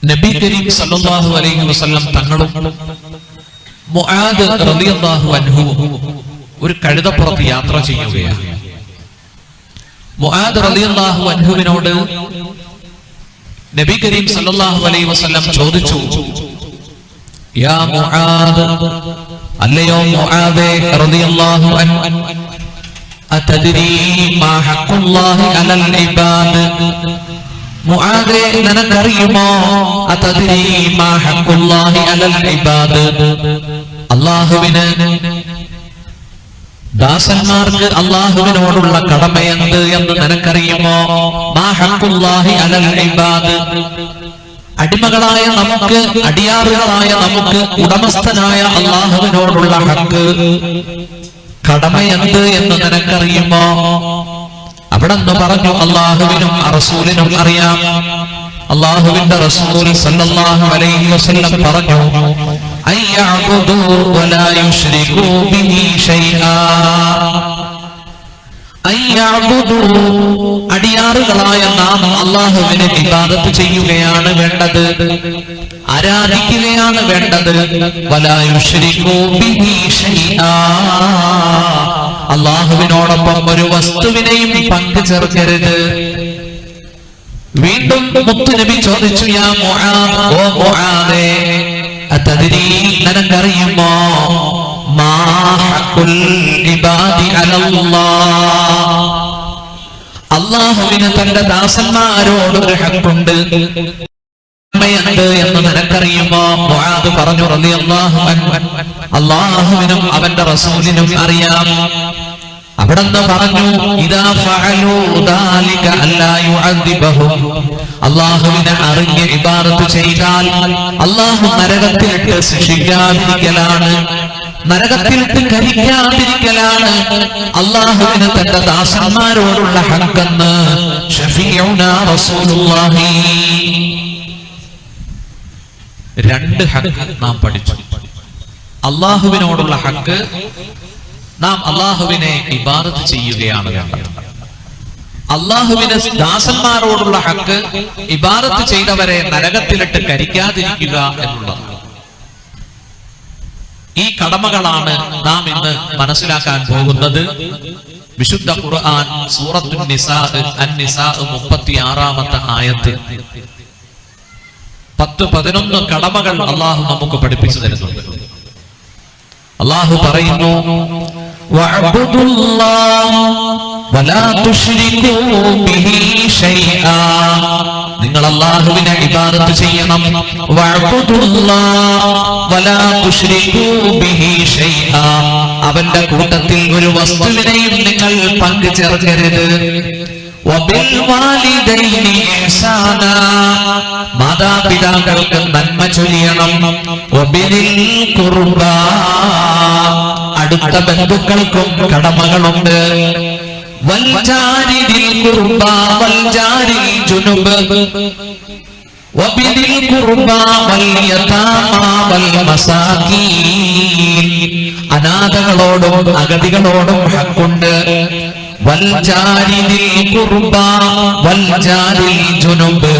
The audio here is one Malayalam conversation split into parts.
നബി കരീം സല്ലല്ലാഹു അലൈഹി വസല്ലം തങ്ങളും മുആദ് റളിയല്ലാഹു അൻഹു ഒരു കഴുതപ്പുറത്ത് യാത്ര ചെയ്യുകയാണ്. മുആദ് റളിയല്ലാഹു അൻഹുവിനോട് നബി കരീം സല്ലല്ലാഹു അലൈഹി വസല്ലം ചോദിച്ചു, യാ മുആദ്, അല്ലയോ മുആദേ റളിയല്ലാഹു അൻഹു, അതദ്രീ മാ ഹഖ്ഖുല്ലാഹി അലൽ ഇബാദ്? മുആദേ, നിനക്കറിയുമോ അതദ്രീ മാ ഹഖ്ഖുല്ലാഹി അലൽ ഇബാദ്? അല്ലാഹുവിന് ദാസന്മാർക്ക് അല്ലാഹുവിനോടുള്ള കടമയെന്ത് എന്ന് നിനക്കറിയുമോ? മാ ഹഖ്ഖുല്ലാഹി അലൽ ഇബാദ്, അടിമകളായ നമുക്ക്, അടിയാറുകളായ നമുക്ക് ഉടമസ്ഥനായ അല്ലാഹുവിനോടുള്ള ഹക്ക്, കടമയെന്ത് എന്ന് നിനക്കറിയുമോ? അവിടെ നിന്ന് പറഞ്ഞു, അല്ലാഹുവിനും റസൂലിനും അറിയാം. അല്ലാഹുവിന്റെ റസൂൽ സല്ലല്ലാഹു അലൈഹി വസല്ലം പറഞ്ഞു, അയ്യഅബുദു വലാ യുശ്രികൂ ബിഹി ശൈആ. അയ്യഅബുദു, അടിയാറുകളായ നാം അല്ലാഹുവിനെ ഇബാദത്ത് ചെയ്യുകയാണ് വേണ്ടത്, ആരാധിക്കുകയാണ് വേണ്ടത്. വലാ യുശ്രികൂ ബിഹി ശൈആ, അല്ലാഹുവിനോടൊപ്പം ഒരു വസ്തുവിനെയും പങ്കു ചേർക്കരുത്. വീണ്ടും മുത്തുനബി ചോദിച്ചു, യാ മുആദ്, ഓ മുആദേ, അതദ്രീ, നിനക്കറിയുമോ മാ ഹഖ്ഖുൽ ഇബാദി അലല്ലാഹ്? അല്ലാഹുവിന് തന്റെ ദാസന്മാരോട് ഒരു ഹഖുണ്ട്, എന്ന് നിനക്കറിയുമോ? മുആദ് പറഞ്ഞു, റളിയല്ലാഹു അൻഹു, അല്ലാഹുവിനും അവന്റെ റസൂലിനും അറിയാം. അവിടെന്ന് പറഞ്ഞു, ഇദാ ഫഅലൂ ദാലിക അല്ലാ യുഅദ്ദിബഹും, അല്ലാഹുവിനെ അറിഞ്ഞ് ഇബാദത്ത് ചെയ്താൽ അല്ലാഹു നരകത്തിലിട്ട് ശിക്ഷിക്കാതിരിക്കലാണ്, നരകത്തിലിട്ട് കരിക്കാതിരിക്കലാണ് അല്ലാഹുവിന് തന്റെ ദാസന്മാരോടുള്ള ഹഖെന്ന് ശഫീഉനാ റസൂലുള്ളാഹി. രണ്ട് ഹഖ് നാം പഠിച്ചു. അല്ലാഹുവിനോടുള്ള ഹഖ്, നാം അല്ലാഹുവിനെ ഇബാദത്ത് ചെയ്യുകയാണ് വേണ്ടത്. അല്ലാഹുവിന് ദാസന്മാരോടുള്ള ഹഖ്, ഇബാദത്ത് ചെയ്തവരെ നരകത്തിലിട്ട് കരിക്കാതിരിക്കുക എന്നുള്ളത്. ഈ കടമകളാണ് നാം ഇന്ന് മനസ്സിലാക്കാൻ പോകുന്നത്. വിശുദ്ധ ഖുർആൻ സൂറത്തുൻ നിസാ, അൻ-നിസാ 36-ാമത്തെ ആയത്ത് 10-11 കടമകൾ അല്ലാഹു നമുക്ക് പഠിപ്പിച്ചു തരുന്നുണ്ട്. അല്ലാഹു പറയുന്നു, വഅബ്ദുല്ലാഹ വലാ തുശ്രികൂ ബിഹി ശൈആ, നിങ്ങൾ അല്ലാഹുവിനെ ഇബാദത്ത് ചെയ്യണം. വഅബ്ദുല്ലാഹ വലാ തുശ്രികൂ ബിഹി ശൈആ, അവന്റെ കൂട്ടത്തിൽ ഒരു വസ്തുവിനെയും നിങ്ങൾ പങ്കു ചേർക്കരുത്. വബിൽ വാലിദൈനി ഇഹ്സാനാ, മാതാപിതാക്കൾക്ക് നന്മ ചൊരിയണം. വബിലിൽ ഖുർബാ, അടുത്ത ബന്ധുക്കൾക്കും കടമകളുണ്ട്. വൽ ജാരിദിൽ ഖുർബാ വൽ ജാരിൽ ജുനുബ്, വബിലിൽ ഖുർബാ വൽ യതാമാ വൽ മസാകീൻ, അനാഥകളോടും അഗതികളോടും ഹഖുണ്ട്. വൽ ജാരിദിൽ ഖുർബാ വൽ ജാരിൽ ജുനുബ്,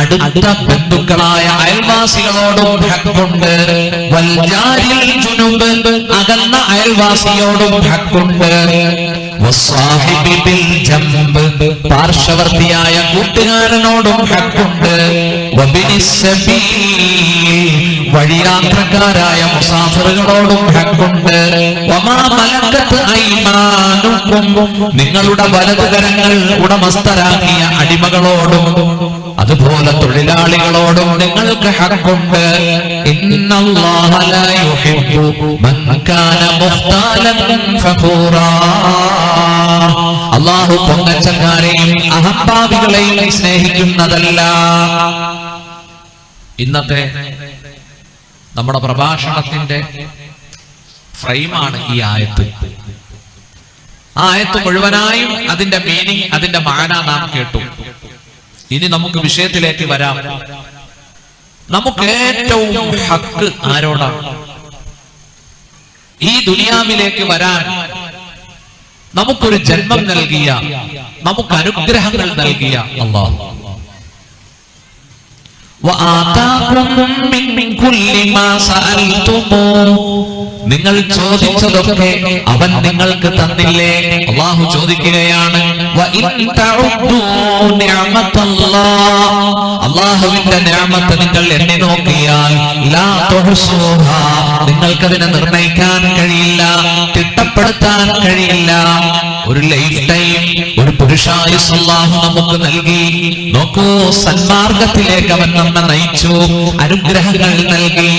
അടുത്ത ബന്ധുക്കളായ അയൽവാസികളോടും ഹഖുണ്ട്. വൽ ജാരിൽ ജുനുബ്, അകന്ന അയൽവാസിയോടും ഹഖുണ്ട്. വസ്സാഹിബി ബിൽ ജംബ്, പാർശ്വവർത്തിയായ കൂട്ടുകാരനോടും ഹഖുണ്ട്. വബിനിസ് സബീൽ, വഴിയാത്രക്കാരായ മുസാഫിറുകളോടും ഹഖുണ്ട്. വമാ മലക്കത്ത് ഐമാനുക്കും, നിങ്ങളുടെ വലതുകരങ്ങൾ ഉടമസ്ഥരാക്കിയ അടിമകളോടും അതുപോലെ തൊഴിലാളികളോടും നിങ്ങൾക്ക് ഹഖുണ്ട്. ഇന്നല്ലാഹ ലാ യുഹിബ്ബു മൻ കാന മുഖ്താലൻ ഫഖൂറാ, അല്ലാഹു പൊങ്ങച്ചക്കാരെയും അഹംഭാവികളെയും സ്നേഹിക്കുന്നതല്ല. ഇന്നത്തെ നമ്മുടെ പ്രഭാഷണത്തിന്റെ ഫ്രെയിമാണ് ഈ ആയത്ത്. ആ ആയത്ത് മുഴുവനായും അതിന്റെ മീനിങ്, അതിന്റെ മാന നാം കേട്ടു. ഇനി നമുക്ക് വിഷയത്തിലേക്ക് വരാം. നമുക്ക് ഏറ്റവും ഹക്ക് ആരോടാണ്? ഈ ദുനിയാവിലേക്ക് വരാൻ നമുക്കൊരു ജന്മം നൽകിയ, നമുക്ക് അനുഗ്രഹങ്ങൾ നൽകിയ അല്ലാഹു. നിങ്ങൾ ചോദിച്ചതൊക്കെ അവൻ നിങ്ങൾക്ക് തന്നില്ലേ? അല്ലാഹു ചോദിക്കുകയാണ്, അല്ലാഹുവിന്റെ നിഅമത്ത് നിങ്ങൾ എണ്ണി നോക്കിയാൽ നിങ്ങൾക്കതിനെ നിർണയിക്കാൻ കഴിയില്ല, തിട്ടപ്പെടുത്താൻ കഴിയില്ല. ഒരു ലൈഫ് ടൈം ഒരു പുരുഷായുസ് അല്ലാഹു നമുക്ക് നൽകി. നോക്കൂ, സന്മാർഗത്തിലേക്ക് അവൻ നമ്മെ നയിച്ചു, അനുഗ്രഹങ്ങൾ നൽകി.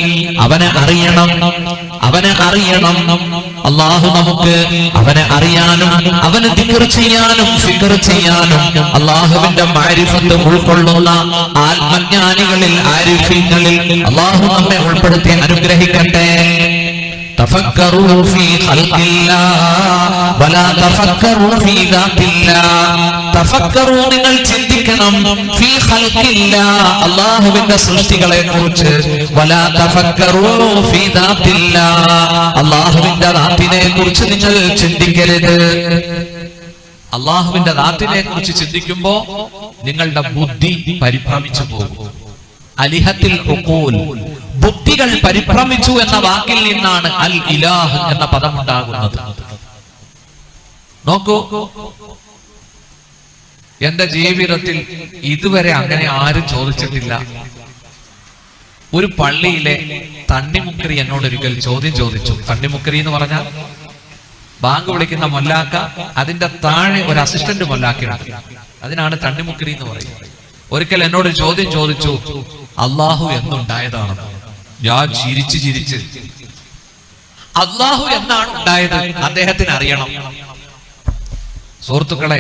അവനെ അറിയണം, അവനെ അറിയണം. അല്ലാഹു നമുക്ക് അവനെ അറിയാനും അവനെ ദിക്ർ ചെയ്യാനും ഫിക്ർ ചെയ്യാനും അല്ലാഹുവിന്റെ മാരിഫത്ത് ഉൾക്കൊള്ളുന്ന ആത്മജ്ഞാനികളിൽ ആരിഫീങ്ങളിൽ അല്ലാഹു നമ്മെ ഉൾപ്പെടുത്തി അനുഗ്രഹിക്കട്ടെ. തഫക്കറൂ ഫീ ഖൽഖില്ലാഹ് വലാ തഫക്കറൂ ഫീ ദാത്തില്ലാഹ്. തഫക്കറൂ, നിങ്ങൾ ചിന്തിക്കണം, ഫീ ഖൽഖില്ലാഹ്, അല്ലാഹുവിന്റെ സൃഷ്ടികളെ കുറിച്ച്, വലാ തഫക്കറൂ ഫീ ദാത്തില്ലാഹ്, അല്ലാഹുവിന്റെ ദാത്തിനെ കുറിച്ച് നിങ്ങൾ ചിന്തിക്കരുത്. അല്ലാഹുവിന്റെ ദാത്തിനെ കുറിച്ച് ചിന്തിക്കുമ്പോൾ നിങ്ങളുടെ ബുദ്ധി പരിഭ്രമിച്ചു പോകും. അലിഹത്തിൽ ഉഖൂൽ, ബുദ്ധികൾ പരിഭ്രമിച്ചു എന്ന വാക്കിൽ നിന്നാണ് അൽ ഇലാഹ് എന്ന പദം ഉണ്ടാകുന്നത്. നോക്കൂ, എന്റെ ജീവിതത്തിൽ ഇതുവരെ അങ്ങനെ ആരും ചോദിച്ചിട്ടില്ല. ഒരു പള്ളിയിലെ തണ്ണിമുക്കരി എന്നോട് ഒരിക്കൽ ചോദ്യം ചോദിച്ചു. തണ്ണിമുക്കരി എന്ന് പറഞ്ഞാൽ ബാങ്ക് വിളിക്കുന്ന മൊല്ലാക്ക, അതിന്റെ താഴെ ഒരു അസിസ്റ്റന്റ് മൊല്ലാക്കയുണ്ട്, അതിനാണ് തണ്ണിമുക്കരി എന്ന് പറയുന്നത്. ഒരിക്കൽ എന്നോട് ചോദ്യം ചോദിച്ചു, അള്ളാഹു എന്നുണ്ടായതാണ്. ഞാൻ ചിരിച്ച് ചിരിച്ച്, അള്ളാഹു എന്നാണ് ഉണ്ടായത്, അദ്ദേഹത്തിന് അറിയണം. സുഹൃത്തുക്കളെ,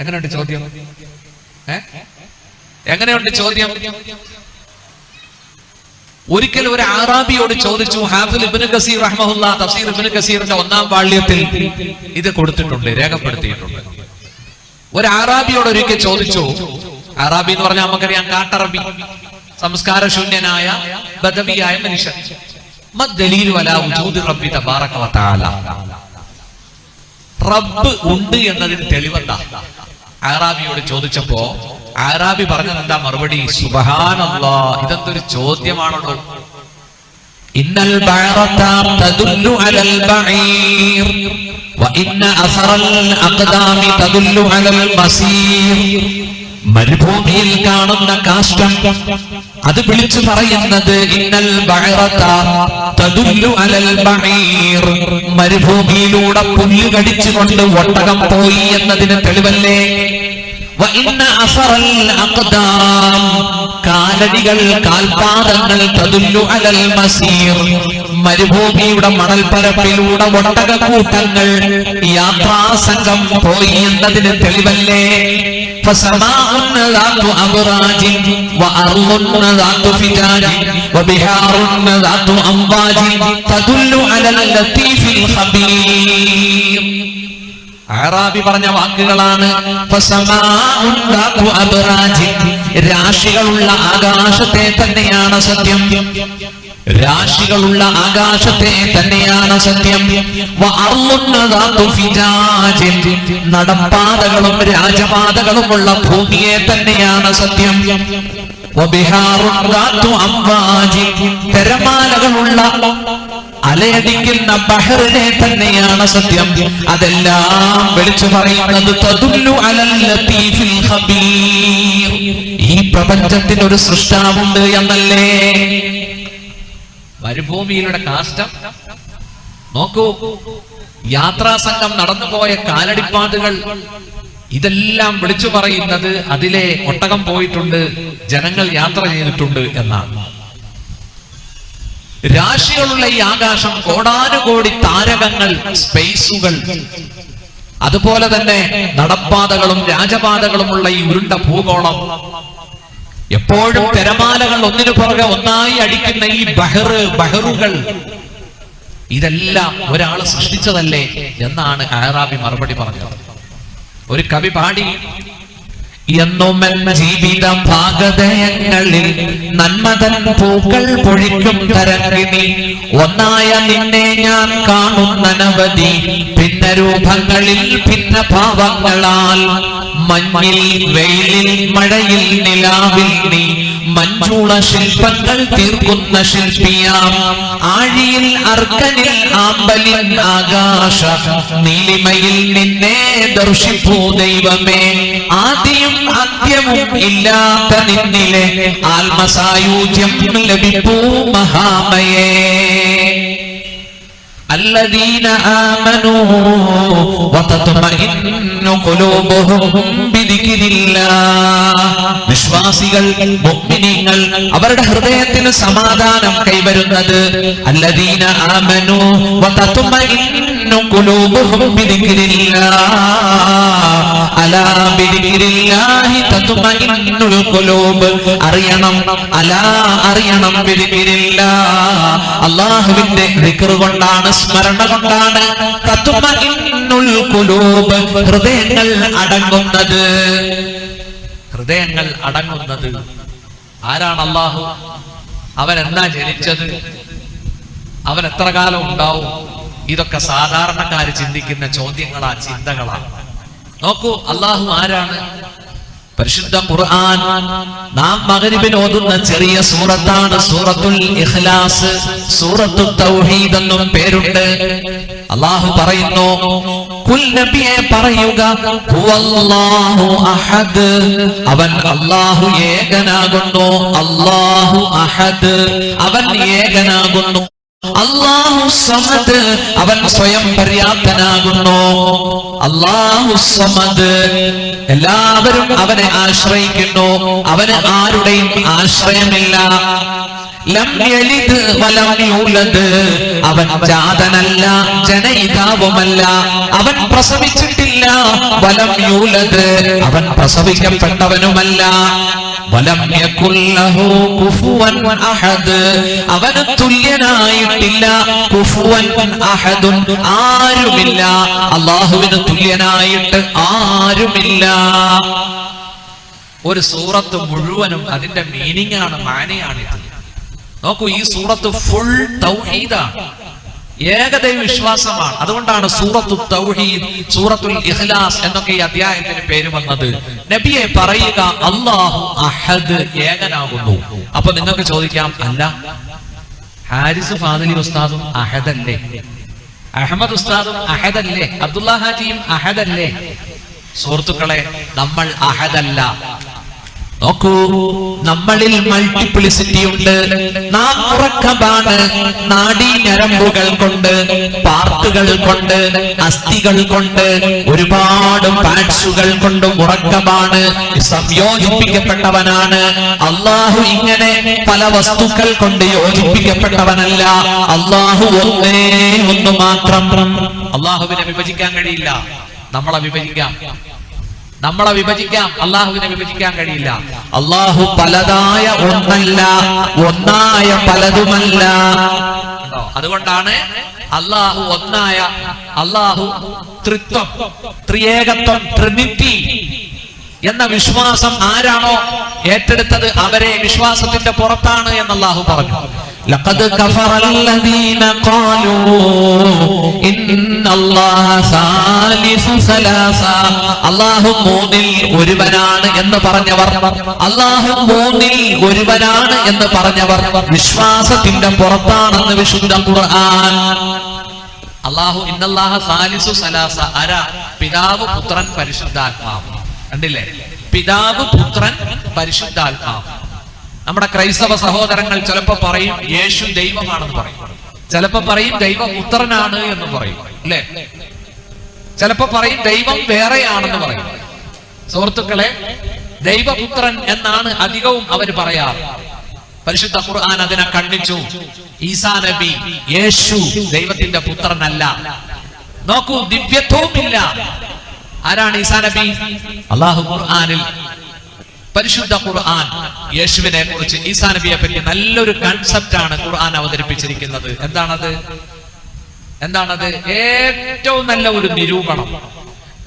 എങ്ങനെയുണ്ട് ചോദ്യം? എങ്ങനെയുണ്ട് ചോദ്യം? ഒരിക്കൽ ഒരു അറാബിയോട് ചോദിച്ചു. ഹാഫിൽ ഇബ്നു കസീർ റഹ്മഹുല്ലാ തഫ്സീർ ഇബ്നു കസീറിന്റെ 1-ാം വാള്യത്തിൽ ഇത് കൊടുത്തിട്ടുണ്ട്, രേഖപ്പെടുത്തിയിട്ടുണ്ട്. ഒരു അറാബിയോട് ഒരിക്കൽ ചോദിച്ചു. അറാബി എന്ന് പറഞ്ഞാൽ നമുക്കറിയാം, കാട്ടറബി, സംസ്കാരശൂന്യനായ ബദവിയായ മനുഷ്യൻ. മദ്ദലീലു അലാ വജൂദി റബ്ബി തബാറക വ തആല, റബ്ബ് ഉണ്ട് എന്നതിന് തെളിവെന്താ? അറാബിയോട് ചോദിച്ചപ്പോ അറാബി പറഞ്ഞത് എന്താ മറുപടി? സുബ്ഹാനല്ലാഹ്, ഇതെന്തൊരു ചോദ്യമാണല്ലോ. ഇന്നൽ ബഅറത തദുല്ലു അലൽ ബഈർ വ ഇന്ന അസറൽ അഖദാമി തദുല്ലു അലൽ മസീർ. മരുഭൂമിയിൽ കാണുന്ന കാഷ്ടം അത് വിളിച്ചു പറയുന്നത് ഇന്നൽ ബഅറത തദുല്ലു അലൽ ബഈർ, മരുഭൂമിയിലൂടെ പുല്ല് കടിച്ചുകൊണ്ട് ഒട്ടകം പോയി എന്നതിന് തെളിവല്ലേ? വ ഇന്ന അസറൽ അഖദാം, കാലടികൾ, കാൽപാദങ്ങൾ, തദുല്ലു അലൽ മസീർ, മരുഭൂമിയുടെ മണൽപ്പരപ്പിലൂടെ ഒട്ടകക്കൂട്ടങ്ങൾ, യാത്രാസംഘം പോയി എന്നതിന് തെളിവല്ലേ? فسماء ذات أبراج وأرض ذات فجاج وبحار ذات أمواج تدل على اللطيف الخبير. അറാബി പറഞ്ഞ വാക്കുകളാണ്. ഫസമാഉൻ ദാതു അബ്റാജ്, രാശികളുള്ള ആകാശത്തെ തന്നെയാണ് സത്യം, രാശികളുള്ള ആകാശത്തെ തന്നെയാണ് സത്യം. നടപ്പാതകളും രാജപാതകളുമുള്ള ഭൂമിയെ തന്നെയാണ് സത്യം. തിരമാലകളുള്ള അലയടിക്കുന്ന ബഹറിനെ തന്നെയാണ് സത്യം. അതെല്ലാം വിളിച്ചു പറയുന്നത് തദുല്ലു അലൽ ലതീഫിൽ ഖബീർ, ഈ പ്രപഞ്ചത്തിന് ഒരു സൃഷ്ടാവുണ്ട് എന്നല്ലേ? മരുഭൂമിയിലൂടെ കാഷ്ടം നോക്കൂ, യാത്രാസംഘം നടന്നുപോയ കാലടിപ്പാതുകൾ, ഇതെല്ലാം വിളിച്ചു പറയുന്നത് അതിലെ ഒട്ടകം പോയിട്ടുണ്ട്, ജനങ്ങൾ യാത്ര ചെയ്തിട്ടുണ്ട് എന്നാണ്. രാശികളുള്ള ഈ ആകാശം, കോടാനുകോടി താരകങ്ങൾ, സ്പേസുകൾ, അതുപോലെ തന്നെ നടപ്പാതകളും രാജപാതകളുമുള്ള ഈ ഉരുണ്ട ഭൂഗോളം, എപ്പോഴും തിരമാലകൾ ഒന്നിനു പുറകെ ഒന്നായി അടിക്കുന്ന ഈ ബഹറുകൾ, ഇതെല്ലാം ഒരാൾ സൃഷ്ടിച്ചതല്ലേ എന്നാണ് അറാബി മറുപടി പറഞ്ഞത്. ഒരു കവി പാടി, എന്നുമെൻ ജീവിത ഭാഗതയങ്ങളിൽ നന്മതൻ പൂക്കൾ പൊഴിക്കും തരംഗിണി, ഒന്നായ നിന്നെ ഞാൻ കാണുന്നനവധി ഭിന്ന രൂപങ്ങളിൽ ഭിന്ന ഭാവങ്ങളാൽ മഞ്ഞിൽ വെയിലിൽ മഴയിൽ നിലാവിൽ നീ മഞ്ജുള ശില്പങ്ങൾ തീർക്കുന്ന ശില്പിയാം. ആഴിയിൽ അർക്കനിൽ ആമ്പലിൻ ആകാശ നീലിമയിൽ നിന്നെ ദർശിപ്പൂ ദൈവമേ. ആദിയും അന്ത്യവും ഇല്ലാത്ത നിന്നിലെ ആത്മസായുജ്യം ലഭിപ്പൂ മഹാമയേ. الذين آمنوا وتطمئن قلوبهم بذكر الله. വിശ്വാസികൾ മുഅ്മിനീങ്ങൾ അവരുടെ ഹൃദയത്തിന് സമാധാനം കൈവരുന്നത് الذين آمنوا وتطمئن قلوبهم بذكر الله. അലാ ബിദിക്രില്ലാഹി തത്മഇന്നുൽ ഖുലൂബ്. അറിയണം, അലാ അറിയണം, ബിദിക്രില്ലാഹ് അല്ലാഹുവിന്റെ ദിക്ർ കൊണ്ടാണ്, സ്മരണ കൊണ്ടാണ് തത്മഇന്നുൽ ഖുലൂബ് ഹൃദയങ്ങൾ അടങ്ങുന്നത്. ഹൃദയങ്ങൾ അടങ്ങുന്നത് ആരാണ്? അല്ലാഹു. അവൻ എന്നാ ജനിച്ചത്? അവൻ എത്ര കാലം ഉണ്ടാവും? ഇതൊക്കെ സാധാരണക്കാര് ചിന്തിക്കുന്ന ചോദ്യങ്ങളാ, ചിന്തകളാ. നോക്കൂ, അല്ലാഹു ആരാണ്? പരിശുദ്ധ ഖുർആൻ നാം മഗ്രിബിൽ ഓതുന്ന ചെറിയ സൂറത്താണ് സൂറത്തുൽ ഇഖ്ലാസ്. സൂറത്തുൽ തൗഹീദ് എന്നും പേരുണ്ട്. അല്ലാഹു പറയുന്നു, കുൽ നബിയെ പറയുക, ഹുവല്ലാഹു അഹദ്, അവൻ അല്ലാഹു ഏകനാകുന്നു. അല്ലാഹു അഹദ്, അവൻ ഏകനാകുന്നു. അല്ലാഹു സമദ്, അവൻ സ്വയം പര്യാപ്തനാകുന്നു. അല്ലാഹു സമദ്, എല്ലാവരും അവനെ ആശ്രയിക്കുന്നു, അവന് ആരുടെയും ആശ്രയമില്ല. ലം യലിദ് വലം യൂലദ്, അവൻ ജാതനല്ല, ജനയിതാവുമല്ല. അവൻ പ്രസവിച്ചിട്ടില്ല. വലം യൂലദ്, അവൻ പ്രസവിക്കപ്പെട്ടവനുമല്ല. വലം യകുൽ ലഹു കുഫുവൻ അഹദ്, അവന് തുല്യനായിട്ടില്ല. കുഫുവൻ അഹദുൻ, ആരുമില്ല. അല്ലാഹുവിന് തുല്യനായിട്ട് ആരുമില്ല. ഒരു സൂറത്ത് മുഴുവനും അതിന്റെ മീനിങ് ആണ്, മാനയാണിത്. നോക്കൂ, ഈ സൂറത്ത് ഫുൾ തൗഹീദാണ്, ഏകദൈവ വിശ്വാസമാണ്. അതുകൊണ്ടാണ് സൂറത്തു തൗഹീദ്, സൂറത്തുൽ ഇഖ്ലാസ് എന്നൊക്കെ ഈ അധ്യായത്തിന് പേര് വന്നത്. നബിയെ പറയുക, അല്ലാഹു അഹദ്, ഏകനാകുന്നു. അപ്പൊ നിങ്ങൾക്ക് ചോദിക്കാം, അല്ല ഹാരിസ് ഫാദിലി ഉസ്താദും അഹദല്ലേ? അഹമ്മദ് ഉസ്താദും അഹദല്ലേ? അബ്ദുള്ള ഹാജിയും അഹദല്ലേ? സുഹൃത്തുക്കളെ, നമ്മൾ അഹദല്ല. നോക്കൂ, നമ്മളിൽ മൾട്ടിപ്ലിസിറ്റി ഉണ്ട്. നാം ഉറക്കമാണ്. നാഡീ ഞരമ്പുകൾ കൊണ്ട്, പാർട്ടുകൾ കൊണ്ട്, അസ്ഥികൾ കൊണ്ട്, ഒരുപാട് പാർട്സുകൾ കൊണ്ട് ഉറക്കമാണ്. സംയോജിപ്പിക്കപ്പെട്ടവനാണ്. അല്ലാഹു ഇങ്ങനെ പല വസ്തുക്കൾ കൊണ്ട് യോജിപ്പിക്കപ്പെട്ടവനല്ല. അല്ലാഹു ഒന്നേ ഒന്ന് മാത്രം. അല്ലാഹുവിനെ വിഭജിക്കാൻ കഴിയില്ല. നമ്മളെ വിഭജിക്കാം, അല്ലാഹുവിനെ വിഭജിക്കാൻ കഴിയില്ല. അല്ലാഹു പലതായ ഒന്നല്ല, ഒന്നായ പലതുമല്ല. അതുകൊണ്ടാണ് അല്ലാഹു ഒന്നായ, അല്ലാഹു ത്രിത്വം, ത്രിയേകത്വം, ട്രിനിറ്റി എന്ന വിശ്വാസം ആരാണോ ഏറ്റെടുത്തത് അവരെ വിശ്വാസത്തിന്റെ പുറത്താണ് എന്ന് അല്ലാഹു പറഞ്ഞു. ലഖദ് കഫറല്ലദീന ഖാലൂ ഇന്നല്ലാഹ സാലിസു സലാസ, അല്ലാഹു മൂന്നിൽ ഒരുവനാണ് എന്ന് പറഞ്ഞവർ, അല്ലാഹു മൂന്നിൽ ഒരുവനാണ് എന്ന് പറഞ്ഞവർ വിശ്വാസത്തിന്റെ പുറത്താണെന്ന് വിശുദ്ധ ഖുർആൻ. അല്ലാഹു ഇന്നല്ലാഹ സാലിസു സലാസ, ആരാ? പിതാവ്, പുത്രൻ, പരിശുദ്ധാത്മാവ്. കണ്ടില്ലേ? പിതാവ്, പുത്രൻ, പരിശുദ്ധാത്മാവ്. നമ്മുടെ ക്രൈസ്തവ സഹോദരങ്ങൾ ചിലപ്പോ പറയും യേശു ദൈവമാണെന്ന് പറയും, ചിലപ്പോ പറയും ദൈവപുത്രനാണ് എന്ന് പറയും, അല്ലേ? ചിലപ്പോ പറയും ദൈവം വേറെയാണെന്ന് പറയും. സുഹൃത്തുക്കളെ, ദൈവപുത്രൻ എന്നാണ് അധികവും അവർ പറയാറ്. പരിശുദ്ധ ഖുർആൻ അതിനെ ഖണ്ഡിച്ചു. ഈസാ നബി, യേശു ദൈവത്തിന്റെ പുത്രനല്ല. നോക്കൂ, ദിവ്യത്വവുമില്ല. ആരാണ് ഈസാ നബി? അല്ലാഹു ഖുർആനിൽ, പരിശുദ്ധ ഖുർആൻ യേശുവിനെ കുറിച്ച്, ഈസാ നബിയെ പറ്റി നല്ലൊരു കൺസെപ്റ്റ് ആണ് ഖുർആൻ അവതരിപ്പിച്ചിരിക്കുന്നത്. എന്താണത്? ഏറ്റവും നല്ല ഒരു നിരൂപണം.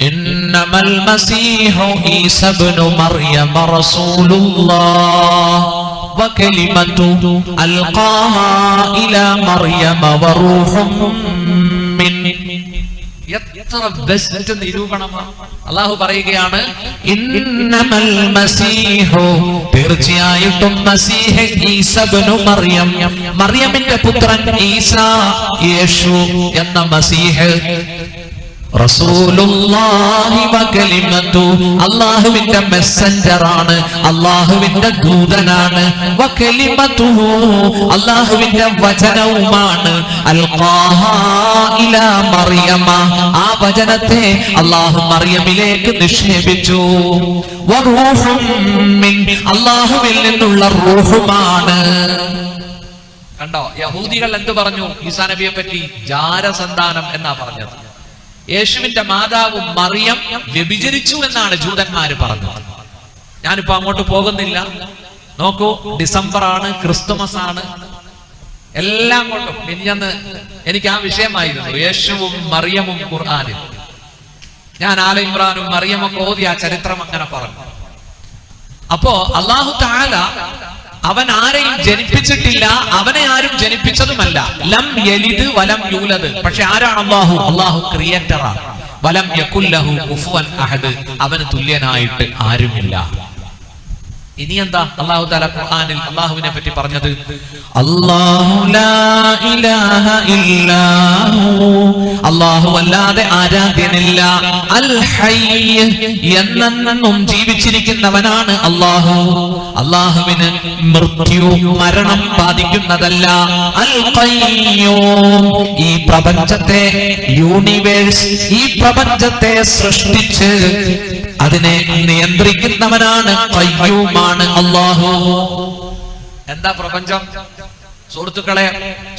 ഇന്നമൽ മസീഹു ഈസാ ഇബ്നു മർയം റസൂലുള്ളാഹ് വകലിമതു അൽഖാഹാ ഇലാ മർയം വറൂഹും മിൻ. എത്ര ബെസ്റ്റ് നിരൂപണമാണ്. അള്ളാഹു പറയുകയാണ്, ഇന്നമൽ മസീഹു, തീർച്ചയായിട്ടും മസീഹ് ഈസ ഇബ്നു മറിയം, മറിയമിന്റെ പുത്രൻ ഈസ, യേശു എന്ന മസീഹ്, റസൂലുള്ളാഹി വകലിമതു, അല്ലാഹുവിന്റെ മെസ്സഞ്ചറാണ്, അല്ലാഹുവിന്റെ ദൂതനാണ്, വകലിമതുഹു, അല്ലാഹുവിന്റെ വചനവുമാണ്, അൽഖാഹാ ഇലാ മറിയമ, ആ വചനത്തെ അല്ലാഹു മറിയമിലേക്ക് നിക്ഷേപിച്ചു, വറൂഹും മിൻ, അല്ലാഹുവിൽ നിന്നുള്ള റൂഹുമാണ്. കണ്ടോ, യഹൂദികൾ എന്ത് പറഞ്ഞു ഈസാ നബിയെ പറ്റി? ജാരസന്താനം എന്നാ പറഞ്ഞത്. യേശുവിന്റെ മാതാവ് മറിയം വ്യഭിചരിച്ചു എന്നാണ് ജൂതന്മാര് പറഞ്ഞത്. ഞാനിപ്പോ അങ്ങോട്ട് പോകുന്നില്ല. നോക്കൂ, ഡിസംബർ ആണ്, ക്രിസ്തുമസ് ആണ്, എല്ലാം കൊണ്ടും മിനിഞ്ഞന്ന് എനിക്ക് ആ വിഷയമായിരുന്നു, യേശുവും മറിയമും ഖുർആനിൽ. ഞാൻ ആല ഇമ്രാനും മറിയമൊക്കെ ഓതി ആ ചരിത്രം അങ്ങനെ പറഞ്ഞു. അപ്പോ അല്ലാഹു തആല അവൻ ആരെയും ജനിപ്പിച്ചിട്ടില്ല, അവനെ ആരും ജനിപ്പിച്ചതുമല്ല. ലം യലിദ് വലം യൂലദ്. പക്ഷെ ആരാണ് അല്ലാഹു? അല്ലാഹു ക്രിയേറ്ററാണ്. വലം യകുൽ ലഹു കുഫുവൻ അഹദ്, അവന് തുല്യനായിട്ട് ആരുമില്ല. ഇനി എന്താ അല്ലാഹു തആല ഖുർആനിൽ അല്ലാഹുവിനെ പറ്റി പറഞ്ഞത്? അല്ലാഹു ലാ ഇലാഹ ഇല്ലാഹു, അല്ലാഹു അല്ലാതെ ആരാധ്യനില്ല. അൽ ഹയ്യ്, എന്നെന്നും ജീവിച്ചിരിക്കുന്നവനാണ് അല്ലാഹു. അല്ലാഹുവിന് മൃത്യു, മരണം ബാധിക്കുന്നതല്ല. അൽ ഖയ്യൂം, ഈ പ്രപഞ്ചത്തെ, യൂണിവേഴ്സ്, ഈ പ്രപഞ്ചത്തെ സൃഷ്ടിച്ച് അതിനെ നിയന്ത്രിക്കുന്നവനാണ്, ഖയ്യൂമാണ് അല്ലാഹു. എന്താ പ്രപഞ്ചം? സുഹൃത്തുക്കളെ,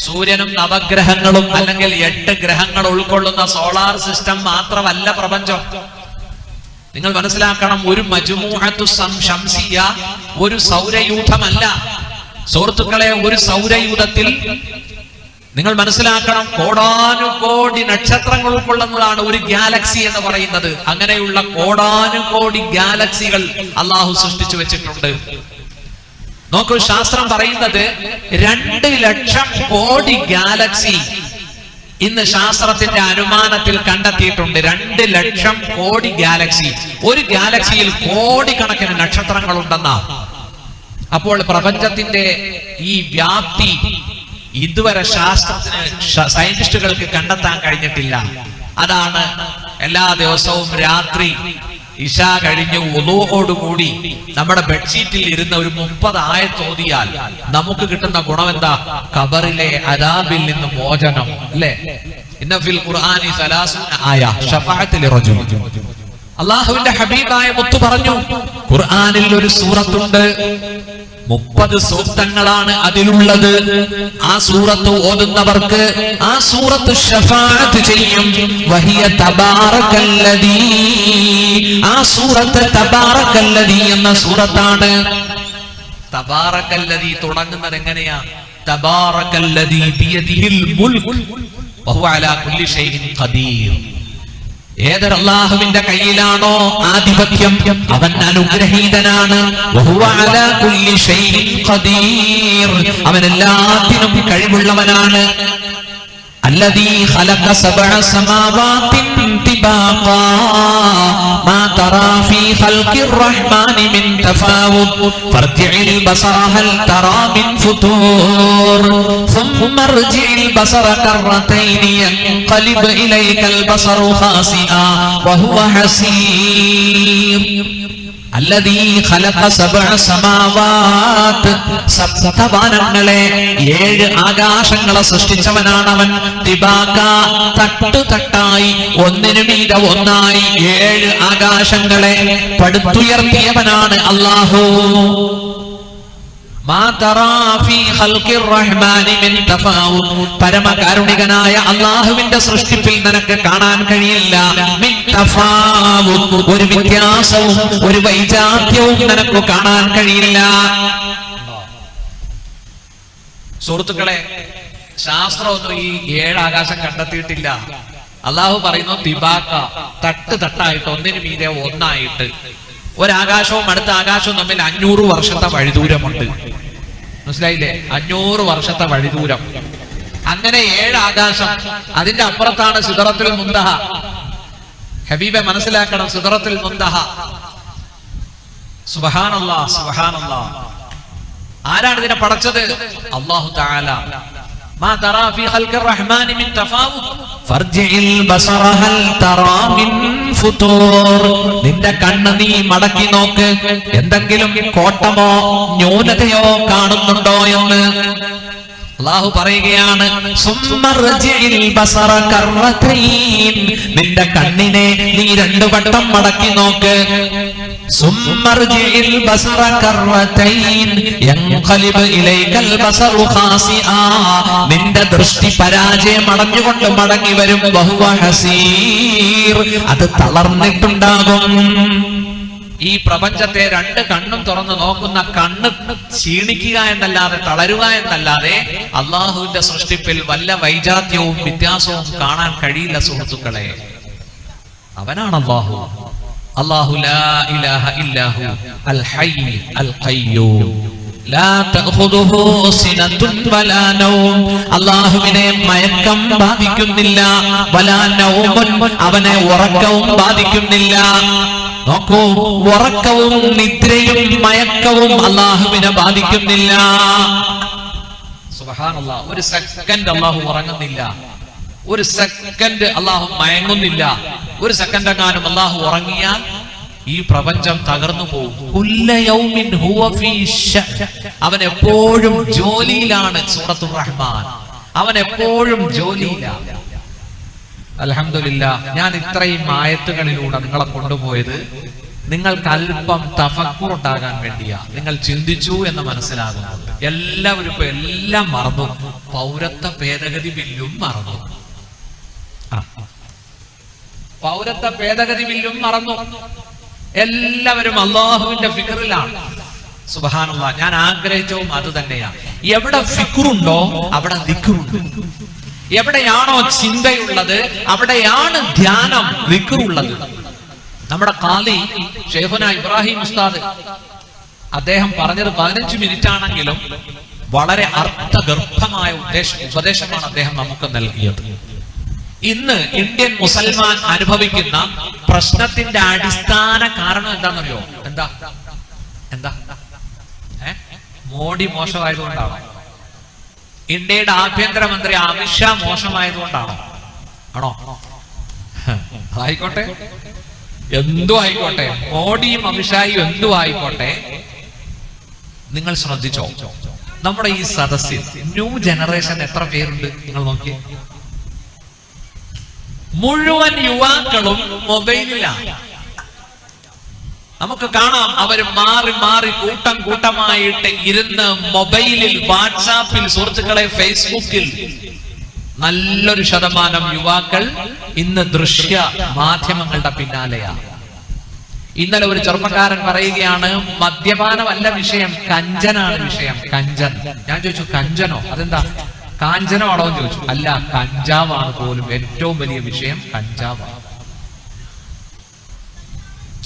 സൂര്യനും നവഗ്രഹങ്ങളും അല്ലെങ്കിൽ 8 ഗ്രഹങ്ങൾ ഉൾക്കൊള്ളുന്ന സോളാർ സിസ്റ്റം മാത്രമല്ല പ്രപഞ്ചം. നിങ്ങൾ മനസ്സിലാക്കണം, ഒരു മജ്മൂഅത്തു ശംസിയ, ഒരു സൗരയൂഥമല്ല സുഹൃത്തുക്കളെ. ഒരു സൗരയൂഥത്തിൽ നിങ്ങൾ മനസ്സിലാക്കണം, കോടാനുകോടി നക്ഷത്രങ്ങൾ ഉൾക്കൊള്ളുന്നതാണ് ഒരു ഗാലക്സി എന്ന് പറയുന്നത്. അങ്ങനെയുള്ള കോടാനുകോടി ഗാലക്സികൾ അള്ളാഹു സൃഷ്ടിച്ചു വെച്ചിട്ടുണ്ട്. നോക്കൂ, ശാസ്ത്രം പറയുന്നത് 2 ലക്ഷം കോടി ഗാലക്സി ഇന്ന് ശാസ്ത്രത്തിന്റെ അനുമാനത്തിൽ കണ്ടെത്തിയിട്ടുണ്ട്. 2 ലക്ഷം കോടി ഗാലക്സി. ഒരു ഗാലക്സിയിൽ കോടിക്കണക്കിന് നക്ഷത്രങ്ങൾ ഉണ്ടെന്നാ. അപ്പോൾ പ്രപഞ്ചത്തിന്റെ ഈ വ്യാപ്തി ഇതുവരെ ശാസ്ത്രത്തിന്, സയന്റിസ്റ്റുകൾക്ക് കണ്ടെത്താൻ കഴിഞ്ഞിട്ടില്ല. അതാണ് എല്ലാ ദിവസവും രാത്രി ഇശാ കഴിഞ്ഞ് വുളൂഓടുകൂടി നമ്മുടെ ബെഡ്ഷീറ്റിൽ ഇരുന്ന ഒരു 30 ആയത്ത് ഓതിയാൽ നമുക്ക് കിട്ടുന്ന ഗുണം എന്താ? ഖബറിലെ അദാബിൽ നിന്ന് മോചനം, അല്ലേ? ഇന്ന ഫിൽ ഖുർആനി 30 ആയ ശഫാഅത്ത് ലിറജുൽ. അല്ലാഹുവിന്റെ ഹബീബായ മുത്ത് പറഞ്ഞു, ഖുർആനിൽ ഒരു സൂറത്തുണ്ട്, 30 സൂക്തങ്ങളാണ് അതിലുള്ളത്. ആ സൂറത്ത് ഓതുന്നവർക്ക് ആ സൂറത്ത് ശഫാഅത്ത് ചെയ്യും. വഹിയ തബാറകല്ലദീ, ആ സൂറത്ത് തബാറകല്ലദീ എന്ന സൂറത്താണ്. തബാറകല്ലദീ തുടങ്ങുന്നത് എങ്ങനെയാ? തബാറകല്ലദീ ബിയദിഹിൽ മുൽക് വഹുവ അലാ കുല്ലി ഷൈഇൻ ഖദീർ. ഏതൊരു അല്ലാഹുവിന്റെ കയ്യിലാണോ ആധിപത്യം, അവൻ അനുഗ്രഹീതനാണ്. വഹുവ അലാ കുല്ലി ഷൈഇൻ ഖദീർ, അവൻ എല്ലാത്തിനും കഴിവുള്ളവനാണ്. അല്ലദീ ഖലഖ സബഅ സമാവാതിൻ തിബാഖാ മാ തറാ ഫീ ഖൽഖിർ റഹ്മാനി മിൻ തഫാവുത് ഫർജിഇൽ ബസറ ഹൽ തറാ മിൻ ഫുതൂർ ثم ارجع البصر كرتين ينقلب إليك البصر خاسئا وهو حسير. الذي خلق 7 سماوات, സപ്തവാനങ്ങളെ 7 ആകാശങ്ങളെ സൃഷ്ടിച്ചവനാണ് അവൻ. തിബാക, തട്ടായി, ഒന്നിനു മീതെ ഒന്നായി 7 ആകാശങ്ങളെ പടുത്തുയർത്തിയവനാണ് അല്ലാഹു. പരമകാരുണികനായ അല്ലാഹുവിന്റെ സൃഷ്ടിപ്പിൽ നിനക്ക് കാണാൻ കഴിയില്ല ഒരു വ്യത്യാസവും ഒരു വൈജാത്യവും നിനക്ക് കാണാൻ കഴിയില്ല. സുഹൃത്തുക്കളെ, ശാസ്ത്രമൊന്നും ഈ 7 ആകാശം കണ്ടെത്തിയിട്ടില്ല. അല്ലാഹു പറയുന്നു തിബാക്ക, തട്ടായിട്ട്, ഒന്നിനു മീതെ ഒന്നായിട്ട്. ഒരാകാശവും അടുത്ത ആകാശവും തമ്മിൽ 500 വർഷത്തെ വഴിദൂരമുണ്ട്. മനസ്സിലായില്ലേ? 500 വർഷത്തെ വഴിദൂരം. അങ്ങനെ 7 ആകാശം, അതിന്റെ അപ്പുറത്താണ് സിദ്റത്തുൽ മുൻതഹ. ഹബീബെ മനസ്സിലാക്കണം, സിദ്റത്തുൽ മുൻതഹ. സുബ്ഹാനല്ലാഹ്, സുബ്ഹാനല്ലാഹ്. ആരാണ് ഇതിനെ പടച്ചത്? അല്ലാഹു തആല. മാ തറാ ഫീ ഖൽഖിർ റഹ്മാനി മിൻ തഫാവുത് ഫർജിഇൽ ബസറ ഹൽ തറാ മിൻ ഫുതൂർ. നിന്റെ കണ്ണ് നീ മടക്കി നോക്ക്, എന്തെങ്കിലും കോട്ടമോ ന്യൂനതയോ കാണുന്നുണ്ടോ എന്ന് അല്ലാഹു പറയുകയാണ്. സുമ്മർജിഇൽ ബസറ കർറതൈൻ. നിന്റെ കണ്ണിനെ നീ 2 വട്ടം മടക്കി നോക്ക്. സുമ്മർജിഇൽ ബസറ കർറതൈൻ യൻഖലിബ് ഇലൈകൽ ബസറു ഖാസിആ. നിന്റെ ദൃഷ്ടി പരാജയം അടഞ്ഞുകൊണ്ട് മടങ്ങി വരും. വഹുവ ഹസീർ. അത് തളർന്നിട്ടുണ്ടാകും. ഈ പ്രപഞ്ചത്തെ 2 കണ്ണും തുറന്ന് നോക്കുന്ന കണ്ണ് ക്ഷീണിക്കുക എന്നല്ലാതെ, തളരുക എന്നല്ലാതെ അള്ളാഹുവിന്റെ സൃഷ്ടിപ്പിൽ വല്ല വൈജാത്യവും വ്യത്യാസവും കാണാൻ കഴിയില്ല സുഹൃത്തുക്കളെ. അവനാണ് അല്ലാഹു. അല്ലാഹു ലാ ഇലാഹ ഇല്ലാഹു അൽ ഹയ്യ് അൽ ഖയ്യൂം ലാ തഖുദുഹു സിനതുൻ വലാ നൗം. അല്ലാഹുവിനെ മയക്കം ബാധിക്കുന്നില്ല, വലാ നൗമുൻ, അവനെ ഉറക്കവും ബാധിക്കുന്നില്ല. നോക്കൂ, ഉറക്കവും നിദ്രയും മയക്കവും അല്ലാഹുവിനെ ബാധിക്കുന്നില്ല. സുബ്ഹാനല്ലാഹ്. ഒരു സെക്കൻഡ് അല്ലാഹു ഉറങ്ങുന്നില്ല, ഒരു സെക്കൻഡ് അല്ലാഹു മയങ്ങുന്നില്ല. ഒരു സെക്കൻഡ് എങ്ങാനും അല്ലാഹു ഉറങ്ങിയാൽ ഈ പ്രപഞ്ചം തകർന്നു പോകും. കുല്ല യൗമിൻ ഹുവ ഫീ ശഅൻ. അവൻ എപ്പോഴും ജോലിയിലാണ്. സൂറത്തുർ റഹ്മാൻ. അവൻ എപ്പോഴും ജോലിയിലാണ്. അൽഹംദുലില്ലാഹ്, ഞാൻ ഇത്രയും ആയത്തുകളിലൂടെ നിങ്ങളെ കൊണ്ടുപോയത് നിങ്ങൾക്ക് അല്പം തഫക്കുർ ഉണ്ടാകാൻ വേണ്ടിയാ. നിങ്ങൾ ചിന്തിച്ചു എന്ന് മനസ്സിലാകുന്നുണ്ട്. എല്ലാവരും ഇപ്പൊ എല്ലാം മറന്നു. പൗരത്വ ഭേദഗതി ബില്ലും മറന്നു. പൗരത്വ ഭേദഗതി ബില്ലും മറന്നു. എല്ലാവരും അല്ലാഹുവിന്റെ ഫിക്റിലാണ്. സുബ്ഹാനല്ലാഹ്. ഞാൻ ആഗ്രഹിച്ചതും അത് തന്നെയാണ്. എവിടെ ഫിക്റുണ്ടോ അവിടെ ദിക്റുണ്ട്. എവിടെയാണോ ചിന്തയുള്ളത് അവിടെയാണ് ധ്യാനം, ദിക്റുള്ളത്. നമ്മുടെ ഖാദി ശൈഖുന ഇബ്രാഹിം ഉസ്താദ് അദ്ദേഹം പറഞ്ഞത് 15 മിനിറ്റ് ആണെങ്കിലും വളരെ അർത്ഥഗർഭമായ ഉപദേശമാണ് അദ്ദേഹം നമുക്ക് നൽകിയത്. ഇന്ന് ഇന്ത്യൻ മുസൽമാൻ അനുഭവിക്കുന്ന പ്രശ്നത്തിന്റെ അടിസ്ഥാന കാരണം എന്താണെന്നറിയോ? എന്താ എന്താ മോഡി മോശമായതുകൊണ്ടാണോ? ഇന്ത്യയുടെ ആഭ്യന്തരമന്ത്രി അമിത്ഷാ മോശമായതുകൊണ്ടാണോ? ആണോ? ആയിക്കോട്ടെ, എന്തു ആയിക്കോട്ടെ, മോഡിയും അമിത്ഷായും എന്തു ആയിക്കോട്ടെ, നിങ്ങൾ ശ്രദ്ധിച്ചോ, നമ്മുടെ ഈ സദസ്സിൽ ന്യൂ ജനറേഷൻ എത്ര പേരുണ്ട്? നിങ്ങൾ നോക്കിയേ. മുഴുവൻ യുവാക്കളും മൊബൈലിലാണ്. നമുക്ക് കാണാം, അവര് മാറി മാറി കൂട്ടം കൂട്ടമായിട്ട് ഇരുന്ന് മൊബൈലിൽ, വാട്സാപ്പിൽ, സുഹൃത്തുക്കളെ ഫേസ്ബുക്കിൽ. നല്ലൊരു ശതമാനം യുവാക്കൾ ഇന്ന് ദൃശ്യ മാധ്യമങ്ങളുടെ പിന്നാലെയാണ്. ഇന്നലെ ഒരു ചെറുപ്പക്കാരൻ പറയുകയാണ്, മദ്യപാനമല്ല വിഷയം, കഞ്ചനാണ് വിഷയം. കഞ്ചൻ. ഞാൻ ചോദിച്ചു, കഞ്ചനോ? അതെന്താ, കാഞ്ചനമാണോ എന്ന് ചോദിച്ചു. അല്ല, കഞ്ചാവാണ് പോലും ഏറ്റവും വലിയ വിഷയം. കഞ്ചാവാണ്.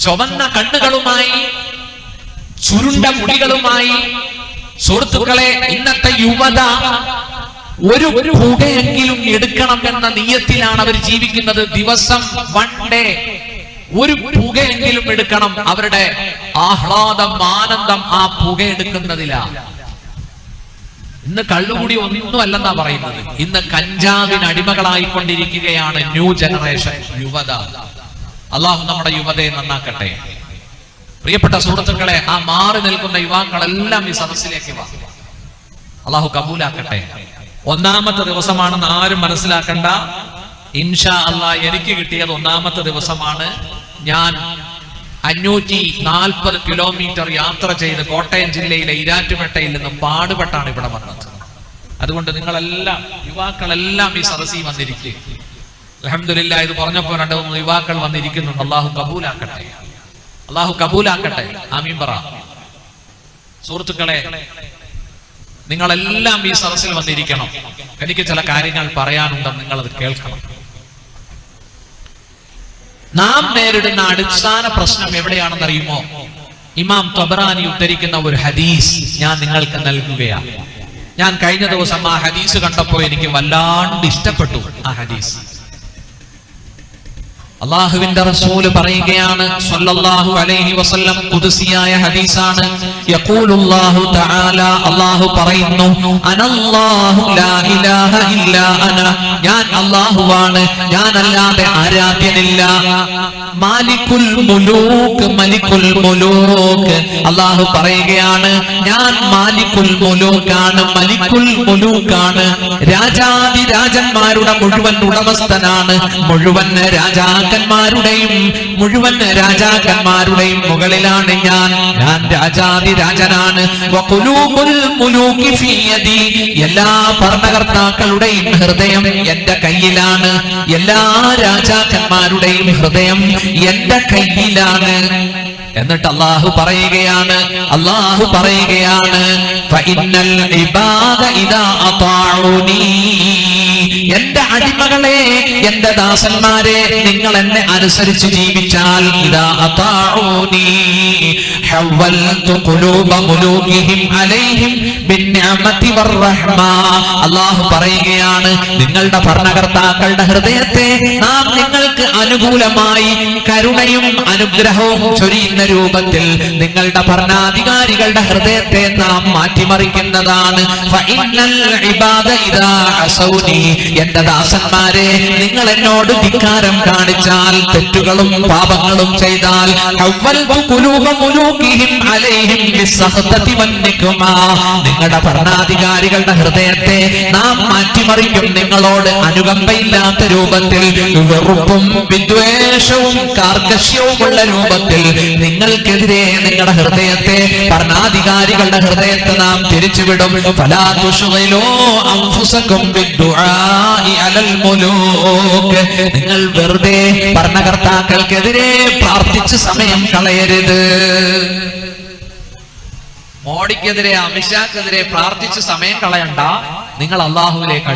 ചുവന്ന കണ്ണുകളുമായി, ചുരുണ്ട മുടികളുമായി സുഹൃത്തുക്കളെ, ഇന്നത്തെ യുവത ഒരു പുകയെങ്കിലും എടുക്കണം എന്ന നിയത്തിലാണ് അവർ ജീവിക്കുന്നത്. ദിവസം 1 ഡേ ഒരു പുകയെങ്കിലും എടുക്കണം. അവരുടെ ആഹ്ലാദം, ആനന്ദം ആ പുക എടുക്കുന്നതിലാണ്. ഇന്ന് കള്ളുകൂടി ഒന്നുമല്ലെന്നാ പറയുന്നത്. ഇന്ന് കഞ്ചാവിന് അടിമകളായിക്കൊണ്ടിരിക്കുകയാണ് ന്യൂ ജനറേഷൻ യുവത. അള്ളാഹു നമ്മുടെ യുവതയെ നന്നാക്കട്ടെ. പ്രിയപ്പെട്ട സുഹൃത്തുക്കളെ, ആ മാറി നിൽക്കുന്ന യുവാക്കളെല്ലാം ഈ സദസ്സിലേക്ക് വാ. അള്ളാഹു കബൂലാക്കട്ടെ. 1ാമത്തെ ദിവസമാണെന്ന് ആരും മനസ്സിലാക്കണ്ട. ഇൻഷാ അല്ലാഹ് എനിക്ക് കിട്ടിയത് 1ാമത്തെ ദിവസമാണ്. ഞാൻ 540 കിലോമീറ്റർ യാത്ര ചെയ്ത് കോട്ടയം ജില്ലയിലെ ഇരാറ്റുപേട്ടയിൽ നിന്ന് പാടുപെട്ടാണ് ഇവിടെ വന്നത്. അതുകൊണ്ട് നിങ്ങളെല്ലാം, യുവാക്കളെല്ലാം ഈ സദസ്സിൽ വന്നിരിക്കുക. അൽഹംദുലില്ലാഹ്, ഇത് പറഞ്ഞപ്പോൾ 2-3 യുവാക്കൾ വന്നിരിക്കുന്നുണ്ട്. അള്ളാഹു കബൂലാക്കട്ടെ, അള്ളാഹു കബൂലാക്കട്ടെ. ആമീൻ പറ. സുഹൃത്തുക്കളെ, നിങ്ങളെല്ലാം ഈ സദസ്സിൽ വന്നിരിക്കണം. എനിക്ക് ചില കാര്യങ്ങൾ പറയാനുണ്ടെന്ന് നിങ്ങളത് കേൾക്കണം. നാം നേരിടുന്ന അടിസ്ഥാന പ്രശ്നം എവിടെയാണെന്നറിയുമോ? ഇമാം ത്വബറാനി ഉദ്ധരിക്കുന്ന ഒരു ഹദീസ് ഞാൻ നിങ്ങൾക്ക് നൽകുകയാണ്. ഞാൻ കഴിഞ്ഞ ദിവസം ആ ഹദീസ് കണ്ടപ്പോൾ എനിക്ക് വല്ലാണ്ട് ഇഷ്ടപ്പെട്ടു. ആ ഹദീസ് അല്ലാഹുവിന്റെ റസൂല് പറയുകയാണ് സ്വല്ലല്ലാഹു അലൈഹി വസല്ലം, ഖുദ്സിയായ ഹദീസാണ്. യഖൂലുല്ലാഹു തആല, അല്ലാഹു പറയുന്നു, അനല്ലാഹു ലാ ഇലാഹ ഇല്ലാ അന, ഞാൻ അല്ലാഹുവാണ്, ഞാനല്ലാതെ ആരാധ്യനില്ല. മാലിക്കുൽ മുലൂക്ക്, മലിക്കുൽ മുലൂക്ക്, അല്ലാഹു പറയുകയാണ്, ഞാൻ മാലിക്കുൽ മുലൂക്കാണ്, മലിക്കുൽ മുലൂക്കാണ്, രാജാതി രാജന്മാരുടെ മുഴുവൻ ഉടമസ്ഥനാണ്, മുഴുവൻ രാജാക്കന്മാരുടെയും മുകളിലാണ് ഞാൻ രാജാതി രാജനാണ്. വഖുലൂബുൽ മുലൂകി ഫീ യദി, എല്ലാ ഭരണകർത്താക്കളുടെയും ഹൃദയം എന്റെ കയ്യിലാണ്, എല്ലാ രാജാക്കന്മാരുടെയും ഹൃദയം എന്റെ കയ്യിലാണ്. എന്നിട്ട് അല്ലാഹു പറയുകയാണ് ഫഇന്നൽ ഇബാദ ഇദാ അതാഉനി, എന്റെ അടിമകളെ, എന്റെ ദാസന്മാരെ, നിങ്ങൾ എന്നെ അനുസരിച്ച് ജീവിച്ചാൽ, ഇദാ അതാഉനി ഹവൽതു ഖുലൂബ മുലൂകിഹിം അലൈഹിം ബിന്നിഅമതി വറഹ്മ, അല്ലാഹു പറയുകയാണ്, നിങ്ങളുടെ ഭരണകർത്താക്കളുടെ ഹൃദയത്തെ നാം നിങ്ങൾക്ക് അനുകൂലമായി കരുണയും അനുഗ്രഹവും ചൊരിയുന്ന രൂപത്തിൽ നിങ്ങളുടെ ഭരണാധികാരികളുടെ ഹൃദയത്തെ നാം മാറ്റിമറിക്കുന്നതാണ്. ഫഇന്നൽ ഇബാദ ഇദാ അസൗനി, എന്റെ ദാസന്മാരെ, നിങ്ങൾ എന്നോട് ധിക്കാരം കാണിച്ചാൽ, തെറ്റുകളും പാപങ്ങളും ചെയ്താൽ, ഹവൽതു ഖുലൂബ മുലൂകിഹിം അലൈഹിം ബിസ്സഖ്തതി വന്നികുമ, നിങ്ങളുടെ ഭരണാധികാരികളുടെ ഹൃദയത്തെ നാം മാറ്റിമറിക്കും, നിങ്ങളോട് അനുകമ്പയില്ലാത്ത രൂപത്തിൽ, വെറുപ്പും വിദ്വേഷവും കാർക്കശ്യവുമുള്ള രൂപത്തിൽ നിങ്ങൾക്കെതിരെ നിങ്ങളുടെ ഹൃദയത്തെ, ഭരണാധികാരികളുടെ ഹൃദയത്തെ നാം തിരിച്ചുവിടും. ഫലാ തുശ്ഗിലൂ അൻഫുസകും ബിദ്ദുആഇ അലൽ മുലൂക്, നിങ്ങൾ വെറുതെ ഭരണകർത്താക്കൾക്കെതിരെ പ്രാർത്ഥിച്ച് സമയം കളയരുത്. മോഡിക്കെതിരെ, അമിത്ഷാക്കെതിരെ പ്രാർത്ഥിച്ച് സമയം കളയണ്ട. നിങ്ങൾ അല്ലാഹുവിലേക്ക്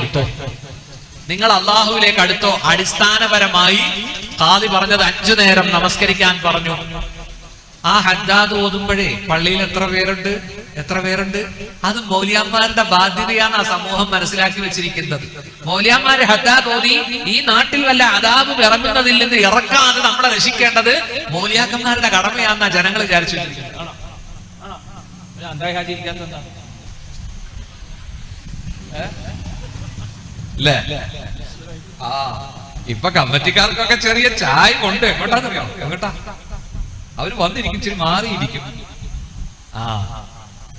അടുത്തോ. അടിസ്ഥാനപരമായി ഖാദി പറഞ്ഞത് 5 നേരം നമസ്കരിക്കാൻ പറഞ്ഞു. ആ ഹദ്ദാദ് ഓതുമ്പോഴേ പള്ളിയിൽ എത്ര പേരുണ്ട്? അത് മൗലിയാന്മാരുടെ ബാധ്യതയാണ് ആ സമൂഹം മനസ്സിലാക്കി വെച്ചിരിക്കുന്നത്. മൗലിയാന്മാര് ഹദ്ദാദ് ഓതി ഈ നാട്ടിൽ വല്ല അദാബ് ഇറങ്ങുന്നതിൽ നിന്ന് ഇറക്കാതെ നമ്മളെ രക്ഷിക്കേണ്ടത് മൗലിയാക്കന്മാരുടെ കടമയാണെന്നാ ജനങ്ങൾ വിചാരിച്ചു വെച്ചിരിക്കുന്നത്. ഇപ്പൊ കമ്മിറ്റിക്കാർക്കൊക്കെ ചെറിയ ചായ കൊണ്ട് എങ്ങോട്ടാ അവര് വന്നിരിക്കും, ഇച്ചിരി മാറിയിരിക്കും.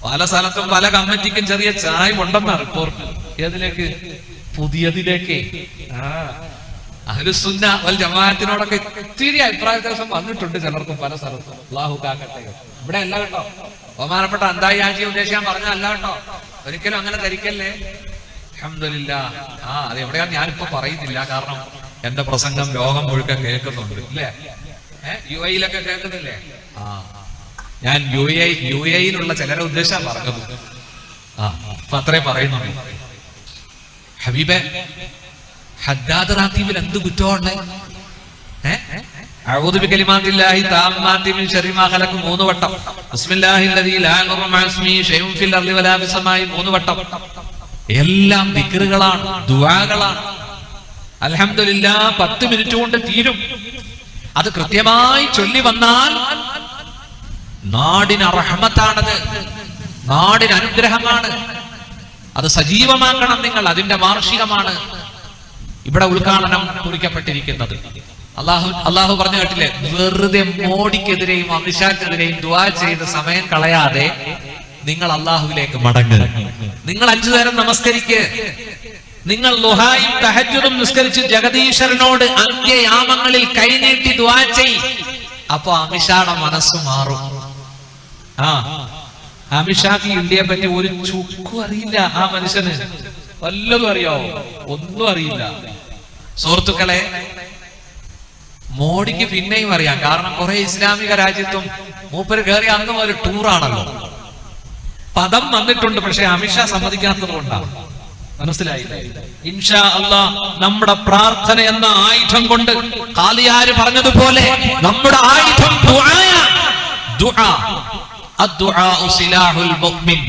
പല സ്ഥലത്തും പല കമ്മിറ്റിക്കും ചെറിയ ചായ ഉണ്ടെന്ന റിപ്പോർട്ട്. ഏതിലേക്ക്? പുതിയതിലേക്ക്. അഹ്ലുസുന്ന വൽ ജമാഅത്തിനോടൊക്കെ ഇത്തിരി അഭിപ്രായ വ്യത്യാസം വന്നിട്ടുണ്ട് ചിലർക്കും പല സ്ഥലത്തും. അല്ലാഹു കാക്കട്ടെ. ഇവിടെ അല്ല കേട്ടോ, ബഹുമാനപ്പെട്ട അന്തായി ആജി ഉദ്ദേശിക്കാൻ പറഞ്ഞല്ല കേട്ടോ, ഒരിക്കലും അങ്ങനെ ധരിക്കല്ലേ. അൽഹംദുലില്ലാഹ്. അത് എവിടെയാന്ന് ഞാനിപ്പോ പറയുന്നില്ല, കാരണം എന്റെ പ്രസംഗം ലോകം മുഴുവൻ കേൾക്കുന്നുണ്ട് അല്ലേ? UAE-ലൊക്കെ കേൾക്കുന്നില്ലേ? ഞാൻ UAE-യിലുള്ള ചിലരെ ഉദ്ദേശം പറഞ്ഞത്. അപ്പൊ അത്രേ പറയുന്നുള്ളൂ. ഹബീബെ, ഹദ്ദാദ് റാത്തീബിൽ എന്ത് കുറ്റമുണ്ട്? അഊദു ബികലിമാത്തില്ലാഹി താമ്മാത്തി മിൻ ശർരി മാ ഖലഖ 3 വട്ടം, ബിസ്മില്ലാഹില്ലദീ ലാ യദുറു മഅ ഇസ്മിഹി ശൈഉൻ ഫിൽ അർളി വലാ ഫിസ് സമാഇ 3 വട്ടം. എല്ലാം ദിക്റുകളാണ്, ദുആകളാണ്. അൽഹംദുലില്ലാഹ് 10 മിനിറ്റ് കൊണ്ട് തീരും. അത് കൃത്യമായി ചൊല്ലി വന്നാൽ നാടിന് റഹ്മത്താണത്, നാടിന് അനുഗ്രഹമാണ്. അത് സജീവമാക്കണം നിങ്ങൾ. അതിന്റെ വാർഷികമാണ് ഇവിടെ ഉദ്ഘാടനം കുറിക്കപ്പെട്ടിരിക്കുന്നത്. അള്ളാഹു പറഞ്ഞു കേട്ടില്ലേ, വെറുതെ മോഡിക്കെതിരെയും അമിത്ഷാക്കെതിരെയും ദുആ ചെയ്ത് സമയം കളയാതെ നിങ്ങൾ അള്ളാഹുവിലേക്ക് മടങ്ങുക. നിങ്ങൾ 5 നേരം നമസ്കരിക്ക്. നിങ്ങൾ ളുഹായും തഹജ്ജുദും നിസ്കരിച്ച് ജഗദീശ്വരനോട് അന്ത്യയാമങ്ങളിൽ കൈനീട്ടി ദുആ ചെയ്. അപ്പൊ അമിത്ഷായുടെ മനസ്സ് മാറും. അമിത്ഷാക്ക് ഇന്ത്യയെ പറ്റി ഒരു ചുക്കും അറിയില്ല. ആ മനുഷ്യന് വല്ലതും അറിയാവോ? ഒന്നും അറിയില്ല. സുഹൃത്തുക്കളെ, മോഡിക്ക് പിന്നെയും അറിയാം, കാരണം കുറെ ഇസ്ലാമിക രാജ്യത്തും മൂപ്പര് കയറി അന്നും ഒരു ടൂറാണല്ലോ. പദം വന്നിട്ടുണ്ട്, പക്ഷെ അമിത്ഷാ സമ്മതിക്കാത്തത് കൊണ്ടാണ്. മനസ്സിലായില്ലേ? ഇൻഷാ അല്ലാഹ് നമ്മുടെ പ്രാർത്ഥന എന്ന ആയുധം കൊണ്ട് ഖാലിയാര് പറഞ്ഞതുപോലെ നമ്മുടെ ആയുധം ദുആ. അദ്ദുആ സിലാഹുൽ മുഅ്മിൻ.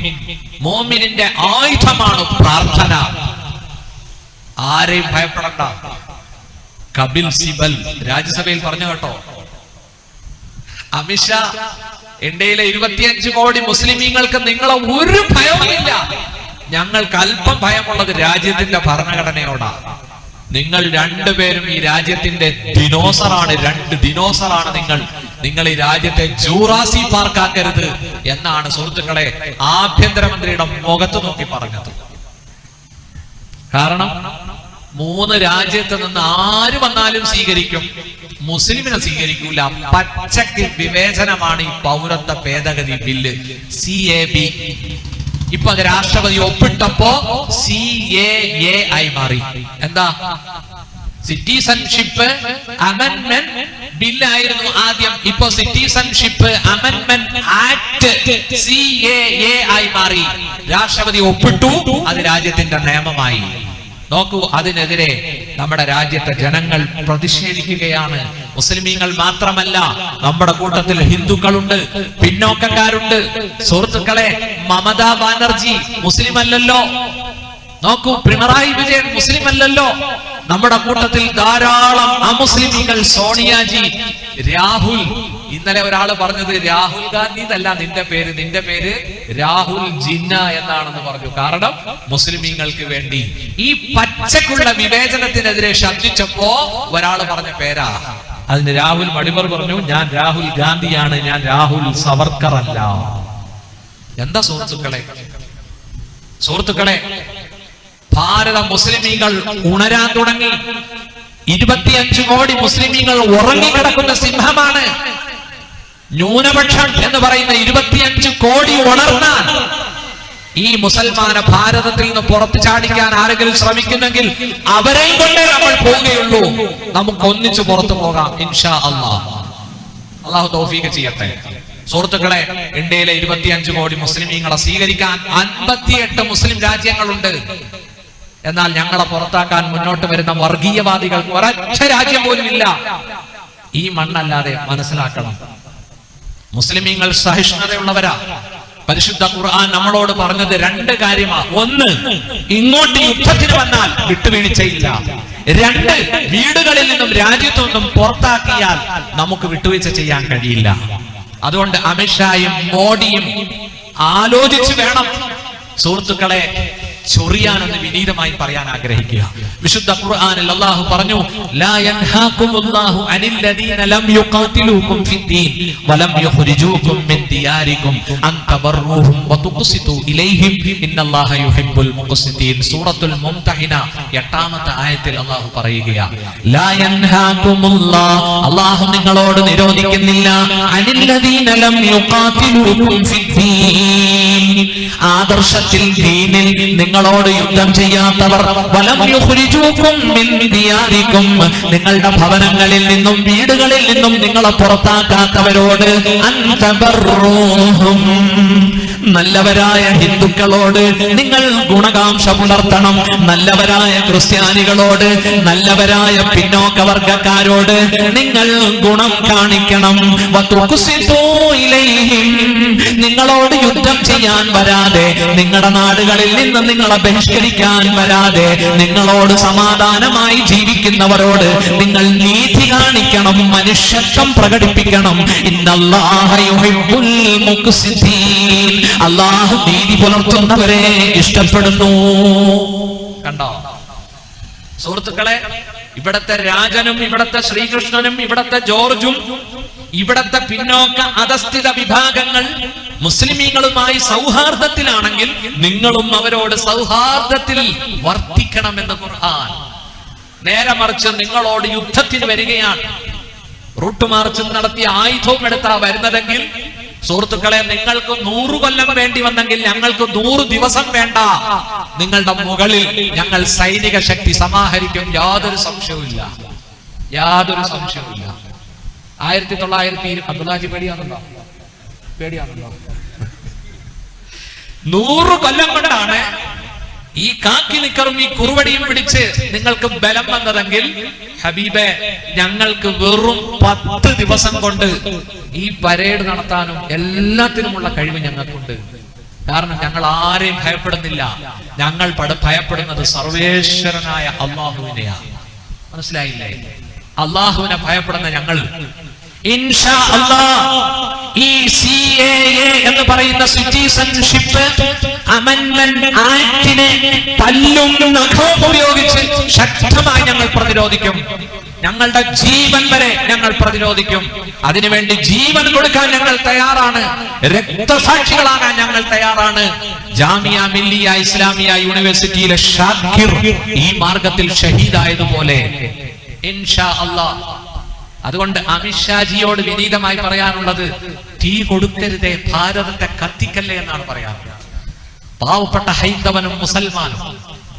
മുഅ്മിനിന്റെ ആയുധമാണ് പ്രാർത്ഥന. ആരെയും ഭയപ്പെടണ്ട. കപിൽ സിബൽ രാജ്യസഭയിൽ പറഞ്ഞു കേട്ടോ. അമിത്ഷാ ഇന്ത്യയിലെ 25 കോടി മുസ്ലിമീങ്ങൾക്ക് നിങ്ങളെ ഒരു ഭയവുമില്ല, ഞങ്ങൾക്ക് അല്പം ഭയമുള്ളത് രാജ്യത്തിന്റെ ഭരണഘടനയോടാണ്. നിങ്ങൾ രണ്ടുപേരും ഈ രാജ്യത്തിന്റെ ദിനോസറാണ്, 2 ദിനോസറാണ് നിങ്ങൾ ഈ രാജ്യത്തെ ജൂറാസി പാർക്കാക്കരുത് എന്നാണ് സുഹൃത്തുക്കളെ ആഭ്യന്തരമന്ത്രിയുടെ മുഖത്ത് നോക്കി പറഞ്ഞത്. കാരണം 3 രാജ്യത്ത് നിന്ന് ആര് വന്നാലും സ്വീകരിക്കും, മുസ്ലിമിനെ സ്വീകരിക്കൂല. പച്ചക്ക് വിവേചനമാണ് ഈ പൗരത്വ ഭേദഗതി ബില്ല് CAB. ഇപ്പൊ അത് രാഷ്ട്രപതി ഒപ്പിട്ടപ്പോ CAA ആയി മാറി. എന്താ? സിറ്റിസൺഷിപ്പ് അമെൻമെന്റ് ബില്ലായിരുന്നു ആദ്യം, ഇപ്പൊ സിറ്റിസൺഷിപ്പ് അമെൻമെന്റ് ആക്ട് CAA ആയി മാറി. രാഷ്ട്രപതി ഒപ്പിട്ടു, അത് രാജ്യത്തിന്റെ നിയമമായി. നോക്കൂ, അതിനെതിരെ നമ്മുടെ രാജ്യത്തെ ജനങ്ങൾ പ്രതിഷേധിക്കുകയാണ്. മുസ്ലിമീങ്ങൾ മാത്രമല്ല, നമ്മുടെ കൂട്ടത്തിൽ ഹിന്ദുക്കളുണ്ട്, പിന്നോക്കക്കാരുണ്ട്. സുഹൃത്തുക്കളെ, മമതാ ബാനർജി മുസ്ലിം അല്ലല്ലോ. നോക്കൂ, പിണറായി വിജയൻ മുസ്ലിം അല്ലല്ലോ. നമ്മുടെ കൂട്ടത്തിൽ ധാരാളം അമുസ്ലിമീങ്ങൾ, സോണിയാജി, രാഹുൽ. ഇന്നലെ ഒരാള് പറഞ്ഞത് രാഹുൽ ഗാന്ധി എന്നല്ല നിന്റെ പേര് രാഹുൽ ജിന്ന എന്നാണെന്ന് പറഞ്ഞു. കാരണം മുസ്ലിമീങ്ങൾക്ക് വേണ്ടി ഈ പച്ചക്കുള്ള വിവേചനത്തിനെതിരെ ശബ്ദിച്ചപ്പോ ഒരാള് പറഞ്ഞ പേരാ. അതിന് രാഹുൽ മണിമർ പറഞ്ഞു, ഞാൻ രാഹുൽ ഗാന്ധിയാണ്, ഞാൻ രാഹുൽ സവർക്കർ അല്ല. എന്താ സുഹൃത്തുക്കളെ, ഭാരത മുസ്ലിമീങ്ങൾ ഉണരാൻ തുടങ്ങി. 25 കോടി മുസ്ലിമീങ്ങൾ ഉറങ്ങിക്കിടക്കുന്ന സിംഹമാണ്. ന്യൂനപക്ഷം എന്ന് പറയുന്ന 25 കോടി ഉണർന്നാൽ ഈ മുസൽമാന ഭാരതത്തിൽ നിന്ന് പുറത്തു ചാടിക്കാൻ ആരെങ്കിലും ശ്രമിക്കുന്നെങ്കിൽ അവരെയും കൊണ്ടേ നമ്മൾ പോവുകയുള്ളൂ. നമുക്ക് ഒന്നിച്ചു പുറത്തു പോകാം ഇൻഷാ അല്ലാഹ്. അല്ലാഹു തൗഫീഖ് ചെയ്യട്ടെ. സുഹൃത്തുക്കളെ, ഇന്ത്യയിലെ 25 കോടി മുസ്ലിമീങ്ങളെ സ്വീകരിക്കാൻ 58 മുസ്ലിം രാജ്യങ്ങളുണ്ട്. എന്നാൽ ഞങ്ങളെ പുറത്താക്കാൻ മുന്നോട്ട് വരുന്ന വർഗീയവാദികൾക്ക് ഒരൊറ്റ രാജ്യം പോലും ഇല്ല. ഈ മണ്ണല്ലാതെ മനസ്സിലാക്കണം, മുസ്ലിമീങ്ങൾ സഹിഷ്ണുതയുള്ളവരാ. പരിശുദ്ധ ഖുർആൻ നമ്മളോട് പറഞ്ഞത് 2 കാര്യമാണ്. 1, ഇങ്ങോട്ട് യുദ്ധത്തിന് വന്നാൽ വിട്ടുവീഴ്ചയില്ല. 2, വീടുകളിൽ നിന്നും രാജ്യത്തു നിന്നും പുറത്താക്കിയാൽ നമുക്ക് വിട്ടുവീഴ്ച ചെയ്യാൻ കഴിയില്ല. അതുകൊണ്ട് അമിത്ഷായും മോഡിയും ആലോചിച്ച് വേണം സുഹൃത്തുക്കളെ ചൊറിയാനെന്ന് വിനീതമായി പറയാൻ ആഗ്രഹിക്കുക. വിശുദ്ധ ഖുർആനിൽ അല്ലാഹു പറഞ്ഞു, ലാ യൻഹാകുമുല്ലാഹു അനിൽ ലദീന ലം യുഖാതിലൂകും ഫിദ്ദീൻ വലം യുഖ്രിജൂകും മിൻ ദിയാരികും അൻ തബറൂഹും വതുഖ്സിതു ഇലൈഹിം ഇന്നല്ലാഹ യുഹിബ്ബുൽ മുഖ്സിതീൻ. സൂറത്തുൽ മുംതഹിന 8ാമത്തെ ആയത്തിൽ അല്ലാഹു പറയുകയാണ്, ലാ യൻഹാകുമുല്ലാഹു, അല്ലാഹു നിങ്ങളോട് നിരോധിക്കുന്നില്ല, അനിൽ ലദീന ലം യുഖാതിലൂകും ഫിദ്ദീൻ, ആദർശത്തിൽ ദീനിൽ നിങ്ങളോട് യുദ്ധം ചെയ്യാത്തവർ, വലം യുഖ്രിജൂകും മിൻ ദിയാരികും, നിങ്ങളുടെ ഭവനങ്ങളിൽ നിന്നും വീടുകളിൽ നിന്നും നിങ്ങളെ പുറത്താക്കാത്തവരോട്, അൻ തബറൂഹും, നല്ലവരായ ഹിന്ദുക്കളോട് നിങ്ങൾ ഗുണകാംക്ഷ പുലർത്തണം. നല്ലവരായ ക്രിസ്ത്യാനികളോട്, നല്ലവരായ പിന്നോക്ക വർഗക്കാരോട് നിങ്ങൾ ഗുണം കാണിക്കണം. വതുഖ്സിതു ഇലൈഹിം, നിങ്ങളോട് യുദ്ധം ചെയ്യാൻ വരാതെ, നിങ്ങളുടെ നാടുകളിൽ നിന്ന് നിങ്ങളെ ബഹിഷ്കരിക്കാൻ വരാതെ, നിങ്ങളോട് സമാധാനമായി ജീവിക്കുന്നവരോട് നിങ്ങൾ നീതി കാണിക്കണം, മനുഷ്യത്വം പ്രകടിപ്പിക്കണം. ഇന്നല്ലാഹ യുഹിബ്ബുൽ മുഖ്സിതീൻ, അല്ലാഹു നീതി പുലർത്തുന്നവരെ ഇഷ്ടപ്പെടുന്നു. കണ്ടോ സുഹൃത്തുക്കളെ, ഇവിടത്തെ രാജനും ഇവിടത്തെ ശ്രീകൃഷ്ണനും ഇവിടത്തെ ജോർജും ഇവിടത്തെ പിന്നോക്ക അധസ്ഥിത വിഭാഗങ്ങൾ മുസ്ലിമീങ്ങളുമായി സൗഹാർദ്ദത്തിലാണെങ്കിൽ നിങ്ങളും അവരോട് സൗഹാർദ്ദത്തിൽ വർത്തിക്കണമെന്ന് ഖുർആൻ. നേരെ മറിച്ച് നിങ്ങളോട് യുദ്ധത്തിന് വരികയാണ്, റൂട്ട് മാർച്ച് നടത്തി ആയുധവും എടുത്താ വരുന്നതെങ്കിൽ സുഹൃത്തുക്കളെ, നിങ്ങൾക്ക് 100 കൊല്ലം വേണ്ടി വന്നെങ്കിൽ ഞങ്ങൾക്ക് 100 ദിവസം വേണ്ട. നിങ്ങളുടെ മുകളിൽ ഞങ്ങൾ സൈനിക ശക്തി സമാഹരിക്കും, യാതൊരു സംശയവുമില്ല. 1920 അബ്ദുല്ലാജി പേടിയാണല്ലോ 100 കൊല്ലം കൊണ്ടാണ് ഈ കാക്കി നിക്കറും ഈ കുറുവടിയും പിടിച്ച് നിങ്ങൾക്ക് ബലം വന്നതെങ്കിൽ ഹബീബെ, ഞങ്ങൾക്ക് വെറും 10 ദിവസം കൊണ്ട് ഈ പരേഡ് നടത്താനും എല്ലാത്തിനുമുള്ള കഴിവ് ഞങ്ങൾക്കുണ്ട്. കാരണം ഞങ്ങൾ ആരെയും ഭയപ്പെടുന്നില്ല, ഞങ്ങൾ ഭയപ്പെടുന്നത് സർവേശ്വരനായ അല്ലാഹുവിനെയാണ്. മനസ്സിലായില്ലേ? അള്ളാഹുവിനെ ഭയപ്പെടുന്ന ഞങ്ങൾ ഇൻഷാ അല്ലാഹ് ഈ CAA എന്ന് പറയുന്ന സിറ്റിസൺഷിപ്പ് അമെൻഡ്മെന്റ് ആക്ടിനെ തല്ലും നഖവും ഉപയോഗിച്ച് ശക്തമായി ഞങ്ങൾ പ്രതിരോധിക്കും. ഞങ്ങളുടെ ജീവൻ വരെ ഞങ്ങൾ പ്രതിരോധിക്കും. അതിനുവേണ്ടി ജീവൻ കൊടുക്കാൻ ഞങ്ങൾ തയ്യാറാണ്. രക്തസാക്ഷികളാകാൻ ഞങ്ങൾ തയ്യാറാണ്. ജാമിയ മില്ലിയ ഇസ്ലാമിയ യൂണിവേഴ്സിറ്റിയിലെ ഷാക്കിർ ഈ മാർഗത്തിൽ ഷഹീദായതുപോലെ ഇൻഷാ അല്ലാഹ്. അതുകൊണ്ട് അമിത്ഷാജിയോട് വിനീതമായി പറയാനുള്ളത്, തീ കൊടുക്കരുതേ, ഭാരതത്തെ കത്തിക്കല്ലേ എന്നാണ് പറയാറുള്ളത്. പാവപ്പെട്ട ഹൈന്ദവനും മുസൽമാനും.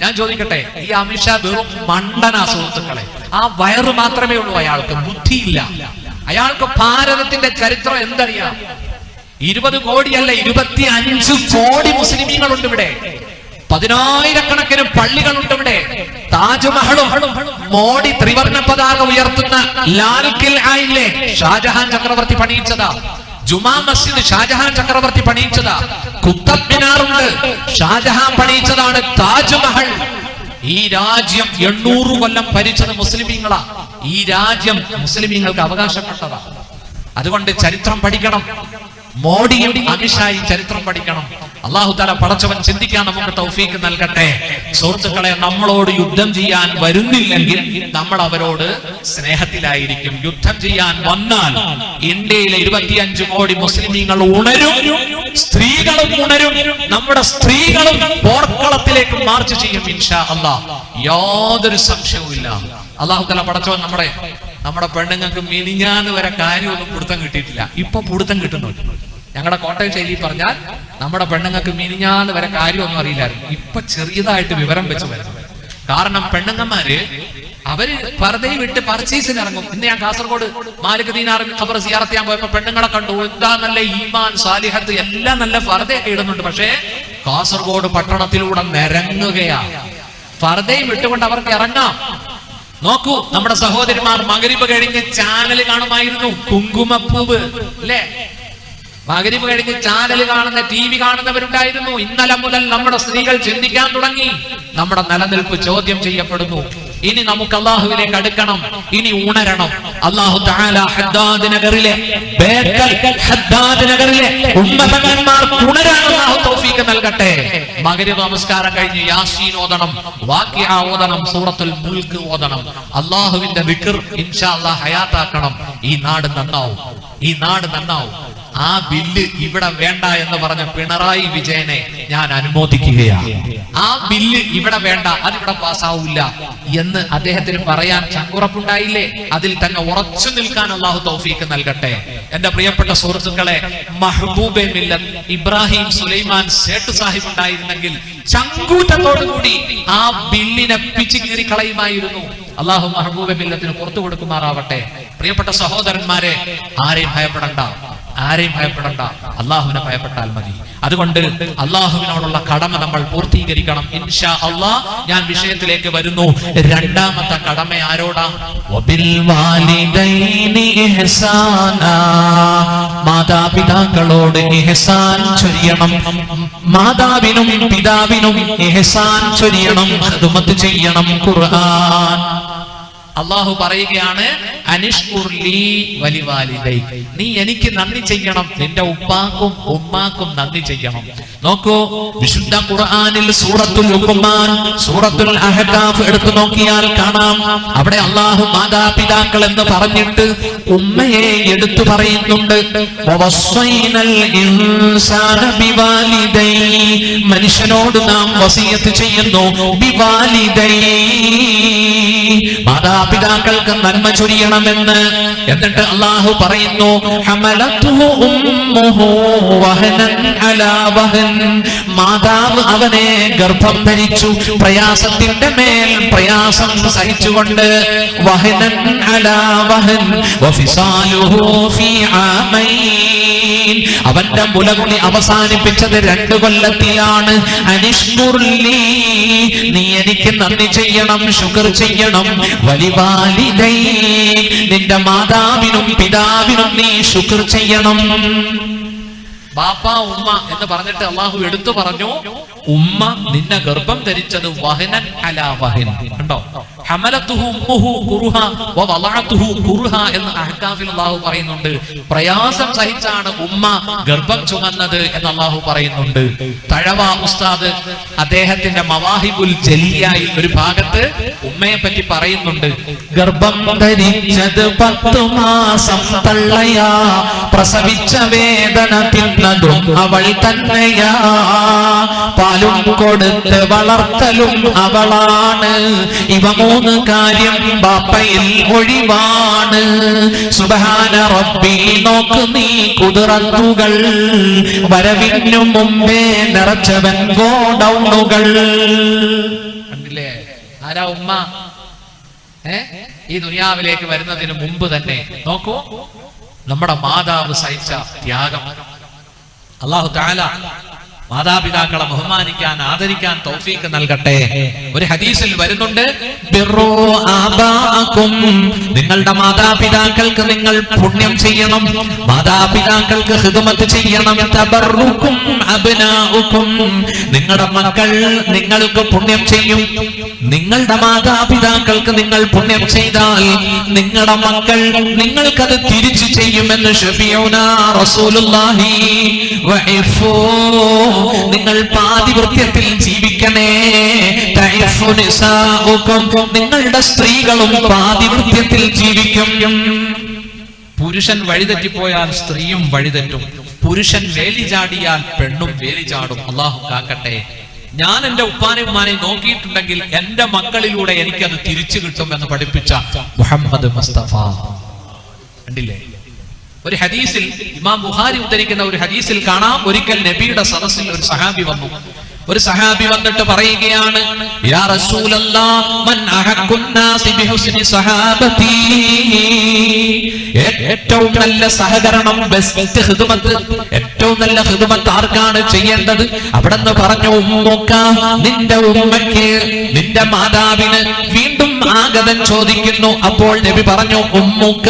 ഞാൻ ചോദിക്കട്ടെ, ഈ അമിത്ഷാ വെറും മണ്ടനാ സുഹൃത്തുക്കളെ. ആ വയറ് മാത്രമേ ഉള്ളൂ, അയാൾക്ക് ബുദ്ധിയില്ല. അയാൾക്ക് ഭാരതത്തിന്റെ ചരിത്രം എന്തറിയാം? 20 കോടിയല്ല, 25 കോടി മുസ്ലിമീങ്ങളുണ്ട് ഇവിടെ. 10,000-കണക്കിന് പള്ളികളുണ്ട് ഇവിടെ. താജ്മഹലും മോഡി ത്രിവർണ്ണ പതാക ഉയർത്തുന്ന ലാൽ കിൽആയിലെ ഷാജഹാൻ ചക്രവർത്തി പണിയിച്ചതാ. ജുമാ മസ്ജിദ് ഷാജഹാൻ ചക്രവർത്തി പണിയിച്ചതാ. കുത്തബ് മിനാറുണ്ട്, ഷാജഹാൻ പണിയിച്ചതാണ്. താജ്മഹൽ. ഈ രാജ്യം 800 കൊല്ലം ഭരിച്ചത് മുസ്ലിമീങ്ങളാ. ഈ രാജ്യം മുസ്ലിമീങ്ങൾക്ക് അവകാശപ്പെട്ടതാ. അതുകൊണ്ട് ചരിത്രം പഠിക്കണം. മോഡിയും അമിത്ഷായും ചരിത്രം പഠിക്കണം. അല്ലാഹു തആല പടച്ചവൻ ചിന്തിക്കാൻ നമുക്ക് തൗഫീക്ക് നൽകട്ടെ. സുഹൃത്തുക്കളെ, നമ്മളോട് യുദ്ധം ചെയ്യാൻ വരുന്നില്ലെങ്കിൽ നമ്മൾ അവരോട് സ്നേഹത്തിലായിരിക്കും. യുദ്ധം ചെയ്യാൻ വന്നാൽ ഇന്ത്യയിലെ 25 കോടി മുസ്ലിമീങ്ങൾ ഉണരും, സ്ത്രീകളും ഉണരും. നമ്മുടെ സ്ത്രീകളും പോർക്കളത്തിലേക്ക് മാർച്ച് ചെയ്യും ഇൻഷാ അല്ലാഹ്. യാതൊരു സംശയവുമില്ല. അല്ലാഹു തആല പടച്ചവൻ നമ്മുടെ പെണ്ണുങ്ങൾക്ക് മിനിഞ്ഞാന്ന് വരെ കാര്യമൊന്നും പിടുത്തം കിട്ടിയിട്ടില്ല. ഇപ്പൊ പിടുത്തം കിട്ടുന്നുണ്ട്. ഞങ്ങളുടെ കോട്ടയം ശൈലി പറഞ്ഞാൽ നമ്മുടെ പെണ്ണുങ്ങൾക്ക് മിനിഞ്ഞാന്ന് വരെ കാര്യമൊന്നും അറിയില്ലായിരുന്നു. ഇപ്പൊ ചെറിയതായിട്ട് വിവരം വെച്ച് വരുന്നത്. കാരണം പെണ്ണുങ്ങന്മാര് അവര് പർദയും വിട്ട് പർച്ചേസിന് ഇറങ്ങും. ഇന്ന് ഞാൻ കാസർഗോഡ് മാലിക് ദീനാറിന് ഖബർ സിയാറത്ത് ചെയ്യാൻ പോയപ്പോ പെണ്ണുങ്ങളെ കണ്ടു. എന്താ നല്ല ഈമാൻ, സാലിഹത്ത്, എല്ലാം നല്ല പർദയൊക്കെ ഇടുന്നുണ്ട്. പക്ഷേ കാസർഗോഡ് പട്ടണത്തിലൂടെ നിരങ്ങുകയാ. പർദയും വിട്ടുകൊണ്ട് അവർക്ക് ഇറങ്ങാം. നോക്കൂ, നമ്മുടെ സഹോദരിമാർ മഗ്‌രിബ് കഴിഞ്ഞ് ചാനൽ കാണുമായിരുന്നു. കുങ്കുമപ്പൂവ് അല്ലേ? മഗ്‌രിബ് കഴിഞ്ഞ് ചാനൽ കാണുന്ന, TV കാണുന്നവരുണ്ടായിരുന്നു. ഇന്നലെ മുതൽ നമ്മുടെ സ്ത്രീകൾ ചിന്തിക്കാൻ തുടങ്ങി. നമ്മുടെ നിലനിൽപ്പ് ചോദ്യം ചെയ്യപ്പെടുന്നു. ഇനി നമുക്ക് അല്ലാഹുവിലേക്ക് അടുക്കണം. ഇനി ഉണരണം. അല്ലാഹു തആല ഹദ്ദാദ് നഗറിലെ ഉമ്മതന്മാർക്ക് ഉണരാൻ അല്ലാഹു തൗഫീഖ് നൽകട്ടെ. മഗ്‌രിബ് നമസ്കാരം കഴിഞ്ഞ് യാസീൻ ഓതണം, വാഖിഅ ഓതണം, സൂറത്തുൽ മുൽക്ക് ഓതണം. അല്ലാഹുവിന്റെ ദിക്ർ ഇൻഷാ അല്ലാഹ് ഹയാത്താക്കണം. ഈ നാട് നന്നാവും. ഈ നാട് നന്നാവും. ആ ബില്ല് ഇവിടെ വേണ്ട എന്ന് പറഞ്ഞ പിണറായി വിജയനെ ഞാൻ അനുമോദിക്കുകയാണ്. ആ ബില്ല് ഇവിടെ വേണ്ട, അതിവിടെ പാസ്സാവില്ല എന്ന് അദ്ദേഹത്തിന് പറയാൻ ചങ്കുറപ്പുണ്ടായില്ലേ? അതിൽ തന്നെ ഉറച്ചു നിൽക്കാൻ അല്ലാഹു തൗഫീഖ് നൽകട്ടെ. എന്റെ പ്രിയപ്പെട്ട സുഹൃത്തുക്കളെ, മഹ്ബൂബെ മില്ലത്ത് ഇബ്രാഹിം സുലൈമാൻ സേട്ട് സാഹിബ് ഉണ്ടായിരുന്നെങ്കിൽ ചങ്കൂറ്റത്തോടുകൂടി ആ ബില്ലിനെ പിച്ചു കീറി കളയുമായിരുന്നു. അല്ലാഹു മഹ്ബൂബെ മില്ലത്തിന് പുറത്തു കൊടുക്കുമാറാവട്ടെ. പ്രിയപ്പെട്ട സഹോദരന്മാരെ, ആരെയും ഭയപ്പെടണ്ട, ആരെയും ഭയപ്പെടണ്ട. അള്ളാഹുവിനെ ഭയപ്പെട്ടാൽ മതി. അതുകൊണ്ട് അള്ളാഹുവിനോടുള്ള കടമ നമ്മൾ പൂർത്തീകരിക്കണം ഇൻഷാ അല്ലാഹ്. ഞാൻ വിഷയത്തിലേക്ക് വരുന്നു. രണ്ടാമത്തെ കടമ ആരോടാ? വബിൽ വാലിദൈനി ഇഹ്സാനാ, മാതാപിതാക്കളോട് ഇഹ്സാൻ ചൊരിയണം. മാതാവിനും പിതാവിനും ഇഹ്സാൻ ചൊരിയണം, ഖിദ്മത്ത് ചെയ്യണം. ഖുർആൻ അള്ളാഹു പറയുകയാണ്, അനിഷ്കുർലി വലിവാലിദൈക്, നീ എനിക്ക് നന്ദി ചെയ്യണം, നിന്റെ ഉപ്പാക്കും ഉമ്മാക്കും നന്ദി ചെയ്യണം. നോക്കൂ, വിശുദ്ധ ഖുർആനിൽ സൂറത്തുൽ ലുഖ്മാൻ, സൂറത്തുൽ അഹ്കാഫ് എടുത്തു നോക്കിയാൽ കാണാം. അവിടെ അള്ളാഹു മാതാപിതാക്കൾ എന്ന് പറഞ്ഞിട്ട് ഉമ്മയെ എടുത്തു പറയുന്നുണ്ട്. വവസ്സൈനൽ ഇൻസാന ബിവാലിദൈ, മനുഷ്യനോട് നാം വസിയത്ത് ചെയ്യുന്നു. ബിവാലിദൈ, മാതാപിതാക്കൾക്ക് നന്മ ചൊരിയണമെന്ന്. എന്നിട്ട് അല്ലാഹു പറയുന്നു, ഹമലതുഹു ഉമ്മുഹു വഹനൻ അലാ വഹൻ, മാതാവ് അവനെ ഗർഭം ധരിച്ചു, പ്രയാസത്തിന്റെ മേൽ പ്രയാസം സഹിച്ചുകൊണ്ട്. വഹനൻ അലാ വഹൻ വഫിസാലുഹു ഫീ ആമൈൻ, അവന്റെ മുലകുടി അവസാനിപ്പിച്ചത് 2 കൊല്ലത്തിലാണ്. അനിഷ്കുർലി, നീ എനിക്ക് നന്ദി ചെയ്യണം, ശുക്ർ ചെയ്യണം. വലിവാലിദൈ, നിന്റെ മാതാവിനും പിതാവിനും നീ ശുക്ർ ചെയ്യണം. ബാപ്പ ഉമ്മ എന്ന് പറഞ്ഞിട്ട് അള്ളാഹു എടുത്തു പറഞ്ഞു, ഉമ്മ നിന്നെ ഗർഭം ധരിച്ചത് വഹനൻ അലാ വഹൻ. കണ്ടോ, ഹമലത്തുഹു ഉമ്മുഹു കുർഹ വവളഅതുഹു കുർഹ എന്ന് അഹ്കാഫിൽ അല്ലാഹു പറയുന്നുണ്ട്. പ്രയാസം സഹിച്ചാണ് ഉമ്മ ഗർഭം ചുമന്നത് എന്ന് അല്ലാഹു പറയുന്നുണ്ട്. തഴവ ഉസ്താദ് അദ്ദേഹത്തിന്റെ മവാഹിബുൽ ജലിയായി ഒരു ഭാഗത്ത് ഉമ്മയെ പറ്റി പറയുന്നുണ്ട്. ഗർഭം ധരിച്ചത് 10 മാസം തള്ളയാ, പ്രസവിച്ച വേദന തിന്നതും അവൾ തന്നെയാ, പാലും കൊടുത്ത് വളർത്തലും അവളാണ്, ഇവ 3 കാര്യം ബാപ്പയിൽ ഒഴിവാണ്. സുബ്ഹാന റബ്ബി നോക്ക് നീ കുതിറത്തുകൾ, വരവിനു മുമ്പേ നിറച്ചവൻ ഗോഡൗണുകൾ. കണ്ടില്ലേ ആരാ ഉമ്മ? ഈ ദുനിയാവിലേക്ക് വരുന്നതിന് മുമ്പ് തന്നെ നോക്കൂ നമ്മുടെ മാതാവ് സഹിച്ച ത്യാഗം. അല്ലാഹു തആല മാതാപിതാക്കളെ ബഹുമാനിക്കാൻ ആദരിക്കാൻ തൗഫീഖ് നൽകട്ടെ. ഒരു ഹദീസിൽ വരുന്നുണ്ട്, ബിറു ആബാഅകും, നിങ്ങളുടെ മാതാപിതാക്കൾക്ക് നിങ്ങൾ പുണ്യം ചെയ്യണം, മാതാപിതാക്കൾക്ക് ഖിദ്മത്ത് ചെയ്യണം. തബറുക്കും അബ്നാഉക്കും, നിങ്ങളുടെ മക്കൾ നിങ്ങൾക്ക് പുണ്യം ചെയ്യും. നിങ്ങളുടെ മാതാപിതാക്കൾക്ക് നിങ്ങൾ പുണ്യം ചെയ്താൽ നിങ്ങളുടെ മക്കൾ നിങ്ങൾക്കത് തിരിച്ചു ചെയ്യുമെന്ന് ശഫീഉനാ റസൂലുള്ളാഹി വഇഫൂ, നിങ്ങൾ പാതിവൃത്യത്തിൽ ജീവിക്കണേ. നിങ്ങളുടെ സ്ത്രീകളും പാതിവൃത്യത്തിൽ ജീവിക്കും. പുരുഷൻ വഴിതെറ്റിപ്പോയാൽ സ്ത്രീയും വഴിതെറ്റും, പുരുഷൻ വേലി ചാടിയാൽ പെണ്ണും വേലി ചാടും. അല്ലാഹു കാക്കട്ടെ. ഞാൻ എന്റെ ഉപ്പാനെയും ഉമ്മാനെയും നോക്കിയിട്ടുണ്ടെങ്കിൽ എന്റെ മക്കളിലൂടെ എനിക്കത് തിരിച്ചു കിട്ടും എന്ന് പഠിപ്പിച്ച മുഹമ്മദ് മുസ്തഫ. കണ്ടില്ലേ ഒരു ഹദീസിൽ, ഇമാം ബുഖാരി ഉദ്ധരിക്കുന്ന ഒരു ഹദീസിൽ കാണാം, ഒരിക്കൽ നബിയുടെ സദസ്സിൽ ഒരു സഹാബി വന്നു. ഒരു സഹാബി വന്നിട്ട് പറയുകയാണ്, യാ റസൂലല്ലാഹ് മൻ അഹഖുൻ നാസി ബിഹുസ്നി സഹാബതി, ഏറ്റവും നല്ല സഹകരണം, ബെസ്റ്റ് ഖിദ്മത്ത്, ഏറ്റവും നല്ല ഖിദ്മത്ത് ആർക്കാണ് ചെയ്യേണ്ടത്? അവിടെന്ന് പറഞ്ഞു, ഉമ്മുക, നിന്റെ ഉമ്മയ്ക്ക്, നിന്റെ മാതാവിന്. വീണ്ടും ആഗതൻ ചോദിക്കുന്നു. അപ്പോൾ നബി പറഞ്ഞു, ഉമ്മുക,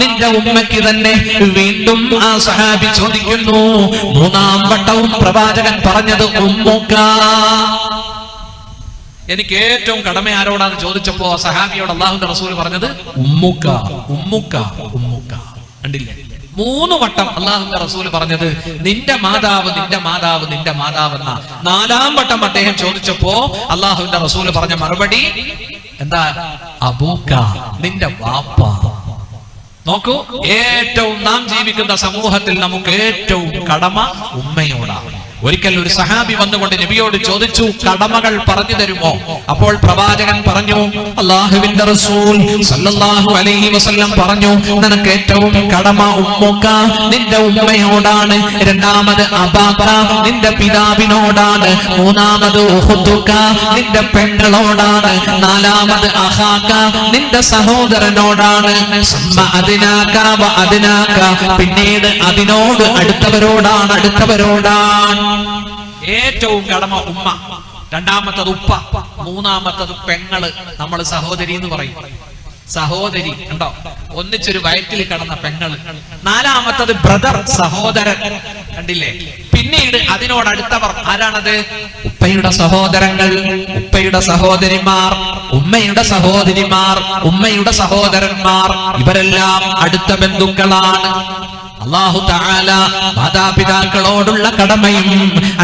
നിന്റെ ഉമ്മയ്ക്ക് തന്നെ. വീണ്ടും ആ സഹാബി ചോദിക്കുന്നു. 3ാം വട്ടവും പ്രവാചകൻ പറഞ്ഞത് ഉമ്മുക. എനിക്ക് ഏറ്റവും കടമ ആരോടാന്ന് ചോദിച്ചപ്പോ സഹാബിയോട് അല്ലാഹുവിന്റെ റസൂൽ പറഞ്ഞത് ഉമ്മുക, ഉമ്മുക, ഉമ്മുക. കണ്ടില്ലേ 3 വട്ടം അല്ലാഹുവിന്റെ റസൂൽ പറഞ്ഞത് നിന്റെ മാതാവ്, നിന്റെ മാതാവ്, നിന്റെ മാതാവ് എന്ന. 4ാം വട്ടം അദ്ദേഹം ചോദിച്ചപ്പോ അല്ലാഹുവിന്റെ റസൂൽ പറഞ്ഞ മറുപടി എന്താ? അബൂക, നിന്റെ വാപ്പ. നോക്കൂ, ഏറ്റവും നാം ജീവിക്കുന്ന സമൂഹത്തിൽ നമുക്ക് ഏറ്റവും കടമ ഉമ്മയോടാണ്. ഒരിക്കൽ ഒരു സഹാബി വന്നുകൊണ്ട് നബിയോട് ചോദിച്ചു, കടമകൾ പറഞ്ഞു തരുമോ? അപ്പോൾ പ്രവാചകൻ പറഞ്ഞു, അല്ലാഹുവിന്റെ റസൂൽ സല്ലല്ലാഹു അലൈഹി വസല്ലം പറഞ്ഞു, നിനക്ക് ഏറ്റവും കടമ ഉമ്മുക, നിന്റെ ഉമ്മയോടാണ്. 2ാമത് അബാക, നിന്റെ പിതാവിനോടാണ്. 3ാമത് ഉഖ്തുക, നിന്റെ പെങ്ങളോടാണ്. 4ാമത് അഖാക, നിന്റെ സഹോദരനോടാണ്. സുമ്മ അദ്നാക വ അദ്നാക, പിന്നീട് അതിനോട് അടുത്തവരോടാണ്, അടുത്തവരോടാണ്. ഏറ്റവും കടമ ഉമ്മ, 2ാമത്തത് ഉപ്പ, 3ാമത്തത് പെങ്ങള്, നമ്മൾ സഹോദരി എന്ന് പറയും. സഹോദരി കണ്ടോ, ഒന്നിച്ചൊരു വയറ്റിൽ കടന്ന പെങ്ങള്. 4ാമത്തത് ബ്രദർ, സഹോദരൻ. കണ്ടില്ലേ? പിന്നീട് അതിനോടടുത്തവർ ആരാണത്? ഉപ്പയുടെ സഹോദരങ്ങൾ, ഉപ്പയുടെ സഹോദരിമാർ, ഉമ്മയുടെ സഹോദരിമാർ, ഉമ്മയുടെ സഹോദരന്മാർ. ഇവരെല്ലാം അടുത്ത ബന്ധുക്കളാണ്. അല്ലാഹു തആല മാതാപിതാക്കളോടുള്ള കടമയും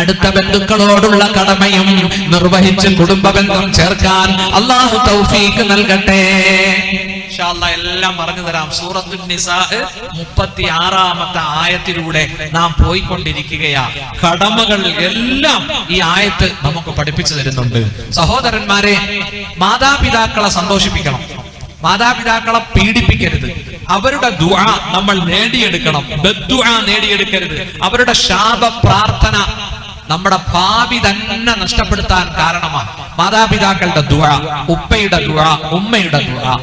അടുത്ത ബന്ധുക്കളോടുള്ള കടമയും നിർവഹിച്ച് കുടുംബ ബന്ധം ചേർക്കാൻ അല്ലാഹു തൗഫീഖ് നൽകട്ടെ. ഇൻഷാ അല്ലാഹ് എല്ലാം പറഞ്ഞു തരാം. സൂറത്തുൻ നിസാ 36ാമത്തെ ആയത്തിലൂടെ നാം പോയിക്കൊണ്ടിരിക്കുകയാ. കടമകൾ എല്ലാം ഈ ആയത്ത് നമുക്ക് പഠിപ്പിച്ചു തരുന്നുണ്ട്. സഹോദരന്മാരെ, മാതാപിതാക്കളെ സന്തോഷിപ്പിക്കണം, മാതാപിതാക്കളെ പീഡിപ്പിക്കരുത്. അവരുടെ ദുആ നമ്മൾ നേടിയെടുക്കണം, ബദ്ദുആ നേടിയെടുക്കരുത്. അവരുടെ ശാപ പ്രാർത്ഥന നമ്മുടെ ഭാവി തന്നെ നഷ്ടപ്പെടുത്താൻ കാരണമാണ്. മാതാപിതാക്കളുടെ ദുആ, ഉപ്പയുടെ ദുആ, ഉമ്മയുടെ ദുആ.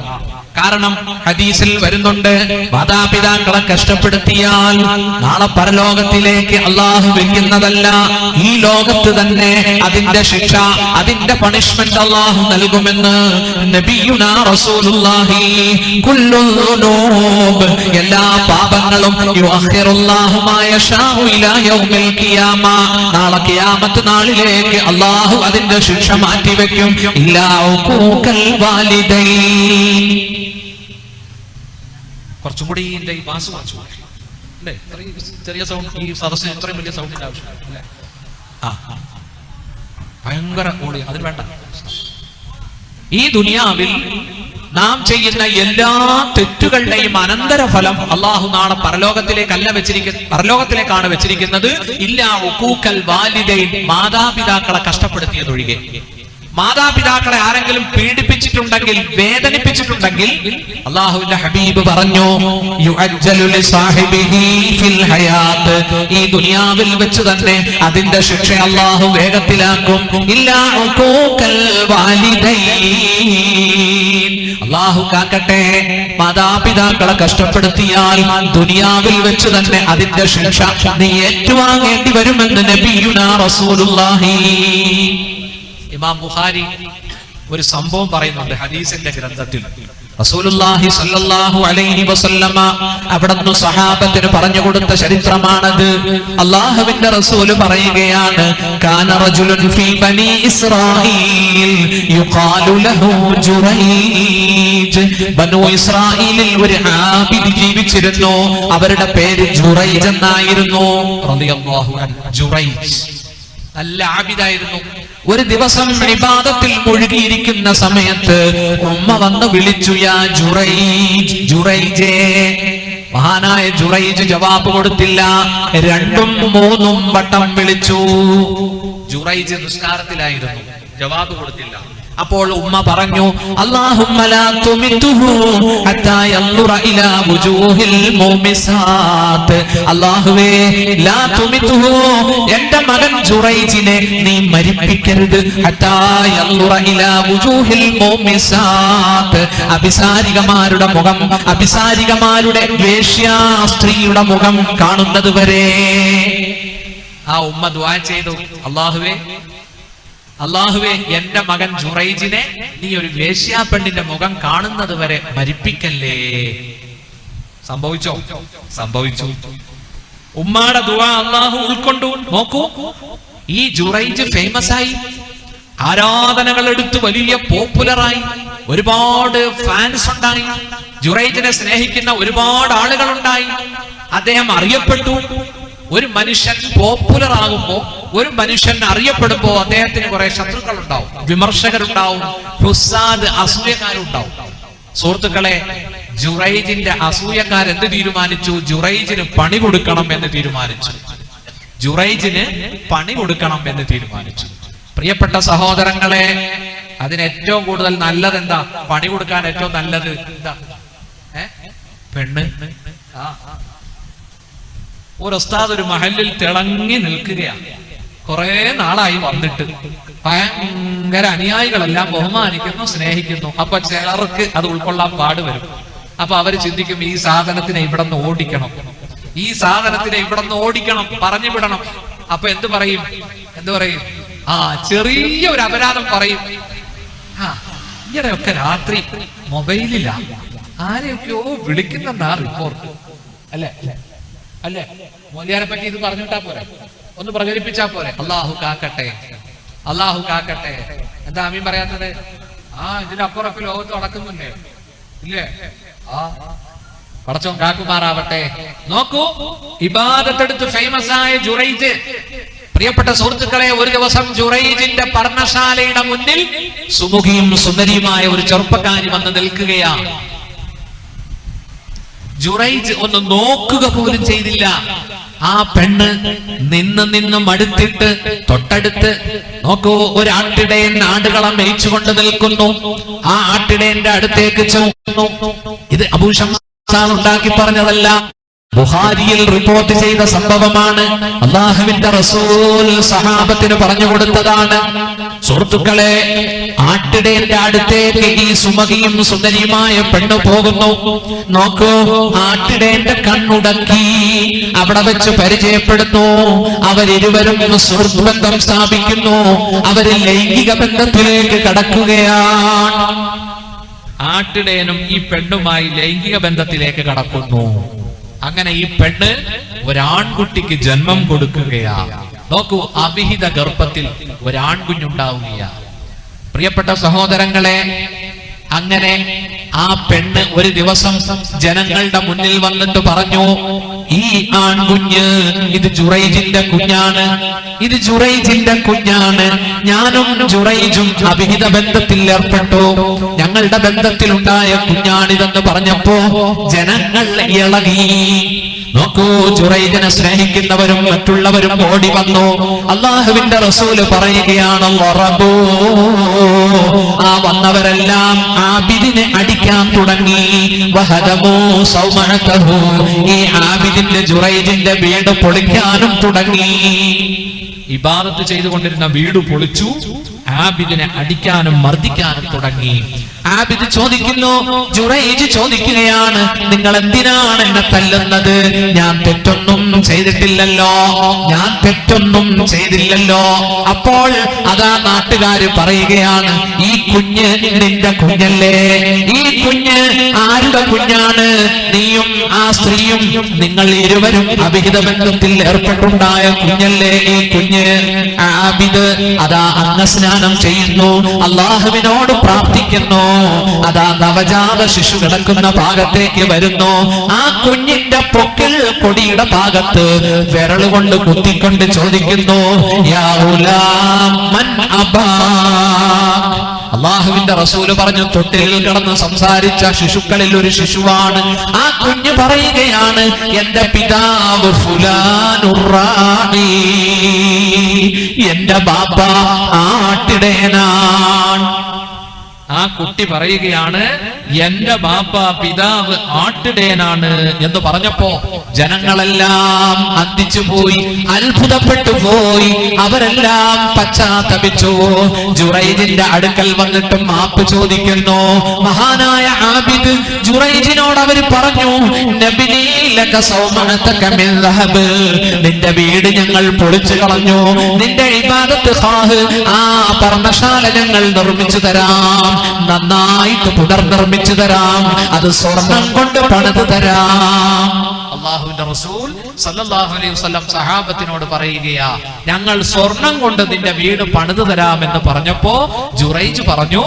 കാരണം ഹദീസിൽ വരുന്നുണ്ട്, മാതാപിതാക്കളെ കഷ്ടപ്പെടുത്തിയാൽ നാളെ പരലോകത്തിലേക്ക് അള്ളാഹു വെക്കുന്നതല്ല, ഈ ലോകത്ത് തന്നെ അതിന്റെ ശിക്ഷ, അതിന്റെ പണിഷ്മെന്റ് അള്ളാഹു നൽകുമെന്ന് നബിയുനാ റസൂലുള്ളാഹി. കുല്ലു ദുനൂബ്, എല്ലാ പാപങ്ങളും യുഅഖിറുല്ലാഹു മാ യശാഉ ഇലാ യൗമിൽ ഖിയാമ, നാളെ ഖിയാമത്ത് നാളിലേക്ക് അള്ളാഹു അതിന്റെ ശിക്ഷ മാറ്റിവെക്കും. ഇല്ലാ ഉഖൂഖൽ വാലിദൈൻ. കുറച്ചും കൂടി ഈ ബാസ് വായിച്ചു അല്ലേ? ചെറിയ സൗണ്ട്, ഈ സദസ്സിന് ഇത്രയും വലിയ സൗണ്ടിന്റെ ആവശ്യമില്ല. ഭയങ്കര ഓടി, അതിന് വേണ്ട. ഈ ദുനിയാവിൽ നാം ചെയ്യുന്ന എല്ലാ തെറ്റുകളുടെയും അനന്തരഫലം അള്ളാഹു നാളെ പരലോകത്തിലേക്കാണ് വെച്ചിരിക്കുന്നത്. ഇല്ലാ ഉഖൂഖൽ വാലിദൈൻ, മാതാപിതാക്കളെ കഷ്ടപ്പെടുത്തിയതൊഴികെ. മാതാപിതാക്കളെ ആരെങ്കിലും പീഡിപ്പിച്ചിട്ടുണ്ടെങ്കിൽ, വേദനിപ്പിച്ചിട്ടുണ്ടെങ്കിൽ, അല്ലാഹുവിന്റെ ഹബീബ് പറഞ്ഞു, യുഅജ്ജലു ലിസാഹിബിഹി ഫിൽ ഹയാത്ത്, ഈ ദുനിയാവിൽ വെച്ച് തന്നെ അതിന്റെ ശിക്ഷ അല്ലാഹു വേഗത്തിലാക്കും. ഇല്ലാ ഉഖൂഖൽ വാലിദൈൻ, അല്ലാഹു കാക്കട്ടെ, മാതാപിതാക്കളെ കഷ്ടപ്പെടുത്തിയാൽ ദുനിയാവിൽ വെച്ച് തന്നെ അതിന്റെ ശിക്ഷ നീ ഏറ്റുവാങ്ങേണ്ടി വരുമെന്ന് നബിയുനാ റസൂലുള്ളാഹി. ഇമാം ബുഖാരി ഒരു സംഭവം പറയുന്നുണ്ട് ഹദീസിന്റെ ഗ്രന്ഥത്തിൽ. റസൂലുള്ളാഹി സ്വല്ലല്ലാഹു അലൈഹി വസല്ലമ അവിടുന്ന് സഹാബത്തിന് പറഞ്ഞു കൊടുത്ത ചരിത്രമാണത്. അല്ലാഹുവിന്റെ റസൂൽ പറയുകയാണ്, കാന റജുലുൻ ഫീ ബനി ഇസ്രായീൽ യുഖാലു ലഹു ജുറൈജ്, ബനു ഇസ്രായീലിൽ ഒരു ആബിദ് ജീവിച്ചിരുന്നു, അവരുടെ പേര് ജുറൈജ് എന്നായിരുന്നു. റളിയല്ലാഹു അൻഹു. ജുറൈജ് നല്ല ആബിദായിരുന്നു. ഒരു ദിവസം ഇബാദത്തിൽ മുഴുകിയിരിക്കുന്ന സമയത്ത് ഉമ്മ വന്ന് വിളിച്ചു, യാ ജുറൈജ്, ജുറൈജേ. മഹാനായ ജുറൈജ് ജവാബ് കൊടുത്തില്ല. 2ഉം 3ഉം വട്ടം വിളിച്ചു. ജുറൈജ് നിസ്കാരത്തിലായിരുന്നു, ജവാബ് കൊടുത്തില്ല. അപ്പോൾ ഉമ്മ പറഞ്ഞു, അല്ലാഹുമ്മ ലാ തുമിതുഹു ഹത്താ യൻളുറ ഇലാ വുജൂഹിൽ മുമിസാത്ത്. അല്ലാഹുവേ, ലാ തുമിതുഹു, എൻ്റെ മകൻ ജുറൈജിനെ നീ മരിപ്പിക്കരുത്. ഹത്താ യൻളുറ ഇലാ വുജൂഹിൽ മുമിസാത്ത്, അഭിസാരികമാരുടെ മുഖം, അഭിസാരികമാരുടെ വേശ്യാ സ്ത്രീയുടെ മുഖം കാണുന്നത് വരെ. ആ ഉമ്മ ദുആ ചെയ്തു, അല്ലാഹുവേ, എന്റെ മകൻ ജുറൈജിനെ നീ ഒരു വേശ്യാ പെണ്ണിന്റെ മുഖം കാണുന്നത് വരെ മരിപ്പിക്കല്ലേ. സംഭവിച്ചോ? സംഭവിച്ചു. ഉമ്മാടെ ദുആ അല്ലാഹു ഉൾക്കൊണ്ടു. നോക്കൂ, ഈ ജുറൈജ് ഫേമസ് ആയി, ആരാധനകൾ എടുത്ത് വലിയ പോപ്പുലറായി, ഒരുപാട് ഫാൻസ് ഉണ്ടായി, ജുറൈജിനെ സ്നേഹിക്കുന്ന ഒരുപാട് ആളുകൾ ഉണ്ടായി, അദ്ദേഹം അറിയപ്പെട്ടു. ഒരു മനുഷ്യൻ പോപ്പുലർ ആകുമ്പോ, ഒരു മനുഷ്യൻ അറിയപ്പെടുമ്പോ അദ്ദേഹത്തിന് കുറെ ശത്രുക്കൾ ഉണ്ടാവും, വിമർശകരുണ്ടാവും, ഹുസ്സാദ്, അസൂയക്കാരുണ്ടാവും. സുഹൃത്തുക്കളെ, ജുറൈജിന്റെ അസൂയക്കാരെന്ത് തീരുമാനിച്ചു? ജുറൈജിന് പണി കൊടുക്കണം എന്ന് തീരുമാനിച്ചു. ജുറൈജിന് പണി കൊടുക്കണം എന്ന് തീരുമാനിച്ചു. പ്രിയപ്പെട്ട സഹോദരങ്ങളെ, അതിന് ഏറ്റവും കൂടുതൽ നല്ലത് എന്താ? പണി കൊടുക്കാൻ ഏറ്റവും നല്ലത് എന്താ? പെണ്ണ്. ഒരു ഉസ്താദ് ഒരു മഹല്ലിൽ തിളങ്ങി നിൽക്കുകയാണ്. കുറെ നാളായി വന്നിട്ട് ഭയങ്കര അനുയായികളെല്ലാം ബഹുമാനിക്കുന്നു, സ്നേഹിക്കുന്നു. അപ്പൊ ചിലർക്ക് അത് ഉൾക്കൊള്ളാൻ പാടുവരും. അപ്പൊ അവര് ചിന്തിക്കും, ഈ സാധനത്തിനെ ഇവിടെ നിന്ന് ഓടിക്കണം, ഈ സാധനത്തിനെ ഇവിടെ നിന്ന് ഓടിക്കണം, പറഞ്ഞു വിടണം. അപ്പൊ എന്ത് പറയും? ചെറിയ ഒരു അപരാധം പറയും. ഇങ്ങനെയൊക്കെ രാത്രി മൊബൈലില്ല, ആരെയൊക്കെയോ വിളിക്കുന്നെന്നാ റിപ്പോർട്ട്. അല്ലേ? മോലിയാരെ പറ്റി ഇത് പറഞ്ഞിട്ടാ പോരെ, ഒന്ന് പ്രചരിപ്പിച്ചാ പോരെ. അല്ലാഹു കാക്കട്ടെ, അല്ലാഹു കാക്കട്ടെ. എന്താ അമീൻ പറയാത്തത്? ഇതിനപ്പുറമൊക്കെ ലോകത്ത് നടക്കുന്നുണ്ടേ, ഇല്ലേ? പടച്ചോൻ കാക്കുമാറാവട്ടെ. നോക്കൂ, ഇബാദത്തെടുത്ത് ഫേമസ് ആയ ജുറൈജ്. പ്രിയപ്പെട്ട സുഹൃത്തുക്കളെ, ഒരു ദിവസം ജുറൈജിന്റെ പർണശാലയുടെ മുന്നിൽ സുമുഖിയും സുന്ദരിയുമായ ഒരു ചെറുപ്പക്കാരി വന്ന് നിൽക്കുകയാണ്. ജുറൈജ് ഒന്ന് നോക്കുക പോലും ചെയ്തില്ല. ആ പെണ്ണ് നിന്ന് മടുത്തിട്ട് തൊട്ടടുത്ത് നോക്കൂ, ഒരു ആട്ടിടയൻ ആടുകളെ മേയിച്ചുകൊണ്ട് നിൽക്കുന്നു. ആ ആട്ടിടയന്റെ അടുത്തേക്ക് ചെന്നു. ഇത് അബൂ ശംസാൻ ഉണ്ടാക്കി പറഞ്ഞതല്ല, ബുഖാരിയിൽ റിപ്പോർട്ട് ചെയ്ത സംഭവമാണ്. അല്ലാഹുവിന്റെ റസൂൽ സഹാബത്തിന് പറഞ്ഞു കൊടുത്തതാണ്. സുഹൃത്തുക്കളെ, ആട്ടിടേന്റെ അടുത്തേക്ക് ഈ സുമതിയും സുന്ദരിയുമായ പെണ്ണ് പോകുന്നു. നോക്കൂ, ആട്ടിടേന്റെ കണ്ണുടക്കി അവിടെ വെച്ച് പരിചയപ്പെടുന്നു. അവരിരുവരും സുഹൃത്ത് ബന്ധം സ്ഥാപിക്കുന്നു. അവര് ലൈംഗിക ബന്ധത്തിലേക്ക് കടക്കുകയാണ്. ആട്ടിടേനും ഈ പെണ്ണുമായി ലൈംഗിക ബന്ധത്തിലേക്ക് കടക്കുന്നു. അങ്ങനെ ഈ പെണ്ണ് ഒരാൺകുട്ടിക്ക് ജന്മം കൊടുക്കുകയാണ്. നോക്കൂ, അവിഹിത ഗർഭത്തിൽ ഒരാൺകുഞ്ഞുണ്ടാവുകയാണ്. പ്രിയപ്പെട്ട സഹോദരങ്ങളെ, അങ്ങനെ ആ പെണ്ണ് ഒരു ദിവസം ജനങ്ങളുടെ മുന്നിൽ വന്നിട്ട് പറഞ്ഞു, ഈ ആൺകുഞ്ഞ് ഇത് ജുറൈജിന്റെ കുഞ്ഞാണ്, ഇത് ജുറൈജിന്റെ കുഞ്ഞാണ്. ഞാനും ജുറൈജും അവിഹിത ബന്ധത്തിൽ ഏർപ്പെട്ടു, ഞങ്ങളുടെ ബന്ധത്തിലുണ്ടായ കുഞ്ഞാണിതെന്ന് പറഞ്ഞപ്പോ ജനങ്ങൾ ഇളകി. നോക്കൂ, ജുറൈജിനെ സ്നേഹിക്കുന്നവരും മറ്റുള്ളവരും ഓടി വന്നു. അല്ലാഹുവിന്റെ റസൂല് പറയുകയാണ്, ആ വന്നവരെല്ലാം ആബിദിനെ അടിക്കാൻ തുടങ്ങി. വഹദമൂ സൗമഅതഹു, ഈ ആബിദിന്റെ ജുറൈജിന്റെ വീട് പൊളിക്കാനും തുടങ്ങി. ഇബാദത്ത് ചെയ്തുകൊണ്ടിരുന്ന വീട് പൊളിച്ചു, ആബിദിനെ അടിക്കാനും മർദ്ദിക്കാനും തുടങ്ങി. ആബിദ് ചോദിക്കുന്നു, ജുറൈജ് ചോദിക്കുകയാണ്, നിങ്ങൾ എന്തിനാണ് എന്നെ തല്ലുന്നത്? ഞാൻ തെറ്റൊന്നും ചെയ്തിട്ടില്ലല്ലോ, ഞാൻ തെറ്റൊന്നും ചെയ്തില്ലല്ലോ. അപ്പോൾ അതാ നാട്ടുകാര് പറയുകയാണ്, ഈ കുഞ്ഞ് നിന്റെ കുഞ്ഞല്ലേ? ഈ കുഞ്ഞ് ആരുടെ കുഞ്ഞാണ്? നീയും ആ സ്ത്രീയും നിങ്ങൾ ഇരുവരും അവിഹിത ബന്ധത്തിൽ ഏർപ്പെട്ടുണ്ടായ കുഞ്ഞല്ലേ ഈ കുഞ്ഞ്? ആബിദ് അതാ അംഗസ്നാനം ചെയ്യുന്നു, അല്ലാഹുവിനോട് പ്രാർത്ഥിക്കുന്നു. അതാ നവജാത ശിശു കിടക്കുന്ന ഭാഗത്തേക്ക് വരുന്നു. ആ കുഞ്ഞിന്റെ പൊക്കിൾ കൊടിയുടെ ഭാഗത്ത് വിരലുകൊണ്ട് കുത്തിക്കൊണ്ട് ചോദിക്കുന്നു, യാ ഗുലാം മൻ അബാക്? അല്ലാഹുവിന്റെ റസൂല് പറഞ്ഞു, തൊട്ടിലിൽ കിടന്ന് സംസാരിച്ച ശിശുക്കളിൽ ഒരു ശിശുവാണ്. ആ കുഞ്ഞ് പറയുകയാണ്, എന്റെ പിതാവ് ഫുലാനുർ റാഇ, എന്റെ ബാപ്പ ആട്ടിടയനാണ്. ആ കുട്ടി പറയുകയാണ്, എന്റെ ബാപ്പ പിതാവ് ആട്ടിടയനാണ് എന്ന് പറഞ്ഞപ്പോ ജനങ്ങളെല്ലാം അന്തിച്ചു പോയി, അത്ഭുതപ്പെട്ടു പോയി. അവരെല്ലാം പശ്ചാത്തപിച്ചു. ജുറൈജിന്റെ അടുക്കൽ വന്നിട്ടും മാപ്പ് ചോദിക്കുന്നു. മഹാനായ ആബിദ് ജുറൈജിനോട് അവർ പറഞ്ഞു, നബിനി ലക സൗമഅതക മിൻ ദഹബ്, നിന്റെ വീട് ഞങ്ങൾ പൊളിച്ചു കളഞ്ഞു, നിന്റെ ഇബാദത്ത് ഖാഹ് ആ പർണശാല ഞങ്ങൾ നിർമ്മിച്ചു തരാം, നന്നായിട്ട് പുനർനിർമ്മിച്ചു തരാം, അത് സ്വർണം കൊണ്ട് പണിത് തരാം. അല്ലാഹുവിന്റെ റസൂൽ സല്ലല്ലാഹു അലൈഹി വസല്ലം സഹാബത്തിനോട് പറയുകയാ, ഞങ്ങൾ സ്വർണം കൊണ്ട് നിന്റെ വീട് പണിത് തരാമെന്ന് പറഞ്ഞപ്പോ ജുറൈജ് പറഞ്ഞു,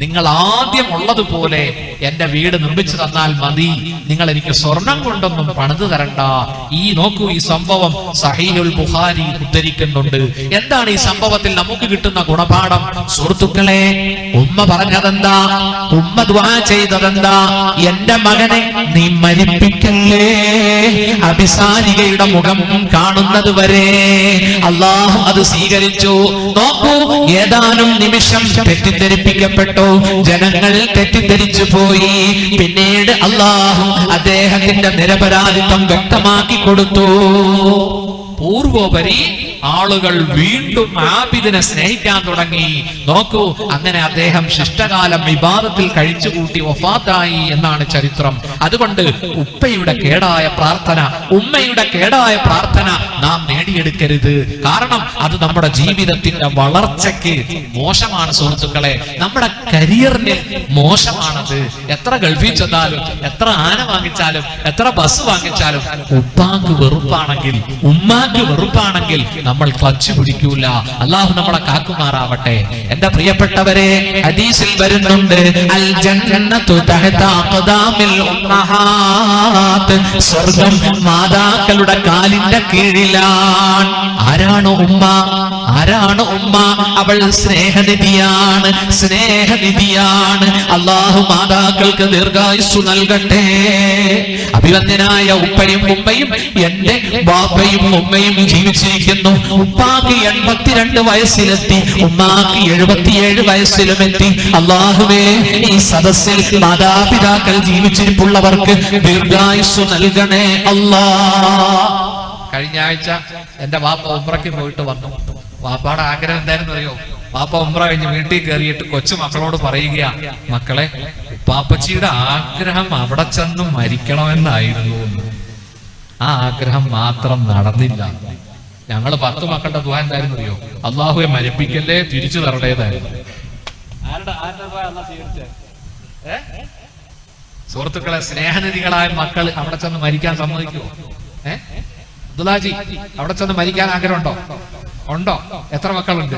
നിങ്ങൾ ആദ്യം ഉള്ളതുപോലെ എന്റെ വീട് നിർമ്മിച്ചു തന്നാൽ മതി, നിങ്ങൾ എനിക്ക് സ്വർണം കൊണ്ടൊന്നും പണിത് തരണ്ട. ഈ നോക്കൂ, ഈ സംഭവം സഹീഹുൽ ബുഖാരി ഉദ്ധരിക്കുന്നുണ്ട്. എന്താണ് ഈ സംഭവത്തിൽ നമുക്ക് കിട്ടുന്ന ഗുണപാഠം? സുഹൃത്തുക്കളെ, ഉമ്മ പറഞ്ഞതെന്താ? ഉമ്മ ദുആ ചെയ്തതെന്താ? എന്റെ മകനെ നീ മരിപ്പിക്കല്ലേ, അഭിസാരികയുടെ മുഖം കാണുന്നത് വരെ. അല്ലാഹു അത് സ്വീകരിച്ചു. നോക്കൂ, ഏതാനും നിമിഷം തെറ്റിദ്ധരിപ്പിക്കപ്പെട്ടു, ജനങ്ങൾ തെറ്റിദ്ധരിച്ചു പോയി. പിന്നീട് അല്ലാഹു അദ്ദേഹത്തിന്റെ നിരപരാധിത്വം വ്യക്തമാക്കി കൊടുത്തു. പൂർവോപരി ആളുകൾ വീണ്ടും ആബിദിനെ സ്നേഹിക്കാൻ തുടങ്ങി. നോക്കൂ, അങ്ങനെ അദ്ദേഹം ശിഷ്ടകാലം ഇബാദത്തിൽ കഴിച്ചുകൂട്ടി വഫാത്തായി എന്നാണ് ചരിത്രം. അതുകൊണ്ട് ഉപ്പയുടെ കേടായ പ്രാർത്ഥന, ഉമ്മയുടെ കേടായ പ്രാർത്ഥന നാം നേടിയെടുക്കരുത്. കാരണം അത് നമ്മുടെ ജീവിതത്തിന്റെ വളർച്ചയ്ക്ക് മോശമാണ് സുഹൃത്തുക്കളെ, നമ്മുടെ കരിയറിന് മോശമാണത്. എത്ര ഗൾഫിൽ ചെന്നാലും, എത്ര ആന വാങ്ങിച്ചാലും, എത്ര ബസ് വാങ്ങിച്ചാലും ഉപ്പാക്ക് വെറുപ്പാണെങ്കിൽ, ഉമ്മാക്ക് വെറുപ്പാണെങ്കിൽ നമ്മൾ ക്ലച്ച് പിടിക്കൂല. അല്ലാഹു നമ്മളെ കാക്കുമാറാവട്ടെ. എന്റെ പ്രിയപ്പെട്ടവരെ, ഹദീസിൽ വരുന്നുണ്ട്, അൽ ജന്നത്തു തഹത അഖദാമിൽ ഉമ്മഹാത്ത്, സ്വർഗ്ഗം മാതാക്കളുടെ കാലിന്റെ കീഴിലാണ്. ആരാണ് ഉമ്മ? ആരാണ് ഉമ്മ? അവൾ സ്നേഹനിധിയാണ്, സ്നേഹനിധിയാണ്. അല്ലാഹു മാതാക്കൾക്ക് ദീർഘായുസ്സു നൽകട്ടെ. അഭിവന്ദനായ ഉപ്പയും ഉമ്മയും എന്റെ ബാപ്പയും ഉമ്മയും ജീവിച്ചിരിക്കുന്നു. ഉപ്പാക്ക് 82 വയസ്സിലെത്തി, ഉമ്മാക്ക് 77 വയസ്സിലുമെത്തി. അല്ലാഹുവേ, ഈ സദസ്സിൽ മാതാപിതാക്കൾ ജീവിച്ചിരിപ്പുള്ളവർക്ക് ദീർഘായുസ്സ് നൽകണേ അല്ലാ. കഴിഞ്ഞ ആഴ്ച എന്റെ വാപ്പ ഉംറയ്ക്ക് പോയിട്ട് വന്നു. വാപ്പയുടെ ആഗ്രഹം എന്തായിരുന്നു അറിയോ? വാപ്പ ഉംറ കഴിഞ്ഞ് വീട്ടിൽ കയറിയിട്ട് കൊച്ചു മക്കളോട് പറയുക, മക്കളെ, പാപ്പച്ചിയുടെ ആഗ്രഹം അവിടെ ചെന്ന് മരിക്കണമെന്നായിരുന്നു. ആ ആഗ്രഹം മാത്രം നടന്നില്ല. ഞങ്ങള് 10 മക്കളുടെ ദുആ എന്തായിരുന്നു അറിയോ? അല്ലാഹുവെ മരിപ്പിക്കല്ലേ, തിരിച്ചു തരേണ്ടതായിരുന്നു. സുഹൃത്തുക്കളെ, സ്നേഹനിധികളായ മക്കൾ അവിടെ ചെന്ന് മരിക്കാൻ സമ്മതിക്കുമോ? അബ്ദുല്ലാജി, അവിടെ ചെന്ന് മരിക്കാൻ ആഗ്രഹമുണ്ടോ? ഉണ്ടോ? എത്ര മക്കളുണ്ട്?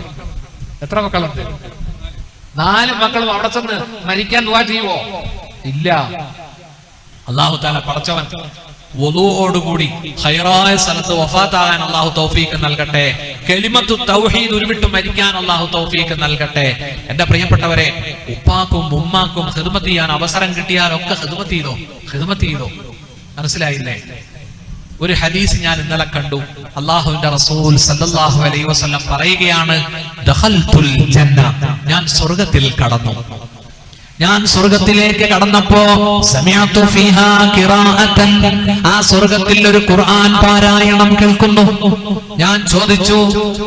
4 മക്കളും അവിടെ ചെന്ന് മരിക്കാൻ ദുആ ചെയ്യുവോ? ഇല്ല. അല്ലാഹു തആല പടച്ചവൻ വുളൂഓടുകൂടി ഖൈറായ സ്ഥലത്ത് വഫാത്താകാൻ അല്ലാഹു തൗഫീഖ് നൽകട്ടെ. കലിമത്തു തൗഹീദ് ഉരുവിട്ട് മരിക്കാൻ അല്ലാഹു തൗഫീഖ് നൽകട്ടെ. എന്റെ പ്രിയപ്പെട്ടവരെ, ഉപ്പാക്കും ഉമ്മാക്കും ഖിദ്മത്ത് ചെയ്യാൻ അവസരം കിട്ടിയാലൊക്കെ ഖിദ്മത്ത് ചെയ്തോ. മനസ്സിലായില്ലേ? ഒരു ഹദീസ് ഞാൻ ഇന്നലെ കണ്ടു. അല്ലാഹുവിന്റെ റസൂൽ സല്ലല്ലാഹു അലൈഹി വസല്ലം പറയുകയാണ്, ദഖൽതുൽ ജന്ന, ഞാൻ സ്വർഗ്ഗത്തിൽ കടന്നു. ഞാൻ സ്വർഗ്ഗത്തിലേക്ക് കടന്നപ്പോ സമിഅതു ഫീഹാ ഖിറാഅതൻ, ആ സ്വർഗ്ഗത്തിൽ ഒരു ഖുർആൻ പാരായണം കേൾക്കുന്നു. ഞാൻ ചോദിച്ചു,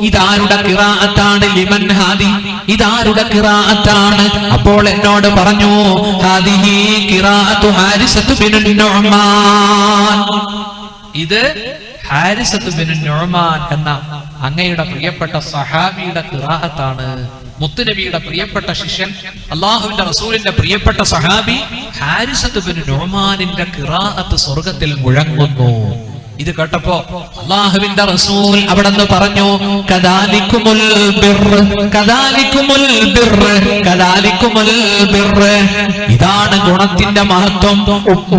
ഇതാരുടെ ഖിറാഅത്താണ്? ലിമൻ ഹാദി, ഇതാരുടെ ഖിറാഅത്താണ്? അപ്പോൾ എന്നോട് പറഞ്ഞു, ഹാദിഹി ഖിറാഅതു ഹാരിസതു ബിൻ നുഅ്മാൻ, ഇത് ഹാരിസത്ത് ബിൻ നുഅ്മാൻ എന്ന അങ്ങയുടെ പ്രിയപ്പെട്ട സഹാബിയുടെ ഖിറാഅത്താണ്. മുത്തുനബിയുടെ പ്രിയപ്പെട്ട ശിഷ്യൻ, അല്ലാഹുവിന്റെ റസൂലിന്റെ പ്രിയപ്പെട്ട സഹാബി ഹാരിസത്ത് ബിൻ നുഅ്മാനിന്റെ ഖിറാഅത്ത് സ്വർഗ്ഗത്തിൽ മുഴങ്ങുന്നു. ഇത് കേട്ടപ്പോ അല്ലാഹുവിന്റെ റസൂൽ അവിടെന്ന് പറഞ്ഞു, കദാലികുമുൽ ബിർറ്, കദാലികുമുൽ ബിർറ്, കദാലികുമുൽ ബിർറ്, ഇതാണ് ഗുണത്തിന്റെ മഹത്വം.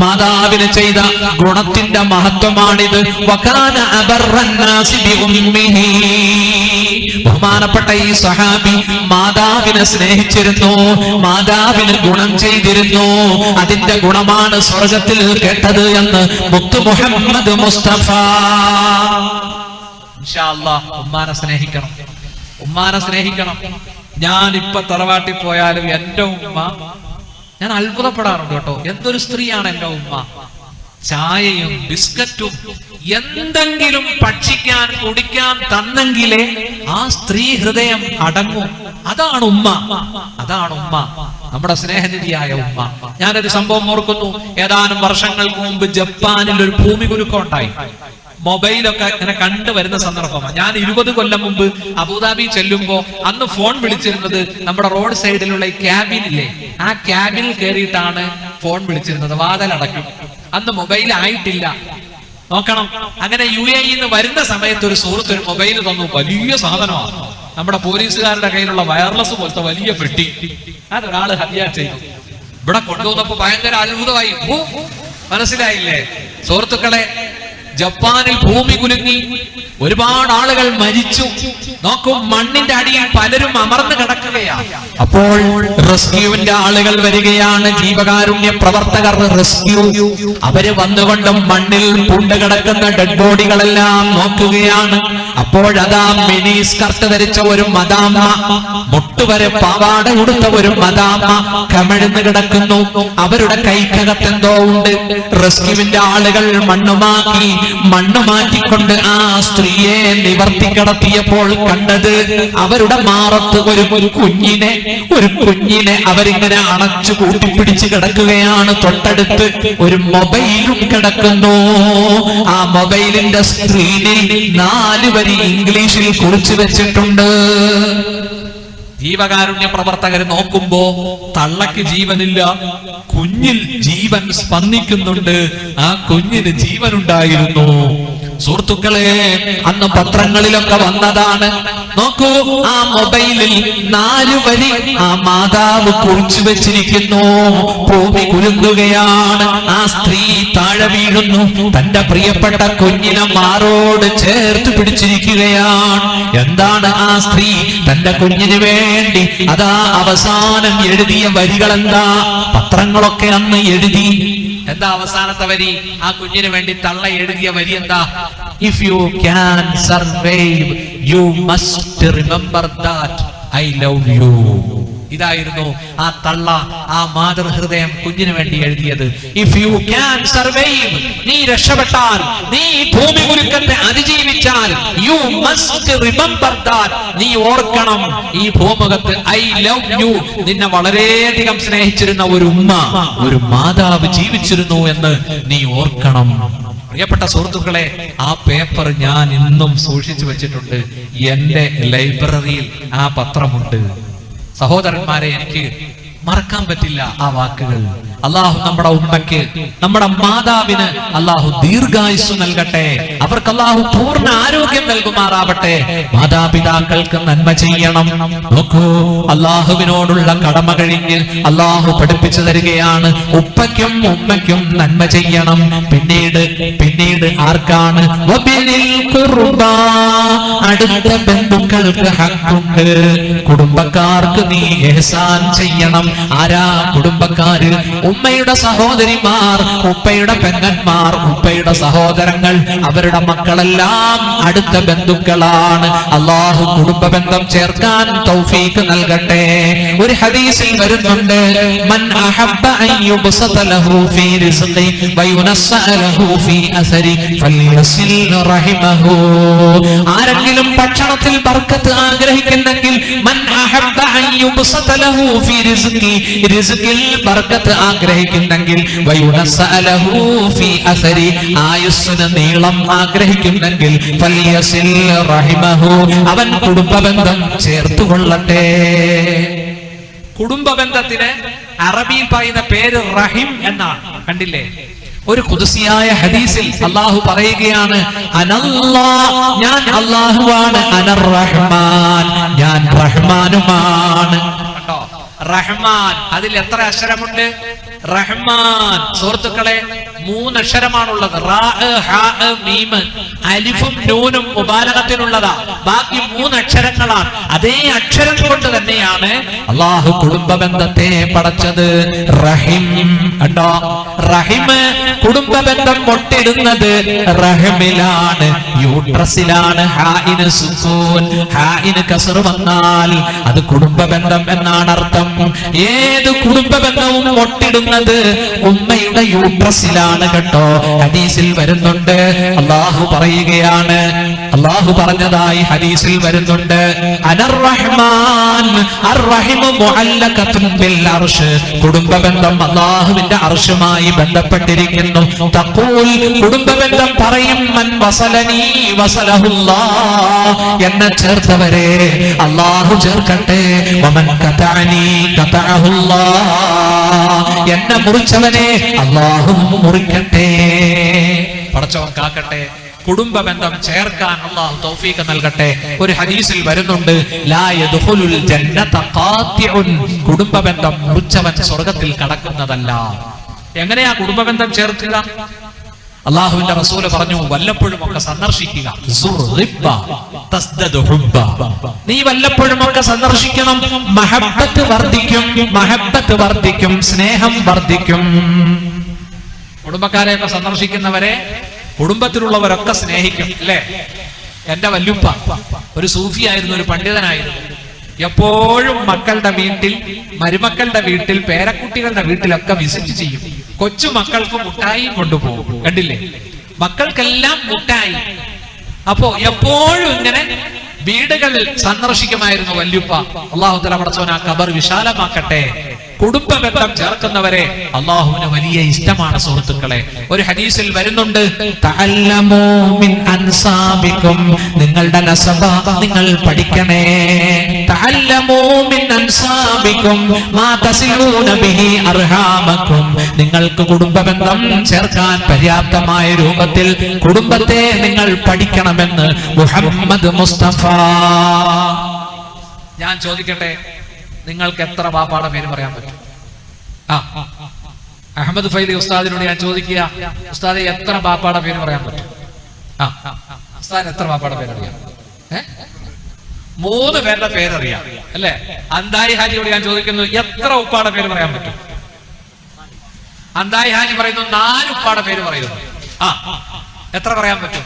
മാതാവിന് ചെയ്ത ഗുണത്തിന്റെ മഹത്വമാണിത്. വകാന അബർറന്നാസി ബിഉമ്മിഹി, ബഹുമാനപ്പെട്ട ഈ സഹാബി മാതാവിനെ സ്നേഹിച്ചിരുന്നു, മാതാവിന് ഗുണം ചെയ്തിരുന്നു. അതിന്റെ ഗുണമാണ് സ്വർഗ്ഗത്തിൽ കേട്ടത് എന്ന് മുത്തു മുഹമ്മദ് മുസ്തഫ. ഇൻഷാ അല്ലാഹ് ഉമ്മാനെ സ്നേഹിക്കണം. ഞാൻ ഇപ്പൊ തറവാട്ടിൽ പോയാലും എന്റെ ഉമ്മ, ഞാൻ അത്ഭുതപ്പെടാറുണ്ട് കേട്ടോ. എന്തൊരു സ്ത്രീയാണ് എന്റെ ഉമ്മ. ചായയും ബിസ്ക്കറ്റും എന്തെങ്കിലും ഭക്ഷിക്കാൻ കുടിക്കാൻ തന്നെങ്കിലേ ആ സ്ത്രീ ഹൃദയം അടങ്ങും. അതാണ് ഉമ്മ. നമ്മുടെ സ്നേഹനിധിയായ ഉമ്മ. ഞാനൊരു സംഭവം ഓർക്കുന്നു. ഏതാനും വർഷങ്ങൾക്ക് മുമ്പ് ജപ്പാനിൽ ഒരു ഭൂമികുലുക്കം ഉണ്ടായി. മൊബൈലൊക്കെ ഇങ്ങനെ കണ്ടുവരുന്ന സന്ദർഭമാണ്. ഞാൻ 20 കൊല്ലം മുമ്പ് അബുദാബി ചെല്ലുമ്പോ അന്ന് ഫോൺ വിളിച്ചിരുന്നത് നമ്മുടെ റോഡ് സൈഡിലുള്ള ഈ ക്യാബിനില്ലേ, ആ ക്യാബിനിൽ കയറിയിട്ടാണ് ഫോൺ വിളിച്ചിരുന്നത്. വാതിലടക്കും. അന്ന് മൊബൈൽ ആയിട്ടില്ല. നോക്കണം. അങ്ങനെ UAE വരുന്ന സമയത്ത് ഒരു സുഹൃത്ത് ഒരു മൊബൈൽ തന്നു. വലിയ സാധനമാണ്. നമ്മുടെ പോലീസുകാരുടെ കയ്യിലുള്ള വയർലെസ് പോലത്തെ വലിയ പെട്ടി. അതൊരാള് ഹദിയ ചെയ്തു. ഇവിടെ കൊണ്ടുവന്നപ്പോ ഭയങ്കര അത്ഭുതമായി. മനസ്സിലായില്ലേ സുഹൃത്തുക്കളെ? ജപ്പാനിൽ ഭൂമി കുലുങ്ങി, ഒരുപാട് ആളുകൾ മരിച്ചു. നോക്കൂ, മണ്ണിന്റെ അടിയിൽ പലരും അമർന്നു കിടക്കുകയാണ്. അപ്പോൾ റെസ്ക്യൂവിന്റെ ആളുകൾ വരികയാണ്. ജീവകാരുണ്യ പ്രവർത്തകർ റെസ്ക്യൂ. അവര് വന്നുകൊണ്ട് മണ്ണിൽ പൂണ്ടുകിടക്കുന്ന ഡെഡ് ബോഡികളെല്ലാം നോക്കുകയാണ്. അപ്പോഴതാ മിനി സ്കർട്ട് ധരിച്ച ഒരു മദാമ്മ, മുട്ടുവരെ പാവാട ഉടുത്ത ഒരു മദാമ്മ കമിഴ്ന്ന് കിടക്കുന്നു. അവരുടെ കൈക്കകത്തെന്തോ ഉണ്ട്. റെസ്ക്യൂവിന്റെ ആളുകൾ മണ്ണ് മാറ്റിക്കൊണ്ട് ആ സ്ത്രീയെ നിവർത്തി കിടത്തിയപ്പോൾ കണ്ടത് അവരുടെ മാറത്ത് ഒരു കുഞ്ഞിനെ അവരിങ്ങനെ അണച്ചു കൂട്ടിപ്പിടിച്ച് കിടക്കുകയാണ്. തൊട്ടടുത്ത് ഒരു മൊബൈലും കിടക്കുന്നു. ആ മൊബൈലിന്റെ സ്ക്രീനിൽ 4 വരി ഇംഗ്ലീഷിൽ കുറിച്ചു വെച്ചിട്ടുണ്ട്. ജീവകാരുണ്യ പ്രവർത്തകർ നോക്കുമ്പോ തള്ളക്ക് ജീവനില്ല, കുഞ്ഞിൽ ജീവൻ സ്പന്ദിക്കുന്നുണ്ട്. ആ കുഞ്ഞിന് ജീവനുണ്ടായിരുന്നു. സുഹൃത്തുക്കളെ, അന്ന് പത്രങ്ങളിലൊക്കെ വന്നതാണ്. നോക്കൂ, ആ മൊബൈലിൽ 4 വരി ആ മാതാവ് കുറിച്ചു വെച്ചിരിക്കുന്നു. ഭൂമി കുലുങ്ങുകയാണ്. ആ സ്ത്രീ താഴെ വീഴുന്നു. തന്റെ പ്രിയപ്പെട്ട കുഞ്ഞിനെ മാറോട് ചേർത്ത് പിടിച്ചിരിക്കുകയാണ്. എന്താണ് ആ സ്ത്രീ തന്റെ കുഞ്ഞിന് വേണ്ടി അതാ അവസാനം എഴുതിയ വരികൾ എന്താ? പത്രങ്ങളൊക്കെ അന്ന് എഴുതി. എന്താ അവസാനത്തെ വരി? ആ കുഞ്ഞിന് വേണ്ടി തള്ള എഴുതിയ വരി എന്താ? if you can survive, you must remember that I love you. ഇതായിരുന്നു ആ തള്ള, ആ മാതൃഹൃദയം കുഞ്ഞിന് വേണ്ടി എഴുതിയത്. ഇഫ് യു ക്യാൻ സർവൈവ്, നീ രക്ഷപ്പെട്ടാൽ, നീ ഭൂമി കുലുക്കത്തെ അതിജീവിച്ചാൽ, യു മസ്റ്റ് റിമെമ്പർ ദാറ്റ്, നീ ഓർക്കണം ഈ ഭൂമുഖത്ത് ഐ ലവ് യു, നിന്നെ വളരെയധികം സ്നേഹിച്ചിരുന്ന ഒരു ഉമ്മ, ഒരു മാതാവ് ജീവിച്ചിരുന്നു എന്ന് നീ ഓർക്കണം. പ്രിയപ്പെട്ട സുഹൃത്തുക്കളെ, ആ പേപ്പർ ഞാൻ ഇന്നും സൂക്ഷിച്ചു വെച്ചിട്ടുണ്ട്. എന്റെ ലൈബ്രറിയിൽ ആ പത്രമുണ്ട്. സഹോദരന്മാരെ, എനിക്ക് മറക്കാൻ പറ്റില്ല ആ വാക്കുകൾ. അള്ളാഹു നമ്മുടെ ഉമ്മയ്ക്ക്, നമ്മുടെ മാതാവിന് അള്ളാഹു ദീർഘായുസ് നൽകട്ടെ. അവർക്ക് അള്ളാഹു പൂർണ്ണ ആരോഗ്യം നൽകുമാറാവട്ടെ. മാതാപിതാക്കൾക്ക് നന്മ ചെയ്യണം. നോക്കൂ, അള്ളാഹുവിനോടുള്ള കടമ കഴിഞ്ഞ് അള്ളാഹു പഠിപ്പിച്ചു തരികയാണ്, ഉപ്പയ്ക്കും ഉമ്മയ്ക്കും നന്മ ചെയ്യണം. പിന്നീട് ആർക്കാണ്? അടുത്ത ബന്ധുക്കൾക്ക് ഹക്കുണ്ട്. കുടുംബക്കാർക്ക് നീ ഇഹ്സാൻ ചെയ്യണം. ആരാ കുടുംബക്കാര്? ഉമ്മയുടെ സഹോദരിമാർ, ഉപ്പയുടെ പെങ്ങന്മാർ, ഉപ്പയുടെ സഹോദരങ്ങൾ, അവരുടെ മക്കളെല്ലാം അടുത്ത ബന്ധുക്കളാണ്. അള്ളാഹു കുടുംബ ബന്ധം ചേർക്കാൻ തൗഫീഖ് നൽകട്ടെ. ഒരു ഹദീസിൽ വരുന്നുണ്ട്, മൻ അഹബ്ബ അൻ യുബ്സത ലഹു ഫീ റിസ്ഖി വയുനസ്സ ലഹു ഫീ അസരി ഫൽയസിൽ റഹിമഹു. ആരെങ്കിലും ഭക്ഷണത്തിൽ ബർക്കത്ത് ആഗ്രഹിക്കുന്നെങ്കിൽ, മൻ അഹബ്ബ അൻ യുബ്സത ലഹു ഫീ റിസ്ഖി, റിസ്ഖിൽ ബർക്കത്ത് ആഗ്രഹിക്കുന്നെങ്കിൽ, വയുനസ്സ ലഹു ഫീ അസരി, ആയുസ്സിന് നീളം ആഗ്രഹിക്കുന്നെങ്കിൽ, ഫൽയസിൽ റഹിമഹു, അവൻ കുടുംബബന്ധം ചേർത്തുകൊള്ളട്ടെ. കുടുംബബന്ധത്തിന് അറബിയിൽ പറയുന്ന പേര് റഹിം എന്നാണ്. കണ്ടില്ലേ? ഒരു ഖുദ്സിയായ ഹദീസിൽ അല്ലാഹു പറയുകയാണ്, അനല്ലാഹ്, ഞാൻ അല്ലാഹുവാണ്, അനർ റഹ്മാൻ, ഞാൻ റഹ്മാനുമാണ്. കണ്ടോ? റഹ്മാൻ, അതിൽ എത്ര അക്ഷരമുണ്ട്? റഹ്മാൻ, സുഹൃത്തുക്കളെ, 3 അക്ഷരമാണുള്ളത്. റാ, ഹാ, മീം. അലിഫും നൂനും മുബാലഗത്തിനുള്ളതാ. ബാക്കി 3 അക്ഷരങ്ങളാണ്. അതേ അക്ഷരം കൊണ്ട് തന്നെയാണ് അല്ലാഹു കുടുംബ ബന്ധത്തെ പടച്ചത്. റഹിം, കണ്ടോ? റഹിം, കുടുംബ ബന്ധം പൊട്ടിടുന്നത് റഹിമിലാണ്, യൂട്രസിലാണ്. ഹാഇന് സുക്കൂൻ, ഹാഇന് കസ്ർ വന്നാൽ അത് കുടുംബ ബന്ധം എന്നാണ് അർത്ഥം. ഏത് കുടുംബ ബന്ധവും പൊട്ടിടുന്നത് ഉമ്മയുടെ യൂട്രസിലാണ് കേട്ടോ. ഹദീസിൽ വരുന്നുണ്ട്, അല്ലാഹു പറയുകയാണ്, അല്ലാഹു പറഞ്ഞതായി ഹദീസിൽ വരുന്നുണ്ട്, അനർ റഹ്മാൻ അർറഹിമു മുഅല്ലഖത്തുൻ ബിൽ അർശ്, കുടുംബ ബന്ധം അല്ലാഹുവിന്റെ അർശുമായി ബന്ധപ്പെട്ടിരിക്കുന്നു. തഖൂൽ, കുടുംബ ബന്ധം പറയും, മൻ വസലനി വസലഹുല്ലാഹ്, എന്നെ ചേർത്തവരെ അല്ലാഹു ചേർക്കട്ടെ. വമൻ ഖതഅനി ഖതഅഹുല്ലാഹ്, എന്നെ മുറിച്ചവനെ അല്ലാഹു മുറിക്കട്ടെ. പടച്ചവൻ കാക്കട്ടെ. കുടുംബ ബന്ധം ചേർക്കാൻ അല്ലാഹു തൗഫീഖ് നൽകട്ടെ. ഒരു ഹദീസിൽ വരുന്നുണ്ട്, ലാ യദ്ഖുലുൽ ജന്നത ഖാതിഉൻ, കുടുംബ ബന്ധം മുറിച്ചവൻ സ്വർഗ്ഗത്തിൽ കടക്കുന്നതല്ല. എങ്ങനെയാ കുടുംബ ബന്ധം ചേർക്കുക? അല്ലാഹുവിന്റെ റസൂല് പറഞ്ഞു, വല്ലപ്പോഴും ഒക്കെ സന്ദർശിക്കുക. നീ വല്ലപ്പോഴും ഒക്കെ സന്ദർശിക്കണം. മഹബ്ബത്ത് വർദ്ധിക്കും, മഹബ്ബത്ത് വർദ്ധിക്കും, സ്നേഹം വർദ്ധിക്കും. കുടുംബക്കാരെയൊക്കെ സന്ദർശിക്കുന്നവരെ കുടുംബത്തിലുള്ളവരൊക്കെ സ്നേഹിക്കും, അല്ലേ? എന്റെ വല്യുപ്പ ഒരു സൂഫിയായിരുന്നു, ഒരു പണ്ഡിതനായിരുന്നു. എപ്പോഴും മക്കളുടെ വീട്ടിൽ, മരുമക്കളുടെ വീട്ടിൽ, പേരക്കുട്ടികളുടെ വീട്ടിലൊക്കെ വിസിറ്റ് ചെയ്യും. കൊച്ചു മക്കൾക്ക് മുട്ടായി കൊണ്ടുപോകും. കണ്ടില്ലേ? മക്കൾക്കെല്ലാം മുട്ടായി. അപ്പോ എപ്പോഴും ഇങ്ങനെ വീടുകളിൽ സന്ദർശിക്കുമായിരുന്നു വല്യുപ്പ. അല്ലാഹു തആല പടച്ചവൻ ആ ഖബർ വിശാലമാക്കട്ടെ. കുടുംബ ബന്ധം ചേർക്കുന്നവരെ അല്ലാഹുവിന് വലിയ ഇഷ്ടമാണ് സുഹൃത്തുക്കളെ. ഒരു ഹദീസിൽ വരുന്നുണ്ട്, തഅല്ലമൂ മിൻ അൻസാബികും, നിങ്ങളുടെ നസബ നിങ്ങൾ പഠിക്കണേ. തഅല്ലമൂ മിൻ അൻസാബികും മാ തസിലൂന ബിഹി അർഹാമകും, നിങ്ങൾക്ക് കുടുംബ ബന്ധം ചേർക്കാൻ പര്യാപ്തമായ രൂപത്തിൽ കുടുംബത്തെ നിങ്ങൾ പഠിക്കണമെന്ന് മുഹമ്മദ് മുസ്തഫ. ഞാൻ ചോദിക്കട്ടെ, നിങ്ങൾക്ക് എത്ര ബാപ്പാടെ പേര് പറയാൻ പറ്റും? അഹമ്മദ് ഫൈലി ഉസ്താദിനോട് ഞാൻ ചോദിക്കുക, ഉസ്താദെ എത്ര ബാപ്പാടെ പേര് പറയാൻ പറ്റും? ഉസ്താദ് എത്ര ബാപ്പാടെ പേരറിയാം? 3 പേരുടെ പേരറിയാം, അല്ലെ? അന്തായി ഹാജിയോട് ഞാൻ ചോദിക്കുന്നു, എത്ര ഉപ്പാടെ പേര് പറയാൻ പറ്റും? അന്തായി ഹാജി പറയുന്നു 4 ഉപ്പാടെ പേര് പറയുന്നു. എത്ര പറയാൻ പറ്റും?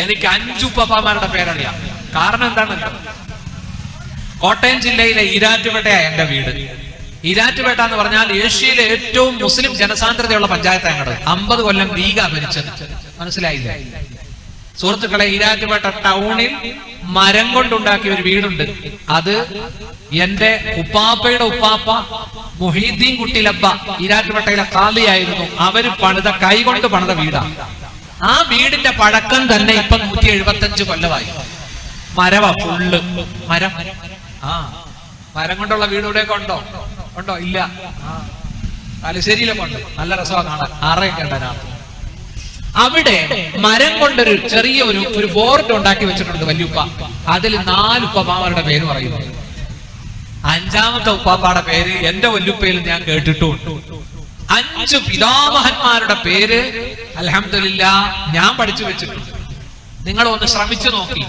എനിക്ക് 5 ഉപ്പാപ്പമാരുടെ പേരറിയാം. കാരണം എന്താണല്ലോ, കോട്ടയം ജില്ലയിലെ ഈരാറ്റുപേട്ടയാണ് എന്റെ വീട്. ഈരാറ്റുപേട്ട എന്ന് പറഞ്ഞാൽ ഏഷ്യയിലെ ഏറ്റവും മുസ്ലിം ജനസാന്ദ്രതയുള്ള പഞ്ചായത്താണ് ഞങ്ങളുടെ. 50 കൊല്ലം ലീഗ ഭരിച്ചത്. മനസ്സിലായില്ലേ സുഹൃത്തുക്കളെ? ഈരാറ്റുപേട്ട ടൗണിൽ മരം കൊണ്ടുണ്ടാക്കിയ ഒരു വീടുണ്ട്. അത് എന്റെ ഉപ്പാപ്പയുടെ ഉപ്പാപ്പ മുഹീദ്ദീൻ കുട്ടിലബ്ബ ഈരാറ്റുപേട്ടയിലെ ഖാദിയായിരുന്നു. അവര് കൈകൊണ്ട് പണിത വീടാണ്. ആ വീടിന്റെ പഴക്കം തന്നെ ഇപ്പൊ 175 കൊല്ലമായി. മരവാ, ഫുള്ള് മരം. മരം കൊണ്ടുള്ള വീട് ഇവിടെയൊക്കെ ഉണ്ടോ? ഇല്ല. തലശ്ശേരിയിലൊക്കെ ഉണ്ട്. നല്ല രസമാണ് കാണാൻ. ആറയൊക്കെ ഉണ്ടായിരുന്നു. അവിടെ മരം കൊണ്ടൊരു ചെറിയ ഒരു ബോർഡ് ഉണ്ടാക്കി വെച്ചിട്ടുണ്ട് വല്യുപ്പ. അതിൽ 4 ഉപ്പമാരുടെ പേര് പറയുന്നു. 5ാമത്തെ ഉപ്പാപ്പയുടെ പേര് എന്റെ വല്യുപ്പയിൽ ഞാൻ കേട്ടിട്ടുണ്ട്. 5 പിതാമഹന്മാരുടെ പേര് അൽഹംദുലില്ലാഹ് ഞാൻ പഠിച്ചു വെച്ചിട്ടുണ്ട്. നിങ്ങൾ ഒന്ന് ശ്രമിച്ചു നോക്കി.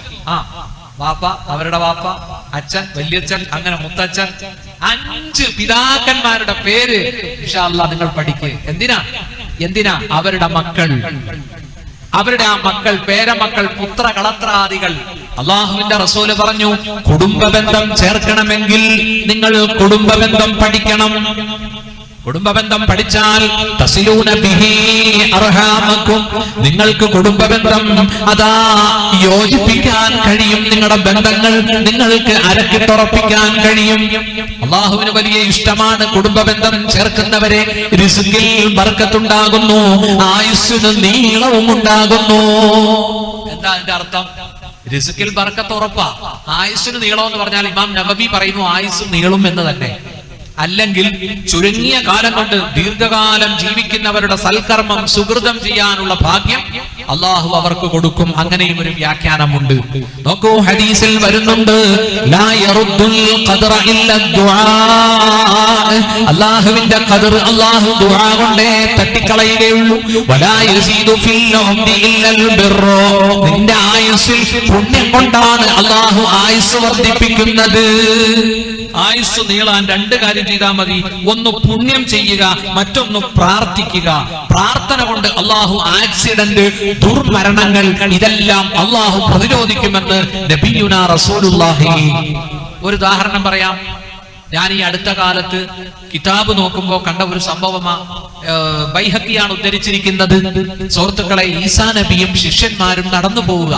വാപ്പ, അവരുടെ വാപ്പ, അച്ഛൻ, വല്യച്ഛൻ, അങ്ങനെ മുത്തച്ഛൻ, 5 പിതാക്കന്മാരുടെ പേര് ഇൻഷാ അല്ലാഹ് നിങ്ങൾ പഠിക്കുക. എന്തിനാ? അവരുടെ മക്കൾ, അവരുടെ ആ മക്കൾ, പേരമക്കൾ, പുത്ര കളത്രാദികൾ. അള്ളാഹുവിന്റെ റസൂല് പറഞ്ഞു, കുടുംബബന്ധം ചേർക്കണമെങ്കിൽ നിങ്ങൾ കുടുംബബന്ധം പഠിക്കണം. കുടുംബബന്ധം പഠിച്ചാൽ തസിലൂന ബിഹി അർഹാമക്കും, നിങ്ങൾക്ക് കുടുംബബന്ധം അതാ യോജിപ്പിക്കാൻ കഴിയും. നിങ്ങളുടെ ബന്ധങ്ങൾ നിങ്ങൾക്ക് അരക്കിട്ടുറപ്പിക്കാൻ കഴിയും. അള്ളാഹുവിന് വലിയ ഇഷ്ടമാണ് കുടുംബബന്ധം ചേർക്കുന്നവരെ. റിസ്കിൽ ബർക്കത്തുണ്ടാകുന്നു, ആയുസ്സിന് നീളവും ഉണ്ടാകുന്നു. എന്താ അതിന്റെ അർത്ഥം? റിസ്കിൽ ബർക്കത്ത് ഉറപ്പാ, ആയുസ്സിന് നീളം എന്ന് പറഞ്ഞാൽ ഇമാം നബവി പറയുന്നു ആയുസ് നീളും എന്ന് തന്നെ. അല്ലെങ്കിൽ ചുരുങ്ങിയ കാലം കൊണ്ട് ദീർഘകാലം ജീവിക്കുന്നവരുടെ സൽക്കർമ്മം സുഹൃതം ചെയ്യാനുള്ള ഭാഗ്യം അള്ളാഹു അവർക്ക് കൊടുക്കും. അങ്ങനെയും ഒരു വ്യാഖ്യാനമുണ്ട്. നോക്കൂ, ഹദീസിൽ വരുന്നുണ്ട്, ലാ യറുദ്ദുൽ ഖദറ ഇല്ല ദുആ. അല്ലാഹുവിന്റെ ഖദർ അല്ലാഹു ദുആ കൊണ്ടേ തട്ടിക്കളയുകയുള്ളൂ. വലാ യസീദു ഫിൽ ഉംരി ഇല്ലൽ ബിർറ. നിന്റെ ആയുസ്സിൽ പുണ്യം കൊണ്ടാണ് അല്ലാഹു ആയുസ് വർദ്ധിപ്പിക്കുന്നത്. ആയുസ് നീളാൻ 2 കാര്യം ചെയ്താൽ മതി. ഒന്ന് പുണ്യം ചെയ്യുക, മറ്റൊന്ന് പ്രാർത്ഥിക്കുക. പ്രാർത്ഥന കൊണ്ട് അള്ളാഹു ആക്സിഡന്റ്, ദുർമരണങ്ങൾ ഇതെല്ലാം അള്ളാഹു പ്രതിരോധിക്കുമെന്ന് നബിയുനാ റസൂലുള്ളാഹി. ഒരു ഉദാഹരണം പറയാം. ഞാൻ ഈ അടുത്ത കാലത്ത് കിതാബ് നോക്കുമ്പോ കണ്ട ഒരു സംഭവമാ. ബൈഹഖിയാണ് ഉദ്ധരിച്ചിരിക്കുന്നത്. സുഹൃത്തുക്കളെ, ഈസാ നബിയും ശിഷ്യന്മാരും നടന്നു പോവുക.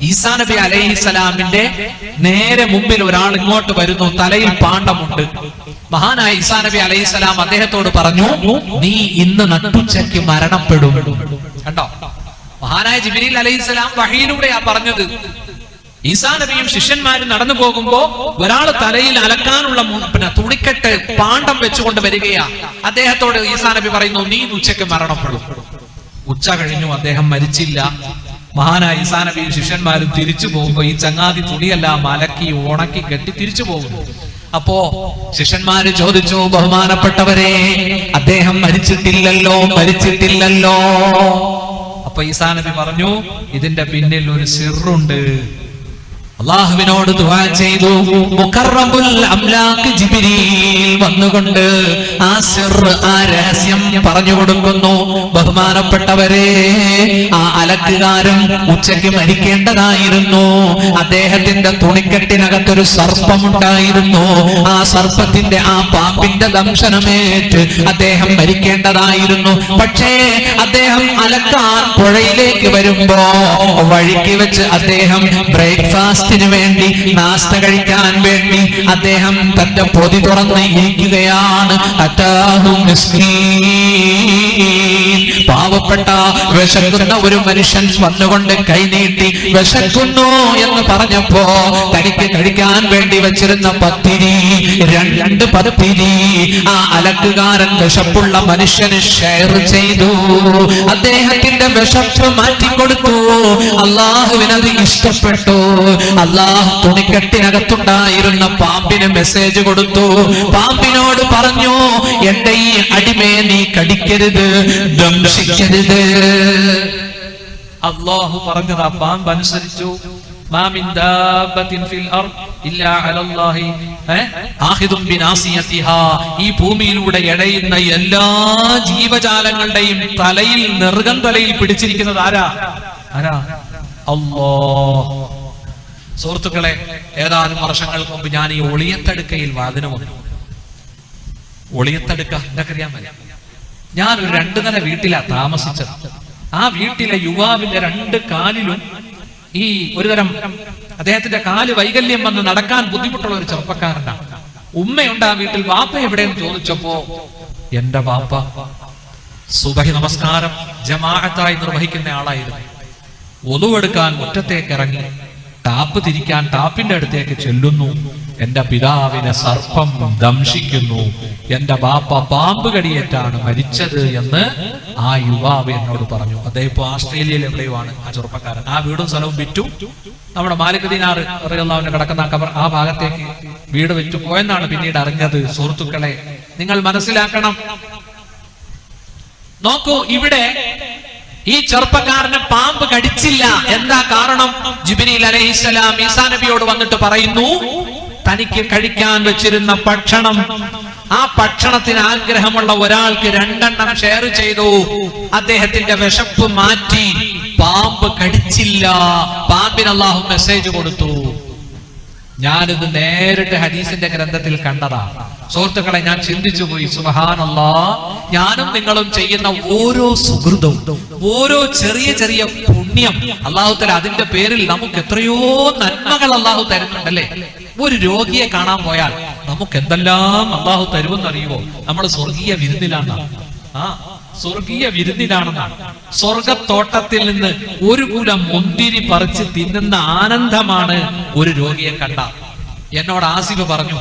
ഈസാ നബി അലൈഹിസ്സലാമിന്റെ നേരെ മുമ്പിൽ ഒരാൾ ഇങ്ങോട്ട് വരുന്നു. തലയിൽ പാണ്ഡമുണ്ട്. മഹാനായ ഈസാ നബി അലൈഹിസ്സലാം അദ്ദേഹത്തോട് പറഞ്ഞു, നീ ഇന്ന് നട്ടുച്ചയ്ക്ക് മരണപ്പെടും. കണ്ടോ, മഹാനായ ജിബ്രീൽ അലൈഹിസ്സലാം വഹയിലൂടെയാ പറഞ്ഞത്. ഈസാ നബിയും ശിഷ്യന്മാരും നടന്നു പോകുമ്പോ ഒരാൾ തലയിൽ അലക്കാനുള്ള തുണിക്കെട്ട് പാണ്ഡം വെച്ചുകൊണ്ട് വരികയാ. അദ്ദേഹത്തോട് ഈസാ നബി പറയുന്നു, നീ ഉച്ചയ്ക്ക് മരണപ്പെടും. ഉച്ച കഴിഞ്ഞു, അദ്ദേഹം മരിച്ചില്ല. മഹാനായ ഈസാ നബിയും ശിഷ്യന്മാരും തിരിച്ചു പോകുമ്പോ ഈ ചങ്ങാതി തുണിയെല്ലാം അലക്കി ഉണക്കി കെട്ടി തിരിച്ചു പോകുന്നു. അപ്പോ ശിഷ്യന്മാര് ചോദിച്ചു, ബഹുമാനപ്പെട്ടവരെ, അദ്ദേഹം മരിച്ചിട്ടില്ലല്ലോ. അപ്പൊ ഈസാ നബി പറഞ്ഞു, ഇതിന്റെ പിന്നിൽ ഒരു സിറുണ്ട്. അള്ളാഹുവിനോട് ദുആ ചെയ്തു. മുഖറബുൽ അംലാഖ് ജിബ്രീൽ വന്നുകൊണ്ട് ആ സിർ, ആ രഹസ്യം പറഞ്ഞു കൊടുക്കുന്നു. ബഹുമാനപ്പെട്ടവരെ, ആ അലക്കുകാരൻ ഉച്ചയ്ക്ക് മരിക്കേണ്ടതായിരുന്നു. അദ്ദേഹത്തിന്റെ തുണിക്കെട്ടിനകത്തൊരു സർപ്പമുണ്ടായിരുന്നു. ആ സർപ്പത്തിന്റെ, ആ പാമ്പിന്റെ ദംശനമേറ്റ് അദ്ദേഹം മരിക്കേണ്ടതായിരുന്നു. പക്ഷേ അദ്ദേഹം അലക്കാൻ പുഴയിലേക്ക് വരുമ്പോ വഴിക്ക് വെച്ച് അദ്ദേഹം ബ്രേക്ക്ഫാസ്റ്റിന് വേണ്ടി, നാസ്ത കഴിക്കാൻ വേണ്ടി അദ്ദേഹം തന്റെ പൊതി തുറന്ന് ഇരിക്കുകയാണ്. പാവപ്പെട്ട വിശക്കുന്ന ഒരു മനുഷ്യൻ വന്നുകൊണ്ട് കൈനീട്ടി വിശക്കുന്നു എന്ന് പറഞ്ഞപ്പോ തനിക്ക് കഴിക്കാൻ വേണ്ടി വെച്ചിരുന്ന പത്തിരി, 2 പത്തിരി ആ അലക്കുകാരൻ വിശപ്പുള്ള മനുഷ്യന് ഷെയർ ചെയ്തു. അദ്ദേഹത്തിന്റെ വിശപ്പ് മാറ്റിക്കൊടുത്തു. അള്ളാഹുവിനത് ഇഷ്ടപ്പെട്ടു. അള്ളാഹു തുണിക്കെട്ടിനകത്തുണ്ടായിരുന്ന പാമ്പിന് മെസ്സേജ് കൊടുത്തു. പാമ്പിനോട് പറഞ്ഞു, എന്റെ ഈ അടിമയെ നീ കടിക്കരുത്, ദംശിക്കരുത്. അള്ളാഹു പറഞ്ഞത് ആ പാമ്പ് അനുസരിച്ചു. ഈ ഭൂമിയിലൂടെ എഴയുന്ന എല്ലാ ജീവജാലങ്ങളുടെയും തലയിൽ, നെറുകം തലയിൽ പിടിച്ചിരിക്കുന്നത് ആരാ? ആരാ? അല്ലാഹ്. സുഹൃത്തുക്കളെ, ഏതാനും വർഷങ്ങൾക്ക് മുമ്പ് ഞാൻ ഈ ഒളിയത്തടുക്കയിൽ വാതിന് വന്നു. ഒളിയത്തടുക്ക എന്തൊക്കെറിയാൻ പറ്റില്ല. ഞാൻ ഒരു 2 നില വീട്ടിലാ താമസിച്ചത്. ആ വീട്ടിലെ യുവാവിന്റെ 2 കാലിലും ഈ ഒരു തരം അദ്ദേഹത്തിന്റെ കാല് വൈകല്യം വന്ന് നടക്കാൻ ബുദ്ധിമുട്ടുള്ള ഒരു ചെറുപ്പക്കാരനാണ്. ഉമ്മയുണ്ട് ആ വീട്ടിൽ. വാപ്പ എവിടെയെന്ന് ചോദിച്ചപ്പോ എന്റെ വാപ്പ സുബഹി നമസ്കാരം ജമാഅത്തായി നിർവഹിക്കുന്ന ആളായിരുന്നു. ഒളുവെടുക്കാൻ മുറ്റത്തേക്ക് ഇറങ്ങി ടാപ്പ് തിരിക്കാൻ ടാപ്പിന്റെ അടുത്തേക്ക് ചെല്ലുന്നു. എന്റെ പിതാവിനെ സർപ്പം ദംശിക്കുന്നു, എന്റെ ബാപ്പ പാമ്പ് കടിയേറ്റാണ് മരിച്ചത് എന്ന് ആ യുവാവ് എന്നോട് പറഞ്ഞു. അദ്ദേഹം ഇപ്പൊ ഓസ്ട്രേലിയയിൽ എവിടെയുമാണ് ആ ചെറുപ്പക്കാരൻ. ആ വീടും സ്ഥലവും വിറ്റു. നമ്മുടെ മാലിക് ദിനാർ റളിയല്ലാഹു കിടക്കുന്ന ആ ഭാഗത്തേക്ക് വീട് വിറ്റു പോയെന്നാണ് പിന്നീട് അറിഞ്ഞത്. സുഹൃത്തുക്കളെ, നിങ്ങൾ മനസ്സിലാക്കണം. നോക്കൂ, ഇവിടെ ഈ ചെറുപ്പക്കാരന് പാമ്പ് കടിച്ചില്ല. എന്താ കാരണം? ജിബ്രീൽ അലൈഹിസ്സലാം ഈസാ നബിയോട് വന്നിട്ട് പറയുന്നു, തനിക്ക് കഴിക്കാൻ വെച്ചിരുന്ന ഭക്ഷണം, ആ ഭക്ഷണത്തിന് ആഗ്രഹമുള്ള ഒരാൾക്ക് 2 ഷെയർ ചെയ്തു. അദ്ദേഹത്തിന്റെ വിശപ്പ് മാറ്റി, പാമ്പ് കടിച്ചില്ല. പാമ്പിന് അല്ലാഹു മെസ്സേജ് കൊടുത്തു. ഞാനിത് നേരിട്ട് ഹദീസിന്റെ ഗ്രന്ഥത്തിൽ കണ്ടതാ. സുഹൃത്തുക്കളെ, ഞാൻ ചിന്തിച്ചു പോയി. സുബ്ഹാനല്ലാഹ്, ഞാനും നിങ്ങളും ചെയ്യുന്ന ഓരോ സുഹൃതവും, ഓരോ ചെറിയ ചെറിയ പുണ്യം അല്ലാഹു തആല അതിന്റെ പേരിൽ നമുക്ക് എത്രയോ നന്മകൾ അല്ലാഹു തരുന്നുണ്ടല്ലേ. ഒരു രോഗിയെ കാണാൻ പോയാൽ നമുക്ക് എന്തെല്ലാം അല്ലാഹു തരുമെന്നറിയുമോ? നമ്മൾ സ്വർഗീയ വിരുന്നിലാണ്. സ്വർഗീയ വിരുന്നിലാണെന്നാണ്. സ്വർഗത്തോട്ടത്തിൽ നിന്ന് ഒരു കുലം മുന്തിരി പറിച്ച് തിന്നുന്ന ആനന്ദമാണ് ഒരു രോഗിയെ കണ്ട. എന്നോട് ആസിഫ് പറഞ്ഞു,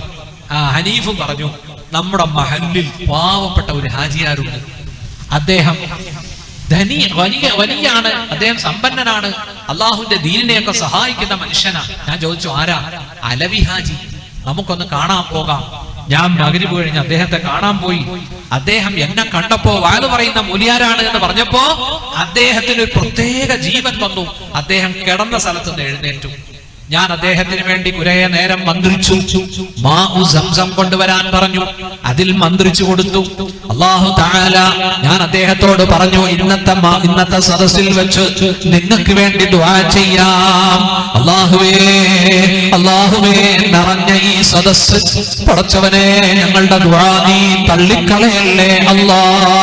ഹനീഫും പറഞ്ഞു, നമ്മുടെ മഹല്ലിൽ പാവപ്പെട്ട ഒരു ഹാജിയാരുണ്ട്. അദ്ദേഹം വലിയാണ്, അദ്ദേഹം സമ്പന്നനാണ്, അള്ളാഹുവിന്റെ ദീനിനെയൊക്കെ സഹായിക്കുന്ന മനുഷ്യനാണ്. ഞാൻ ചോദിച്ചു, ആരാ? അലവി ഹാജി, നമുക്കൊന്ന് കാണാൻ പോകാം. ഞാൻ മഗ്‌രിബ് കഴിഞ്ഞ് അദ്ദേഹത്തെ കാണാൻ പോയി. അദ്ദേഹം എന്നെ കണ്ടപ്പോ വഅദ് പറയുന്ന മുലിയാരാണ് എന്ന് പറഞ്ഞപ്പോ അദ്ദേഹത്തിന് ഒരു പ്രത്യേക ജീവൻ വന്നു. അദ്ദേഹം കിടന്ന സ്ഥലത്ത് നിന്ന് എഴുന്നേറ്റു. ഞാൻ അദ്ദേഹത്തിന് വേണ്ടി കുറെ നേരം മന്ത്രിച്ചു. മാഉ സംസം കൊണ്ടുവരാൻ പറഞ്ഞു. അതിൽ മന്ത്രിച്ചു കൊടുത്തു. അല്ലാഹു തആല ഞാൻ അദ്ദേഹത്തോട് പറഞ്ഞു, ഇന്നത്തെ സദസ്സിൽ വെച്ച് നിങ്ങൾക്ക് വേണ്ടി ദുആ ചെയ്യാം. അല്ലാഹുവേ നിറഞ്ഞ ഈ സദസ്സ് പടച്ചവനെ, ഞങ്ങളുടെ ദുആ നീ തള്ളിക്കളയല്ലേ അല്ലാഹ്.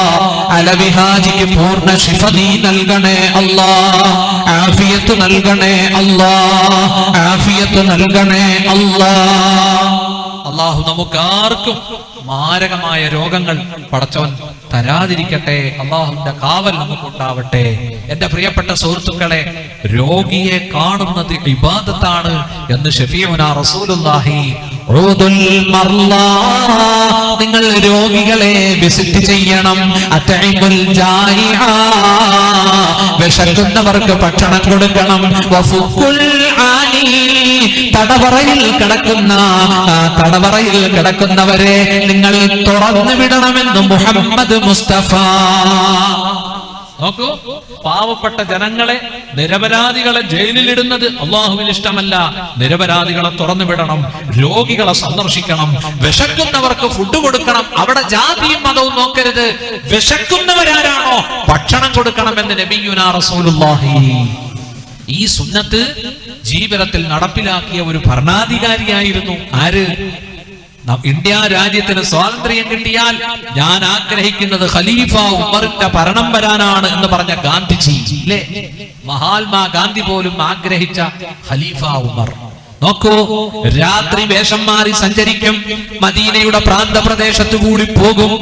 അലവി ഹാജിക്ക് പൂർണ്ണ ശിഫ നീ നൽകണേ അല്ലാഹ്. ആഫിയത്ത് നൽകണേ അല്ലാഹ്. ആഫിയത്ത് നൽകണേ അല്ലാഹ്. അല്ലാഹു നമുക്കാർക്കും മാരകമായ രോഗങ്ങൾ പടച്ചവൻ തരാതിരിക്കട്ടെ. അല്ലാഹുവിന്റെ കാവൽ നമുക്കുണ്ടാവട്ടെ. എന്റെ പ്രിയപ്പെട്ട സുഹൃത്തുക്കളെ, രോഗിയെ കാണുന്നത് ഇബാദത്താണ് എന്ന് ശഫീഉനാ റസൂലുള്ളാഹി. നിങ്ങൾ രോഗികളെ വിസിറ്റ് ചെയ്യണം. അത്ഇമുൽ ജായിഅ, വിശക്കുന്നവർക്ക് ഭക്ഷണം കൊടുക്കണം. വഫുക്കുൽ ആനി, തടവറയിൽ കിടക്കുന്നവരെ നിങ്ങൾ തുറന്നു വിടണമെന്ന് മുഹമ്മദ് മുസ്തഫ. നോക്കൂ, പാവപ്പെട്ട ജനങ്ങളെ, നിരപരാധികളെ ജയിലിലിടുന്നത് അള്ളാഹുവിന് ഇഷ്ടമല്ല. നിരപരാധികളെ തുറന്നു വിടണം, രോഗികളെ സന്ദർശിക്കണം, വിശക്കുന്നവർക്ക് ഫുഡ് കൊടുക്കണം. അവിടെ ജാതിയും മതവും നോക്കരുത്. വിശക്കുന്നവരാരാണോ ഭക്ഷണം കൊടുക്കണമെന്ന് നബിയുനാ റസൂലുള്ളാഹി. ഈ സുന്നത്ത് ജീവിതത്തിൽ നടപ്പിലാക്കിയ ഒരു ഭരണാധികാരിയായിരുന്നു. ആര്? ഇന്ത്യ രാജ്യത്തിന് സ്വാതന്ത്ര്യം കിട്ടിയാൽ ഞാൻ ആഗ്രഹിക്കുന്നത് ഖലീഫ ഉമറിന്റെ ഭരണം വരാനാണ് എന്ന് പറഞ്ഞ ഗാന്ധിജി അല്ലേ? മഹാത്മാ ഗാന്ധി പോലും ആഗ്രഹിച്ച ഖലീഫ ഉമർ. നോക്കൂ, രാത്രി വേഷം മാറി സഞ്ചരിക്കും. മദീനയുടെ പ്രാന്തപ്രദേശത്തു കൂടി പോകും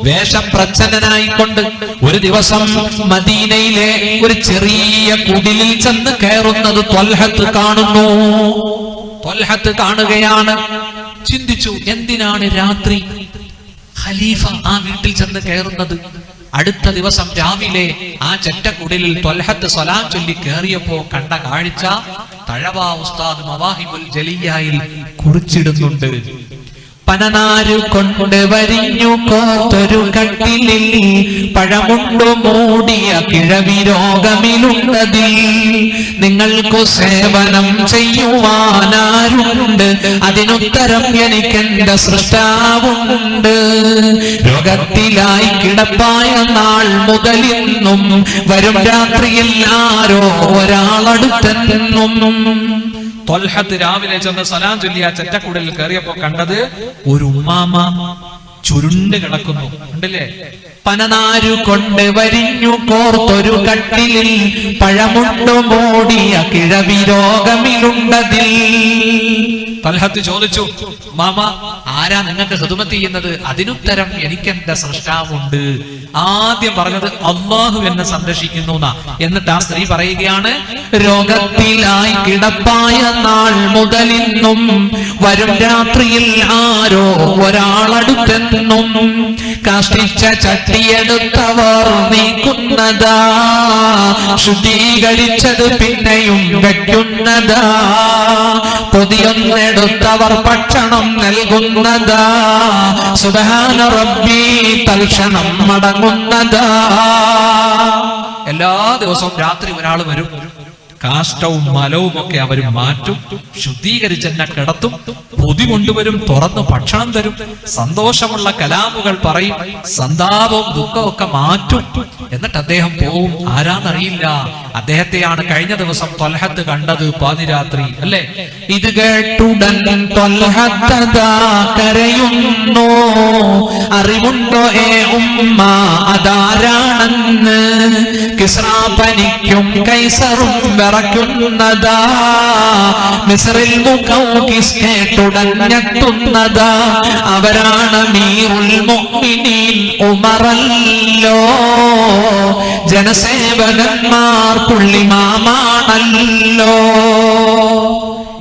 വേഷം പ്രച്ഛന്നനായിക്കൊണ്ട്. ഒരു ദിവസം മദീനയിലെ ഒരു ചെറിയ കുടിലിൽ ചെന്ന് കയറുന്നത് ത്വൽഹത്ത് കാണുന്നു. ത്വൽഹത്ത് കാണുകയാണ്. ചിന്തിച്ചു, എന്തിനാണ് രാത്രി ഖലീഫ ആ വീട്ടിൽ ചെന്ന് കയറുന്നത്? അടുത്ത ദിവസം രാവിലെ ആ ചെറ്റക്കുടിലിൽ ത്വൽഹത്ത് സ്വലാം ചൊല്ലി കയറിയപ്പോ കണ്ട കാഴ്ച തഴവ ഉസ്താദ് മവാഹിബുൽ ജലിയായിൽ കുറിച്ചിടുന്നുണ്ട്. പനനാരു കൊണ്ട് വരിഞ്ഞു കോർത്തൊരു കട്ടിലിൽ പഴമുണ്ടു മൂടിയ കിഴവി രോഗമിലുള്ളതിൽ നിങ്ങൾക്കു സേവനം ചെയ്യുവാനാരുണ്ട്, അതിനുത്തരം എനിക്കെന്റെ സൃഷ്ടാവുണ്ട്. രോഗത്തിലായി കിടപ്പായ നാൾ മുതലിന്നും വരും രാത്രിയിൽ ആരോ ഒരാളടുത്തെന്നും. ത്വൽഹത്ത് രാവിലെ ചെന്ന് സലാം ചൊല്ലിയ ചെറ്റക്കുടലിൽ കയറിയപ്പോ കണ്ടത് ഒരു ഉമ്മാമ ചുരുണ്ട് കിടക്കുന്നു. ഉണ്ടല്ലേ? പനനാരു കൊണ്ട് വരിഞ്ഞു കോർത്തൊരു കട്ടിലിൽ പഴമുണ്ടു മൂടിയ കിഴവി രോഗമിലുണ്ടതിൽ. തൽഹത്ത് ചോദിച്ചു, മാമ ആരാ നിങ്ങൾക്ക് ഖിദ്മത്ത് ചെയ്യുന്നത്? അതിനുത്തരം എനിക്കെന്റെ സൃഷ്ടാവുണ്ട്. ആദ്യം പറഞ്ഞത് അള്ളാഹു എന്നെ സംരക്ഷിക്കുന്നു എന്നാ. എന്നിട്ട് ആ സ്ത്രീ പറയുകയാണ്, രോഗത്തിലായി കിടപ്പായ നാൾ മുതലിന്നും വരും രാത്രിയിൽ ആരോ ഒരാളടുത്തെന്നും കാഷ്ടിച്ച ചട്ടിയെടുത്തവർ നീക്കുന്നതാ, ശുദ്ധീകരിച്ചത് പിന്നെയും വെക്കുന്നതാ, പൊതിയൊന്നെടുത്തവർ ഭക്ഷണം നൽകുന്നതാ, സുബ്ഹാന റബ്ബി തൽക്ഷണം മടങ്ങുന്നതാ. എല്ലാ ദിവസവും രാത്രി ഒരാൾ വരും, കാഷ്ടവും മലവും ഒക്കെ അവർ മാറ്റും, ശുദ്ധീകരിച്ചെന്നെ കിടത്തും, പൊതി കൊണ്ടുവരും, തുറന്ന് ഭക്ഷണം തരും, സന്തോഷമുള്ള കലാമുകൾ പറയും, സന്താപവും ദുഃഖവും ഒക്കെ മാറ്റും. എന്നിട്ട് അദ്ദേഹം പോവും. ആരാന്നറിയില്ല. അദ്ദേഹത്തെയാണ് കഴിഞ്ഞ ദിവസം ത്വൽഹത്ത് കണ്ടത് പാതിരാത്രി, അല്ലേ? ഇത് കേട്ടുടൻ ത്വൽഹത്ത് കരയുന്നു, അറിവുണ്ടോ ഏ ഉമ്മ അതാരാണെന്ന്? കിസ്റാ പനിക്കും കൈസറും വിറയ്ക്കുന്നതാ, മിസ്റിൽ മുഖൗഖിസ് കേട്ടുടൻ ഞെട്ടുന്നതാ, അവരാണ് അമീറുൽ മുഅ്മിനീൻ ഉമറല്ലോ, ജനസേവകന്മാർ പുള്ളിമാമാണല്ലോ.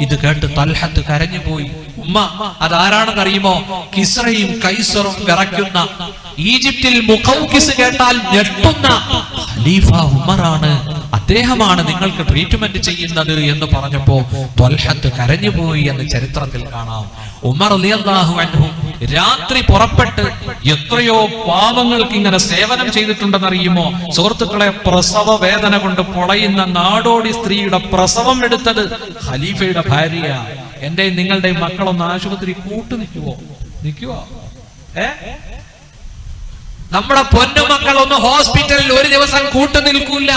ഇത് കേട്ട് തൽഹത്ത് കരഞ്ഞുപോയി. ഉമ്മ അതാരാണെന്ന് അറിയുമോ? കിസ്റയും കൈസറും വിറയ്ക്കുന്ന, ഈജിപ്തിൽ മുഖൗഖിസ് കേട്ടാൽ ഞെട്ടുന്ന ഖലീഫ ഉമറാണ്, അദ്ദേഹമാണ് നിങ്ങൾക്ക് ട്രീറ്റ്മെന്റ് ചെയ്യുന്നത് എന്ന് പറഞ്ഞപ്പോ ത്വൽഹത്ത് കരഞ്ഞുപോയി എന്ന് ചരിത്രത്തിൽ കാണാം. ഉമർ റളിയല്ലാഹു അൻഹു രാത്രി പുറപ്പെട്ട് എത്രയോ പാവങ്ങൾക്ക് ഇങ്ങനെ സേവനം ചെയ്തിട്ടുണ്ടെന്നറിയുമോ? സുഹൃത്തുക്കളെ, പ്രസവ വേദന കൊണ്ട് പൊളയുന്ന നാടോടി സ്ത്രീയുടെ പ്രസവം എടുത്തത് ഖലീഫയുടെ ഭാര്യ. എന്റെ നിങ്ങളുടെ മക്കളൊന്ന് ആശുപത്രി കൂട്ടു നിൽക്കുവോ? നമ്മുടെ പൊന്നുമക്കൾ ഒന്ന് ഹോസ്പിറ്റലിൽ ഒരു ദിവസം കൂട്ടു നിൽക്കൂല.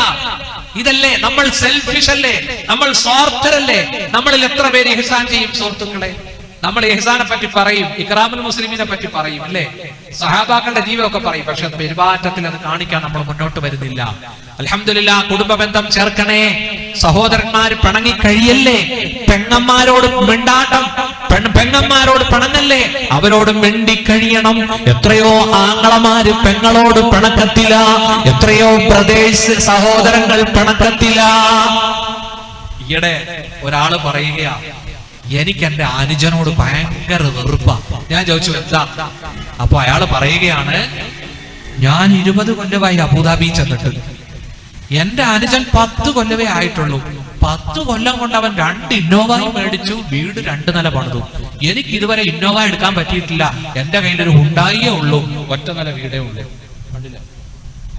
ഇതല്ലേ നമ്മൾ സെൽഫിഷ് അല്ലേ? നമ്മൾ സ്വാർത്ഥരല്ലേ? നമ്മളിൽ എത്ര പേര് ഇഹ്സാൻ ചെയ്യും സുഹൃത്തുക്കളെ? നമ്മൾ ഇഹ്സാനെ പറ്റി പറയും, ഇക്റാമുൽ മുസ്ലിമീനെ പറ്റി പറയും, അല്ലേ? സഹാബാക്കളുടെ ജീവിതമൊക്കെ പറയും. പക്ഷെ പെരുമാറ്റത്തിൽ അത് കാണിക്കാൻ നമ്മൾ മുന്നോട്ട് വരുന്നില്ല. അൽഹംദുലില്ലാഹ്, കുടുംബ ബന്ധം ചേർക്കണേ. സഹോദരന്മാര് പിണങ്ങി കഴിയല്ലേ? പെങ്ങന്മാരോട് മിണ്ടാട്ടം, പെങ്ങന്മാരോട് പിണങ്ങല്ലേ? അവരോട് മിണ്ടിക്കഴിയണം. എത്രയോ ആങ്ങളമാര് പെങ്ങളോട് പിണക്കത്തില്ല, എത്രയോ പ്രദേശ സഹോദരങ്ങൾ പിണക്കത്തില്ല. ഈയിടെ ഒരാള് പറയുകയാ, എനിക്ക് എന്റെ അനുജനോട് ഭയങ്കര വെറുപ്പാ. ഞാൻ ചോദിച്ചു എന്താ? അപ്പൊ അയാള് പറയുകയാണ്, ഞാൻ 20 കൊല്ലമായി അബുദാബി ചെന്നിട്ട് എന്റെ അനുജൻ 10 കൊല്ലമേ ആയിട്ടുള്ളൂ. 10 കൊല്ലം കൊണ്ട് അവൻ 2 ഇന്നോവയും മേടിച്ചു, വീട് 2 നില പണിതു. എനിക്ക് ഇതുവരെ ഇന്നോവ എടുക്കാൻ പറ്റിയിട്ടില്ല. എന്റെ കയ്യിലൊരു ഹുണ്ടായിയേ ഉള്ളൂ, 1 നില വീടേ ഉള്ളൂ. കണ്ടില്ല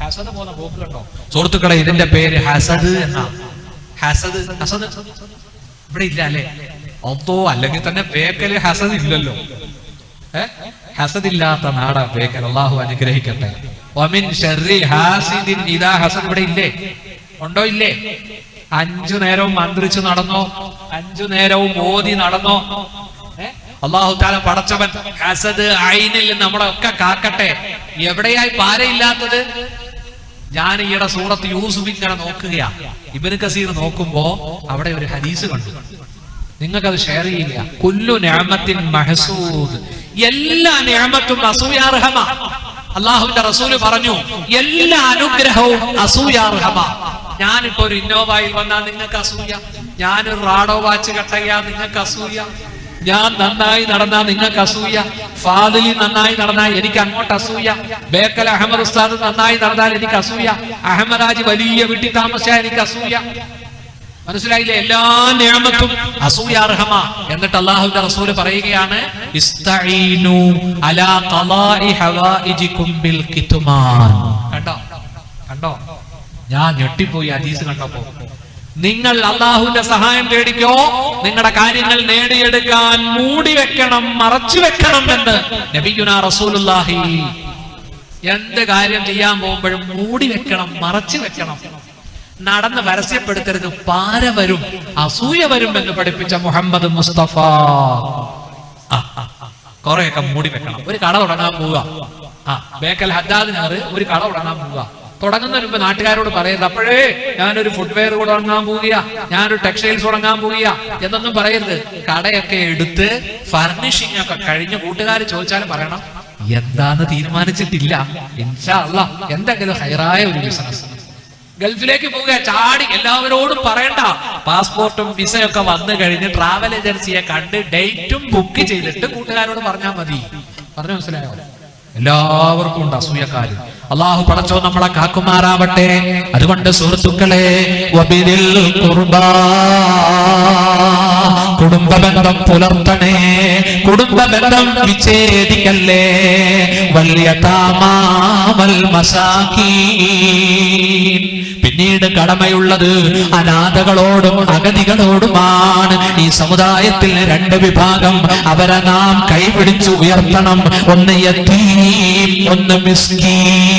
ഹസദ് പോകുന്ന പോക്ക് കണ്ടോ സുഹൃത്തുക്കളെ? ഇതിന്റെ പേര് ഹസദ് എന്നാ. ഹസദ് ഹസദ് ഇവിടെ ഇല്ല അല്ലേ? അതോ അല്ലെങ്കിൽ തന്നെ ബേക്കല് ഹസദ് ഇല്ലല്ലോ. ഹസദില്ലാത്ത നാടാ ബേക്കൽ. അള്ളാഹു അനുഗ്രഹിക്കട്ടെ. വമിൻ ശർരി ഹാസിദിൻ ഇദാ ഹസദ് ഇവിടെ ഇല്ലേ? ഉണ്ടോ? ഇല്ലേ? 5 നേരവും മന്ത്രിച്ചു നടന്നോ? 5 നേരവും ഓതി നടന്നോ? അള്ളാഹു തആല പടച്ചവൻ ഹസദ് ഐനിൽ നമ്മളെ ഒക്കെ കാക്കട്ടെ. എവിടെയായി പാരയില്ലാത്തത്? ഞാൻ ഈയിടെ സൂറത്ത് യൂസുഫ് ഇങ്ങനെ നോക്കുകയാ. ഇബ്നു കസീർ നോക്കുമ്പോ അവിടെ ഒരു ഹദീസ് കണ്ടു. നിങ്ങൾക്കത് ഷെയർ ചെയ്യില്ല. കുല്ലു നിഅമത്തിൻ മഹ്സൂദ്, എല്ലാ നിഅമത്തും അസൂയാർഹമാ. അള്ളാഹുവിന്റെ റസൂല് പറഞ്ഞു, എല്ലാ അനുഗ്രഹവും അസൂയാർഹമാ. ഞാനിപ്പോ ഒരു ഇന്നോവയിൽ വന്നാൽ നിങ്ങൾക്ക് അസൂയ, ഞാനൊരു റാഡോ വാച്ച് കെട്ടയാ നിങ്ങൾക്ക് അസൂയ, ഞാൻ നന്നായി നടന്നാ നിങ്ങൾക്ക് അസൂയ, ഫാദിലി നന്നായി നടന്നാൽ എനിക്ക് അങ്ങോട്ട് അസൂയ, ബേക്കൽ അഹമ്മദ് ഉസ്താദ് നന്നായി നടന്നാൽ എനിക്ക് അസൂയ, അഹമ്മദ് ഹാജി വലിയ വീട്ടിൽ താമസിച്ചാൽ എനിക്ക് അസൂയ. മനസ്സിലായില്ലേ? എല്ലാ നിഅമത്തും അസൂയാർഹമാ. എന്നിട്ട് അല്ലാഹുവിന്റെ റസൂല് പറയുകയാണ്, ഇസ്തഈനു അലാ ഖളാഇ ഹവായിജികും ബിൽ കിത്മാൻ. കണ്ടോ ഞാൻ ഞെട്ടിപ്പോയി ഹദീസ് കണ്ടപ്പോ. നിങ്ങൾ അല്ലാഹുവിന്റെ സഹായം തേടിക്കോ, നിങ്ങളുടെ കാര്യങ്ങൾ നേടിയെടുക്കാൻ മൂടി വെക്കണം, മറച്ചു വെക്കണം എന്ന് നബിയുനാ റസൂലുള്ളാഹി. എന്ത് കാര്യം ചെയ്യാൻ പോകുമ്പോഴും മൂടി വെക്കണം, മറച്ചു വെക്കണം. നടന്ന് പരസ്യപ്പെടുത്തരുത്, പാര വരും, അസൂയ വരും എന്ന് പഠിപ്പിച്ച മുഹമ്മദ് മുസ്തഫ. കുറെയൊക്കെ മൂടി വെക്കണം. ഒരു കട തുടങ്ങാൻ പോവുക, ബേക്കൽ ഹദ്ദാദിനാറ് ഒരു കട തുടങ്ങാൻ പോവുക. തുടങ്ങുന്നതിന് മുമ്പ് നാട്ടുകാരോട് പറയരുത്, അപ്പോഴേ ഞാനൊരു ഫുട്വെയർ തുടങ്ങാൻ പോവുക, ഞാനൊരു ടെക്സ്റ്റൈൽസ് തുടങ്ങാൻ പോവുക എന്നൊന്നും പറയരുത്. കടയൊക്കെ എടുത്ത് ഫർണിഷിംഗ് ഒക്കെ കഴിഞ്ഞ് കൂട്ടുകാർ ചോദിച്ചാലും പറയണം, എന്താന്ന് തീരുമാനിച്ചിട്ടില്ല, ഇൻഷാ അല്ലാഹ് എന്തെങ്കിലും ഹൈറായ ഒരു ബിസിനസ്. ഗൾഫിലേക്ക് പോവുക, ചാടി എല്ലാവരോടും പറയണ്ട. പാസ്പോർട്ടും വിസയൊക്കെ വന്നു കഴിഞ്ഞ് ട്രാവൽ ഏജൻസിയെ കണ്ട് ഡേറ്റും ബുക്ക് ചെയ്തിട്ട് കൂട്ടുകാരോട് പറഞ്ഞാൽ മതി. പറഞ്ഞു മനസ്സിലായോ? എല്ലാവർക്കും ഉണ്ട് അസൂയക്കാര്. അള്ളാഹു പടച്ചോ നമ്മളെ കാക്കുമാറാവട്ടെ. അതുകൊണ്ട് സുഹൃത്തുക്കളെ, വബിദിൽ ഖുർബാ, കുടുംബബന്ധം പുലർത്തണേ, കുടുംബബന്ധം വിച്ഛേദിക്കല്ലേ. വൽയതാമാ വൽ മസാകീൻ, പിന്നീട് കടമയുള്ളത് അനാഥകളോടും അഗതികളോടുമാണ്. ഈ സമുദായത്തിൽ രണ്ട് വിഭാഗം, അവരെ നാം കൈപിടിച്ച് ഉയർത്തണം. ഒന്ന് യതീം, ഒന്ന് മിസ്കീൻ.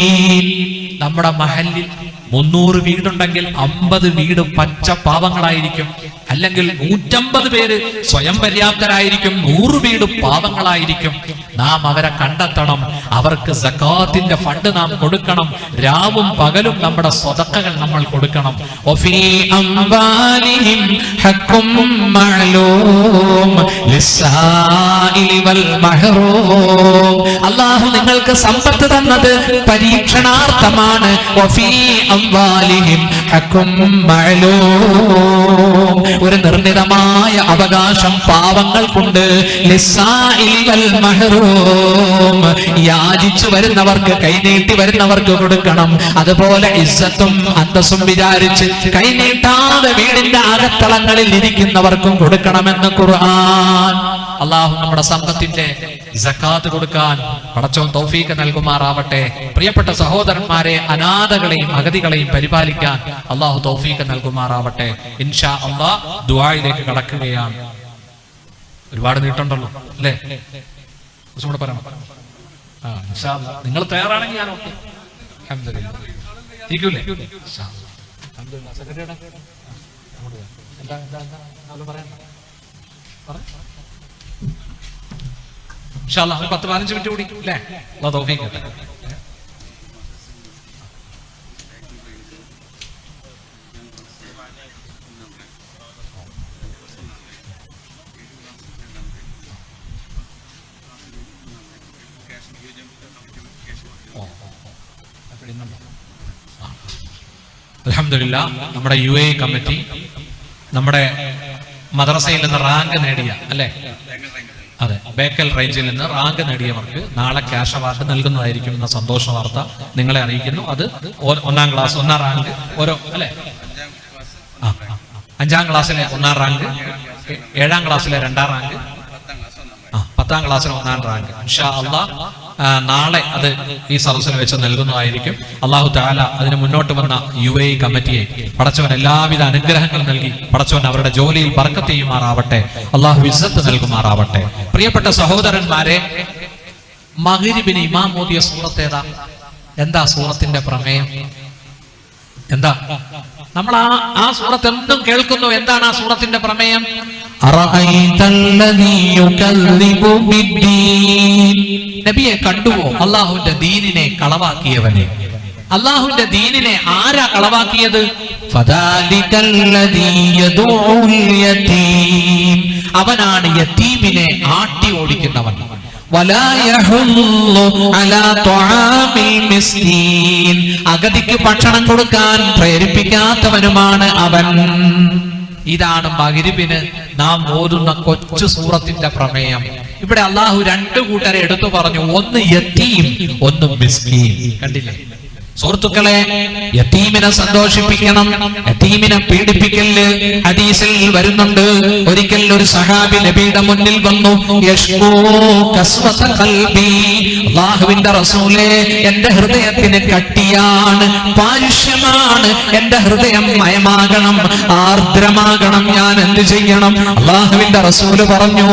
നമ്മുടെ മഹല്ലിൽ 300 വീടുണ്ടെങ്കിൽ 50 വീട് പച്ച പാവങ്ങളായിരിക്കും, അല്ലെങ്കിൽ 150 പേര് സ്വയം പര്യാപ്തരായിരിക്കും, 100 വീട് പാവങ്ങളായിരിക്കും. നാം അവരെ കണ്ടെത്തണം, അവർക്ക് സകാത്തിന്റെ ഫണ്ട് നാം കൊടുക്കണം. രാവും പകലും നമ്മുടെ സ്വതക്കകൾ നമ്മൾ കൊടുക്കണം. വഫീ അംവാലിഹിം ഹഖ്ഖും മഅലൂം ലിസ്സായിലി വൽ മഹ്റൂം. അല്ലാഹു നിങ്ങൾക്ക് സമ്പത്ത് തന്നത് പരീക്ഷണാർത്ഥമാണ്. വഫീ അംവാലിഹിം ഹഖ്ഖും മഅലൂം, ഒരു നിർണിതമായ അവകാശം പാവങ്ങൾക്കുണ്ട്. ലിസ്സായിലി വൽ മഹ്റൂം, യാചിച്ചു വരുന്നവർക്ക്, കൈനീട്ടി വരുന്നവർക്ക് കൊടുക്കണം. അതുപോലെ ഇസ്സത്തും അന്തസ്സും വിചാരിച്ച് കൈനീട്ടാതെ വീടിന്റെ അകത്തളങ്ങളിൽ ഇരിക്കുന്നവർക്കും കൊടുക്കണമെന്ന് ഖുർആൻ. അള്ളാഹു നമ്മുടെ സമ്പത്തിന്റെ സക്കാത്ത് കൊടുക്കാൻ പടച്ചോൻ തൗഫീഖ് നൽകുമാറാവട്ടെ. പ്രിയപ്പെട്ട സഹോദരന്മാരെ, അനാഥകളെയും അഗതികളെയും പരിപാലിക്കാൻ അള്ളാഹു തൗഫീഖ് നൽകുമാറാവട്ടെ. ഇൻഷാ അല്ലാഹ് ദുആയിലേക്ക് കടക്കുകയാണ്. ഒരുപാട് നീട്ടുണ്ടല്ലോ അല്ലേ? കൂടെ പറയണം. നിങ്ങൾ തയ്യാറാണെങ്കിൽ ഞാൻ ഓക്കെ. ഇരിക്കൂലേ? ഇൻഷാ അല്ലാഹ് 10-15 മിനിറ്റ് കൂടി അല്ലേ? തൗഫീഖ്. അൽഹംദുലില്ലാഹ്, നമ്മുടെ UAE കമ്മിറ്റി നമ്മുടെ മദ്രസയിൽ നിന്ന് റാങ്ക് നേടിയ, അല്ലെ? അതെ, ബേക്കൽ റേഞ്ചിൽ നിന്ന് റാങ്ക് നേടിയവർക്ക് നാളെ ക്യാഷ് അവാർഡ് നൽകുന്നതായിരിക്കും എന്ന സന്തോഷ വാർത്ത നിങ്ങളെ അറിയിക്കുന്നു. അത് 1ാം ക്ലാസ് 1ാം റാങ്ക്, ഓരോ അല്ലെ 5ാം ക്ലാസ്സിലെ 1ാം റാങ്ക്, 7ാം ക്ലാസ്സിലെ 2ാം റാങ്ക്, 10ാം ക്ലാസ്സിലെ 1ാം റാങ്ക്. ഇൻഷാ അല്ലാഹ് നാളെ അത് ഈ സദസ്സിൽ വെച്ച് നൽകുന്നതായിരിക്കും. അല്ലാഹു തആല അതിന് മുന്നോട്ട് വന്ന UAE കമ്മിറ്റിയെ പടച്ചവൻ എല്ലാവിധ അനുഗ്രഹങ്ങളും നൽകി പടച്ചവൻ അവരുടെ ജോലിയിൽ ബർക്കത്ത് ചെയ്യുമാറാവട്ടെ. അല്ലാഹു ഇസ്സത്ത് നൽകുമാറാവട്ടെ. പ്രിയപ്പെട്ട സഹോദരന്മാരെ, മഗ്രിബിന് ഇമാം ഓതിയ സൂറത്ത് ഏതാ? എന്താ സൂറത്തിന്റെ പ്രമേയം? എന്താ? നമ്മൾ ആ സൂറത്ത് എന്തും കേൾക്കുന്നു. എന്താണ് ആ സൂറത്തിന്റെ പ്രമേയം? നബിയെ കണ്ടുവോ അള്ളാഹുവിന്റെ ദീനിനെ കളവാക്കിയവനെ? അള്ളാഹുവിന്റെ ദീനിനെ ആരാ കളവാക്കിയത്? അവനാണ് യതീമിനെ ആട്ടി ഓടിക്കുന്നവൻ. അഗതിക്ക് ഭക്ഷണം കൊടുക്കാൻ പ്രേരിപ്പിക്കാത്തവനുമാണ് അവൻ. ഇതാണ് മഗ്രിബിന് നാം ഓതുന്ന കൊച്ചു സൂറത്തിന്റെ പ്രമേയം. ഇവിടെ അള്ളാഹു 2 കൂട്ടരെ എടുത്തു പറഞ്ഞു. ഒന്ന് യതീം, ഒന്ന് മിസ്കീൻ. കണ്ടില്ലേ? സുഹൃത്തുക്കളെ, യതീമിനെ സന്തോഷിപ്പിക്കണം, യതീമിനെ പീഡിപ്പിക്കല്. ഹദീസിൽ വരുന്നുണ്ട്, ഒരിക്കൽ ഒരു സഹാബി നബിയുടെ മുന്നിൽ വന്നു, യശ്കൂ കസ്വത ഖൽബി, അല്ലാഹുവിന്റെ റസൂലേ, എന്റെ ഹൃദയത്തിന് കട്ടിയാണ്, പാരുഷ്യമാണ്, എന്റെ ഹൃദയം മയമാകണം, ആർദ്രമാകണം, ഞാൻ എന്ത് ചെയ്യണം? അല്ലാഹുവിന്റെ റസൂല് പറഞ്ഞു,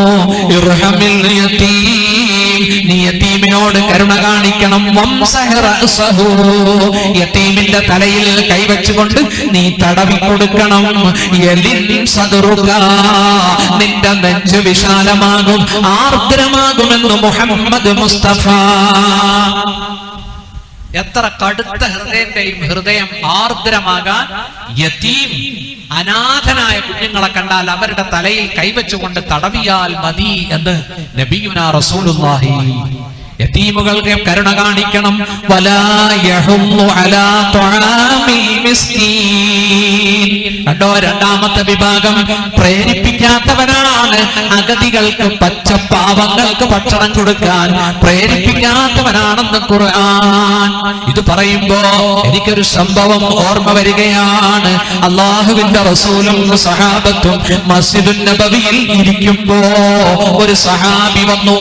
ഇർഹമിൽ യതീം, നീ യതീമിനോട് കരുണ കാണിക്കണം, വംസഹ് റഅസഹു, യതീമിന്റെ തലയിൽ കൈവച്ചുകൊണ്ട് നീ തടവി കൊടുക്കണം, യലിൻ സദറുക, നിന്റെ നെഞ്ച് വിശാലമാകും, ആർദ്രമാകുമെന്ന് മുഹമ്മദ് മുസ്തഫ. എത്ര കടുത്ത ഹൃദയം ആർദ്രമാകാൻ യതീം, അനാഥനായ കുഞ്ഞുങ്ങളെ കണ്ടാൽ അവരുടെ തലയിൽ കൈവച്ചുകൊണ്ട് തടവിയാൽ മതി എന്ന് നബിയുനാ റസൂലുള്ളാഹി. യതീമുകൾക്ക് കരുണ കാണിക്കണം. വലാ യഹുല്ലു അലാ തുആമിൽ മിസ്കീൻ. കണ്ടോ, രണ്ടാമത്തെ വിഭാഗം പ്രേരിപ്പിക്കാത്തവനാണ് അഗതികൾക്ക്, പച്ചപ്പാവങ്ങൾക്ക് ഭക്ഷണം കൊടുക്കാൻ പ്രേരിപ്പിക്കാത്തവനാണെന്ന് ഖുർആൻ. ഇത് പറയുമ്പോ എനിക്കൊരു സംഭവം ഓർമ്മ വരികയാണ്. അല്ലാഹുവിന്റെ റസൂലും സഹാബത്തും മസ്ജിദുൻ നബവിയിൽ ഇരിക്കുമ്പോ ഒരു സഹാബി വന്നു.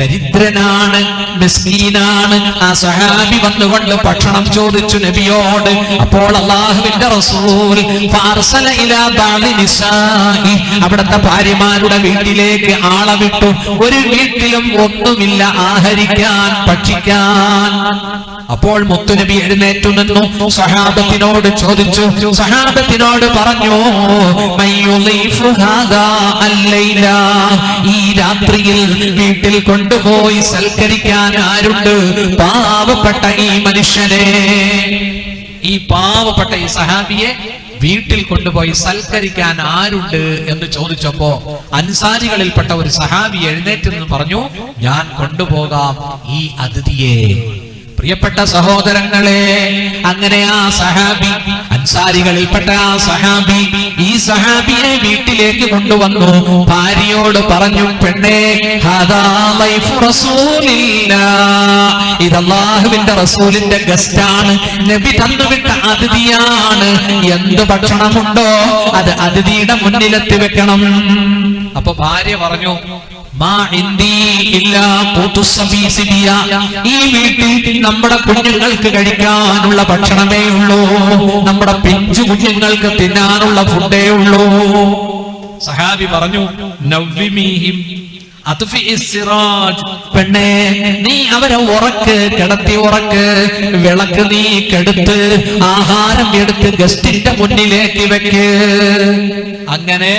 ദരിദ്രനാണ്, മിസ്കീനാണ്. ആ സഹാബി വന്നുകൊണ്ട് ഭക്ഷണം ചോദിച്ചു നബിയോട്. അപ്പോൾ അല്ലാഹുവിന്റെ റസൂൽ ഫഅർസല ഇലാ ബഅദി നിസാഇ, അവിടുത്തെ ഭാര്യമാരുടെ വീട്ടിലേക്ക് ആളെ വിട്ടു. ഒരു വീട്ടിലും ഒന്നുമില്ല ആഹരിക്കാൻ, ഭക്ഷിക്കാൻ. അപ്പോൾ മുത്തുനബി എഴുന്നേറ്റു നിന്നു, സഹാബത്തിനോട് ചോദിച്ചു, സഹാബത്തിനോട് പറഞ്ഞു, മയ്യുളീഫു ഹാദാ അല്ലൈല, ഈ രാത്രിയിൽ വീട്ടിൽ കൊണ്ടുപോയി സൽക്കരിക്കാൻ ആരുണ്ട്? പാവപ്പെട്ട ഈ മനുഷ്യനെ, ഈ പാവപ്പെട്ട ഈ സഹാബിയെ വീട്ടിൽ കൊണ്ടുപോയി സൽക്കരിക്കാൻ ആരുണ്ട് എന്ന് ചോദിച്ചപ്പോ അൻസാരികളിൽപ്പെട്ട ഒരു സഹാബി എഴുന്നേറ്റ് നിന്ന് പറഞ്ഞു, ഞാൻ കൊണ്ടുപോകാം ഈ അതിഥിയെ. പ്രിയപ്പെട്ട സഹോദരങ്ങളെ, അങ്ങനെ ആ സഹാബി, അൻസാരികളിൽപ്പെട്ട ആ സഹാബി ഈ സഹാബിയെ വീട്ടിലേക്ക് കൊണ്ടുവന്നു. ഭാര്യയോട് പറഞ്ഞു, പെണ്ണേ, ഹാദാ ലൈഫു റസൂലില്ലാഹ്, ഇത് അല്ലാഹുവിന്റെ റസൂലിന്റെ ഗസ്റ്റാണ്, നബി തന്നുവിട്ട അതിഥിയാണ്. എന്ത് ഭക്ഷണമുണ്ടോ അത് അതിഥിയുടെ മുന്നിലെത്തി വെക്കണം. അപ്പൊ ഭാര്യ പറഞ്ഞു, ഈ വീട്ടിൽ നമ്മുടെ കുഞ്ഞുങ്ങൾക്ക് കഴിക്കാനുള്ള ഭക്ഷണമേ ഉള്ളൂ, നമ്മുടെ പിഞ്ചു കുഞ്ഞുങ്ങൾക്ക് തിന്നാനുള്ള ഫുഡേ ഉള്ളൂ. സഹാബി പറഞ്ഞു, നവ്വിമീഹിം പെണ്ണേ, നീ അവരെ ഉറക്ക്, കിടത്തി ഉറക്ക്, വിളക്ക് നീ കെടുത്ത് ആഹാരം എടുത്ത് ഗസ്റ്റിന്റെ മുന്നിലേക്ക് വെക്ക്. അങ്ങനെ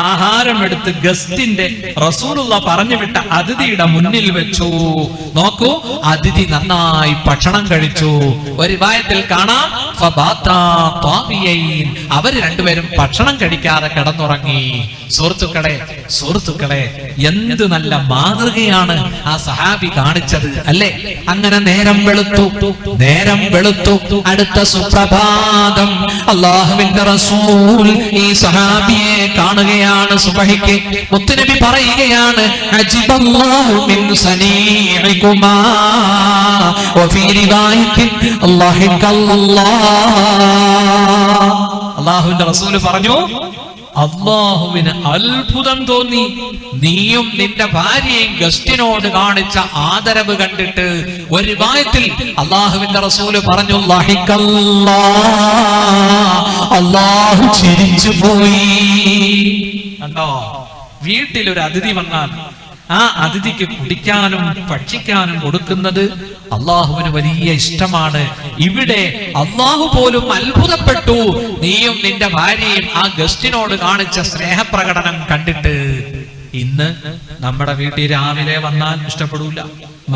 ആഹാരം എടുത്ത് ഗസ്റ്റിന്റെ റസൂലുള്ള പറഞ്ഞു വിട്ട അതിഥിയുടെ മുന്നിൽ വെച്ചു. നോക്കൂ, അതിഥി നന്നായി ഭക്ഷണം കഴിച്ചു. ഒരു റിവായത്തിൽ കാണാം, അവര് രണ്ടുപേരും ഭക്ഷണം കഴിക്കാതെ കിടന്നുറങ്ങി. സുഹൃത്തുക്കളെ, എന്ത് നല്ല മാതൃകയാണ് ആ സഹാബി കാണിച്ചത്, അല്ലേ? അങ്ങനെ നേരം വെളുത്തു. അടുത്ത സുപ്രഭാതം അല്ലാഹുവിന്റെ റസൂൽ ഈ സഹാബിയെ കാണുകയാണ്. സുബഹിക്ക് മുത്തുനബി പറയുകയാണ്, അജിബല്ലാഹു മിൻ സനീഇകുമാ വഫീ റിവായത്തിൻ അല്ലാഹിക്കല്ലാഹ്. അല്ലാഹുവിന്റെ റസൂൽ പറഞ്ഞു, അല്ലാഹുവിന് അത്ഭുതം തോന്നി, നീയും നിന്റെ ഭാര്യയും ഗസ്റ്റിനോട് കാണിച്ച ആദരവ് കണ്ടിട്ട്. ഒരു റിവായത്തിൽ അല്ലാഹുവിന്റെ റസൂല് പറഞ്ഞു, അല്ലാഹു ചിരിച്ചു പോയി. കണ്ടോ, വീട്ടിലൊരു അതിഥി വന്നാൽ ആ അതിഥിക്ക് കുടിക്കാനും ഭക്ഷിക്കാനും കൊടുക്കുന്നത് അള്ളാഹുവിന് വലിയ ഇഷ്ടമാണ്. ഇവിടെ അള്ളാഹു പോലും അത്ഭുതപ്പെട്ടു, നീയും നിന്റെ ഭാര്യയും ആ ഗസ്റ്റിനോട് കാണിച്ച സ്നേഹപ്രകടനം കണ്ടിട്ട്. ഇന്ന് നമ്മുടെ വീട്ടിൽ രാവിലെ വന്നാൽ ഇഷ്ടപ്പെടൂല,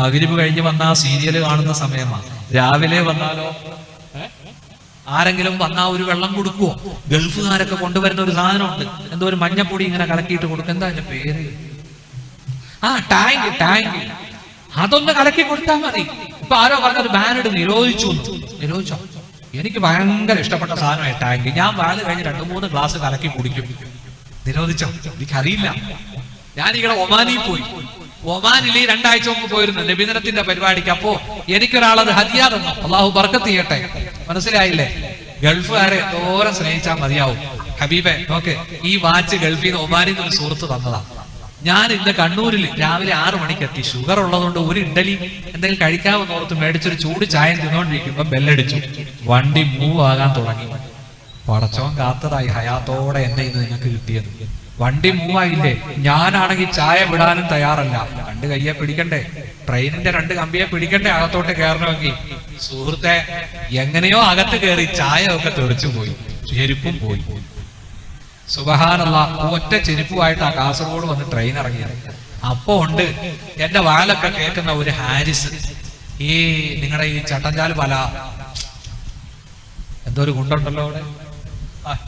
മഗ്‌രിബ് കഴിഞ്ഞ് വന്നാൽ സീരിയല് കാണുന്ന സമയമാണ്. രാവിലെ വന്നാലോ, ആരെങ്കിലും വന്നാ ഒരു വെള്ളം കൊടുക്കുവോ? ഗൾഫുകാരൊക്കെ കൊണ്ടുവരുന്ന ഒരു സാധനമുണ്ട്, എന്തോ ഒരു മഞ്ഞപ്പൊടി ഇങ്ങനെ കലക്കിയിട്ട് കൊടുക്കും. എന്താ അതിന്റെ പേര്? ടാങ്ക്. അതൊന്ന് കലക്കി കൊടുത്താൽ മതി. ഇപ്പൊ ആരോ പറഞ്ഞൊരു ബാനഡ് നിരോധിച്ചോ? എനിക്ക് ഭയങ്കര ഇഷ്ടപ്പെട്ട സാധനമായി ടാങ്ക്. ഞാൻ വാല് കഴിഞ്ഞ് 2-3 ഗ്ലാസ് കലക്കി കുടിക്കും. നിരോധിച്ചോ? എനിക്കറിയില്ല. ഞാനിങ്ങനെ ഒമാനിൽ പോയി. ഒമാനിൽ 2 ആഴ്ച മുമ്പ് പോയിരുന്നു നബിദിനത്തിന്റെ പരിപാടിക്ക്. അപ്പോ എനിക്കൊരാളത് ഹദിയ തന്നു. അള്ളാഹു ബർക്കത്ത് ചെയ്യട്ടെ. മനസ്സിലായില്ലേ? ഗൾഫുകാരെ തോരം സ്നേഹിച്ചാൽ മതിയാവും. ഹബീബെ നോക്ക്, ഈ വാച്ച് ഗൾഫിൽ നിന്ന് ഒമാനിൽ നിന്ന് ഒരു സുഹൃത്ത് തന്നതാ. ഞാൻ ഇന്ന് കണ്ണൂരിൽ രാവിലെ 6 മണിക്ക് എത്തി. ഷുഗർ ഉള്ളതുകൊണ്ട് ഒരു ഇഡലി എന്തെങ്കിലും കഴിക്കാമെന്ന് ഓർത്ത് മേടിച്ചൊരു ചൂട് ചായ തിന്നോണ്ടിരിക്കുമ്പോ ബെല്ലടിച്ചു. വണ്ടി മൂവ് ആകാൻ തുടങ്ങി. പടച്ചോൻ കാത്തതായി ഹയാത്തോടെ എന്നെ ഇന്ന് നിങ്ങൾക്ക് കിട്ടിയത്. വണ്ടി മൂവായില്ലേ? ഞാനാണെങ്കിൽ ചായ വിടാനും തയ്യാറല്ല. 2 കയ്യെ പിടിക്കണ്ടേ, ട്രെയിനിന്റെ 2 കമ്പിയെ പിടിക്കണ്ടേ അകത്തോട്ട് കയറണമെങ്കിൽ. സുഹൃത്തെ, എങ്ങനെയോ അകത്ത് കയറി ചായ ഒക്കെ തെറിച്ചു പോയി, ചെരുപ്പും പോയി. സുബ്ഹാനല്ലാഹ്, ഒറ്റ ചെരുപ്പുമായിട്ട് ആ കാസർഗോഡ് വന്ന് ട്രെയിൻ ഇറങ്ങിയത്. അപ്പോ ഉണ്ട് എന്റെ വാലൊക്കെ കേൾക്കുന്ന ഒരു ഹാരിസ്, ഈ നിങ്ങളുടെ ഈ ചട്ടഞ്ചാൽ പല എന്തോ ഒരു ഗുണ്ടുണ്ടല്ലോ അവിടെ.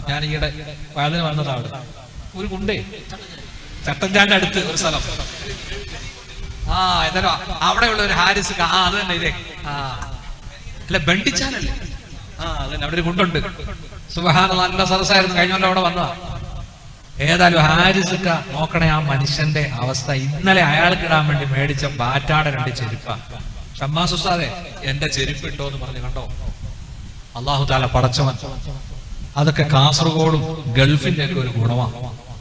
ഞാൻ ഈയിടെ വാലിന് വന്നതാണ്. ഒരു ഗുണ്ടേ ചട്ടഞ്ചാലിന്റെ അടുത്ത് ഒരു സ്ഥലം, എന്തായാലും അവിടെയുള്ള ഒരു ഹാരിസ്. അത് തന്നെ ഇതേ അല്ല, ബണ്ടിച്ചാലല്ലേ? അതന്നെ, അവിടെ ഒരു ഗുണ്ടുണ്ട്. സുബ്ഹാനല്ലാഹ്, നല്ല സദസ്സായിരുന്നു. കഴിഞ്ഞല്ലോ അവിടെ വന്നതാ. ഏതായാലും ഹാരിസ്ക്ക നോക്കണേ ആ മനുഷ്യന്റെ അവസ്ഥ. ഇന്നലെ അയാൾക്ക് ഇടാൻ വേണ്ടി മേടിച്ച ബാറ്റാടെ 2 ചെരുപ്പാ. ഷമ്മാസ് ഉസ്താദേ, എന്റെ ചെരുപ്പ് ഇട്ടോ എന്ന് പറഞ്ഞു. കണ്ടോ, അള്ളാഹു താല പടച്ചവൻ അതൊക്കെ കാസർഗോഡും ഗൾഫിന്റെ ഒക്കെ ഒരു ഗുണമാണ്.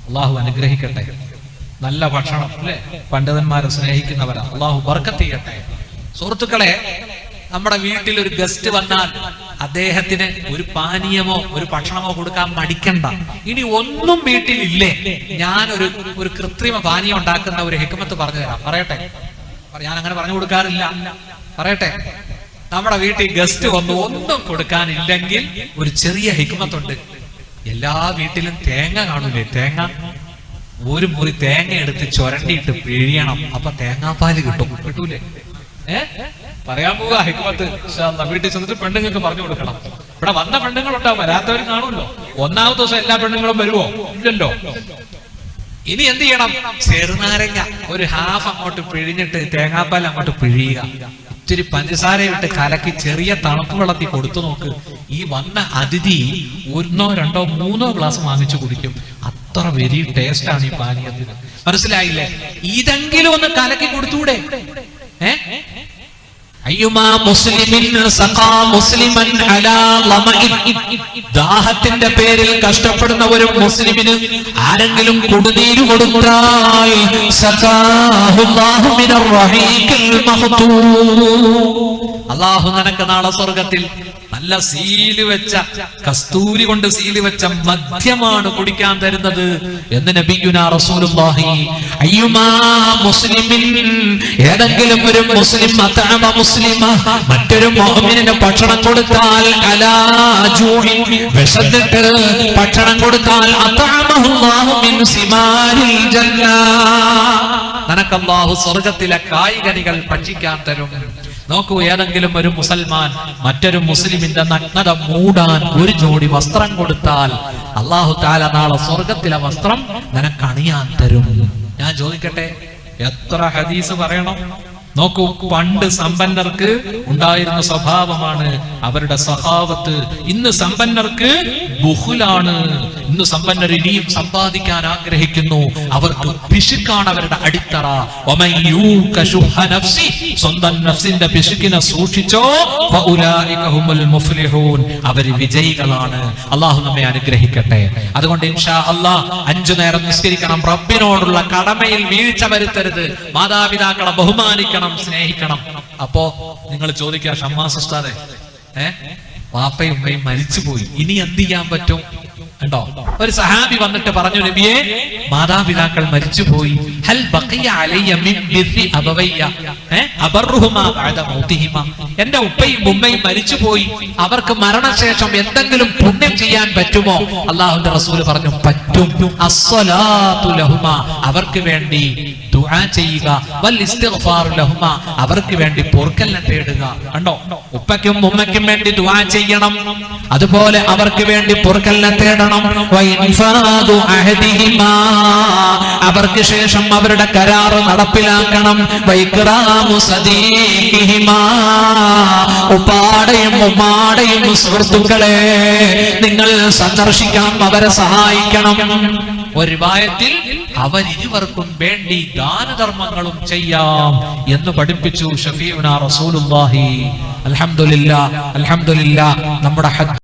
അള്ളാഹു അനുഗ്രഹിക്കട്ടെ. നല്ല ഭക്ഷണം അല്ലെ, പണ്ഡിതന്മാരെ സ്നേഹിക്കുന്നവരാ. അള്ളാഹു ബർക്കത്ത് ചെയ്യട്ടെ. സുഹൃത്തുക്കളെ, നമ്മുടെ വീട്ടിൽ ഒരു ഗസ്റ്റ് വന്നാൽ അദ്ദേഹത്തിന് ഒരു പാനീയമോ ഒരു ഭക്ഷണമോ കൊടുക്കാൻ മടിക്കണ്ട. ഇനി ഒന്നും വീട്ടിലില്ലേ, ഞാൻ ഒരു കൃത്രിമ പാനീയം ഉണ്ടാക്കുന്ന ഒരു ഹിക്മത്ത് പറഞ്ഞു തരാം. പറയട്ടെ? ഞാൻ അങ്ങനെ പറഞ്ഞു കൊടുക്കാറില്ല. പറയട്ടെ? നമ്മുടെ വീട്ടിൽ ഗസ്റ്റ് വന്നു ഒന്നും കൊടുക്കാനില്ലെങ്കിൽ ഒരു ചെറിയ ഹിക്മത്തുണ്ട്. എല്ലാ വീട്ടിലും തേങ്ങ കാണൂലേ? തേങ്ങ, ഒരു മുറി തേങ്ങ എടുത്ത് ചുരണ്ടിയിട്ട് പിഴിയണം. അപ്പൊ തേങ്ങാപ്പാല് കിട്ടും. കിട്ടൂലേ? പറയാൻ പോവുക ഹിക്മത്ത്. വീട്ടിൽ ചെന്നിട്ട് പെണ്ണുങ്ങൾക്ക് പറഞ്ഞു കൊടുക്കണം. ഇവിടെ വന്ന പെണ്ണുങ്ങളുണ്ടാവും, വരാത്തവരും കാണുമല്ലോ. 1ാമത്തെ ദിവസം എല്ലാ പെണ്ണുങ്ങളും വരുവോ? ഇല്ലല്ലോ. ഇനി എന്ത് ചെയ്യണം? ചെറുനാരങ്ങ ഒരു ഹാഫ് അങ്ങോട്ട് പിഴിഞ്ഞിട്ട് തേങ്ങാപ്പാൽ അങ്ങോട്ട് പിഴിയുക. ഇത്തിരി പഞ്ചസാരയിട്ട് കലക്കി ചെറിയ തണുപ്പ് വെള്ളത്തിൽ കൊടുത്തു നോക്ക്. ഈ വന്ന അതിഥി 1, 2, 3 ഗ്ലാസ് വാങ്ങിച്ചു കുടിക്കും. അത്ര വെരി ടേസ്റ്റ് ആണ് ഈ പാനീയത്തിന്. മനസ്സിലായില്ലേ? ഇതെങ്കിലും ഒന്ന് കലക്കി കൊടുത്തൂടെ? ദാഹത്തിന്റെ പേരിൽ കഷ്ടപ്പെടുന്ന ഒരു മുസ്ലിമിന് ആരെങ്കിലും കുടിനീര് കൊടുത്താൽ അല്ലാഹു നിനക്ക് നാളെ സ്വർഗത്തിൽ നല്ല സീല് വെച്ച, കസ്തൂരി കൊണ്ട് സീല് വെച്ച മദ്യമാണ് കുടിക്കാൻ തരുന്നത് എന്ന് നബിയുനാ റസൂലുള്ളാഹി. അയ്യുമാ മുസ്ലിമിൻ, ഏതെങ്കിലും ഒരു മുസ്ലിം അതഅമ മുസ്ലിമ, മറ്റൊരു മുഅ്മിനിന് ഭക്ഷണം കൊടുത്താൽ അലാ ജൂഇൻ, വിശന്നിട്ട് ഭക്ഷണം കൊടുത്താൽ അതഅമഹുല്ലാഹു മിൻ സിമാരിൽ ജന്ന, നിനക്ക് അല്ലാഹു സ്വർഗ്ഗത്തിലെ കായ്കനികൾ ഭക്ഷിക്കാൻ തരും. നോക്കൂ, ഏതെങ്കിലും ഒരു മുസൽമാൻ മറ്റൊരു മുസ്ലിമിന്റെ നഗ്നത മൂടാൻ ഒരു ജോഡി വസ്ത്രം കൊടുത്താൽ അല്ലാഹു തആല നാളെ സ്വർഗ്ഗത്തിലെ വസ്ത്രം നിനക്ക് അണിയാൻ തരും. ഞാൻ ചോദിക്കട്ടെ, എത്ര ഹദീസ് പറയണം? നോക്കൂ, പണ്ട് സമ്പന്നർക്ക് ഉണ്ടായിരുന്ന സ്വഭാവമാണ് അവരുടെ സഖാവത്ത്. ഇന്ന് സമ്പന്നർക്ക് ബുഖുലാണ്. ഇന്ന് സമ്പന്നർ ഇനിയും സമ്പാദിക്കാൻ ആഗ്രഹിക്കുന്നു. അവർക്ക് പിശുക്കാണ് അവരുടെ അടിത്തറ. സ്വന്തം നഫ്സിന്റെ പിശുക്കിനെ സൂക്ഷിച്ചോ, അവര് വിജയികളാണ്. അള്ളാഹു നമ്മെ അനുഗ്രഹിക്കട്ടെ. അതുകൊണ്ട് ഇൻഷാ അല്ലാഹ് 5 നേരം നിസ്കരിക്കണം. റബ്ബിനോടുള്ള കടമയിൽ വീഴ്ച വരുത്തരുത്. മാതാപിതാക്കളെ ബഹുമാനിക്കണം, സ്നേഹിക്കണം. അപ്പോ നിങ്ങൾ ചോദിക്കുക, ഷമ്മാസ് ഉസ്താദേ, വാപ്പയും ഉമ്മയും മരിച്ചുപോയി, ഇനി എന്ത് ചെയ്യാൻ പറ്റും? കണ്ടോ, ഒരു സഹാബി വന്നിട്ട് പറഞ്ഞു, നബിയേ, മാതാപിതാക്കൾ മരിച്ചുപോയി, ഹൽ ബഖിയ അലയ്യ മിൻ ബിർരി അബവയ്യ അബർറുഹുമാ ബഅദ മൗതിഹിമാ, എന്റെ ഉപ്പയും ഉമ്മയും മരിച്ചുപോയി, അവർക്ക് മരണശേഷം എന്തെങ്കിലും പുണ്യം ചെയ്യാൻ പറ്റുമോ? അല്ലാഹുവിന്റെ റസൂൽ പറഞ്ഞു, പറ്റും. അസ്സലാത്തു ലഹുമാ, അവർക്ക് വേണ്ടി ദുആ ചെയ്യുക, വൽ ഇസ്തിഗ്ഫാറു ലഹുമാ, അവർക്ക് വേണ്ടി പൊറുക്കലിനെ തേടുക. കണ്ടോ, ഉപ്പയ്ക്കും ഉമ്മയ്ക്കും വേണ്ടി ദുആ ചെയ്യണം, അതുപോലെ അവർക്ക് വേണ്ടി പൊറുക്കലിനെ തേടണം. അവർക്ക് ശേഷം അവരുടെ കരാറ് നടപ്പിലാക്കണം. ഉപ്പാടെയും ഉമ്മാടെയും സുഹൃത്തുക്കളെ നിങ്ങൾ സന്ദർശിക്കണം, അവരെ സഹായിക്കണം. ഒരു റിവായത്തിൽ അവരിരുവർക്കും വേണ്ടി ദാനധർമ്മങ്ങളും ചെയ്യാം എന്ന് പഠിപ്പിച്ചു ഷഫീഉനാ റസൂലുള്ളാഹി. അൽഹംദുലില്ലാ, അൽഹംദുലില്ലാ. നമ്മുടെ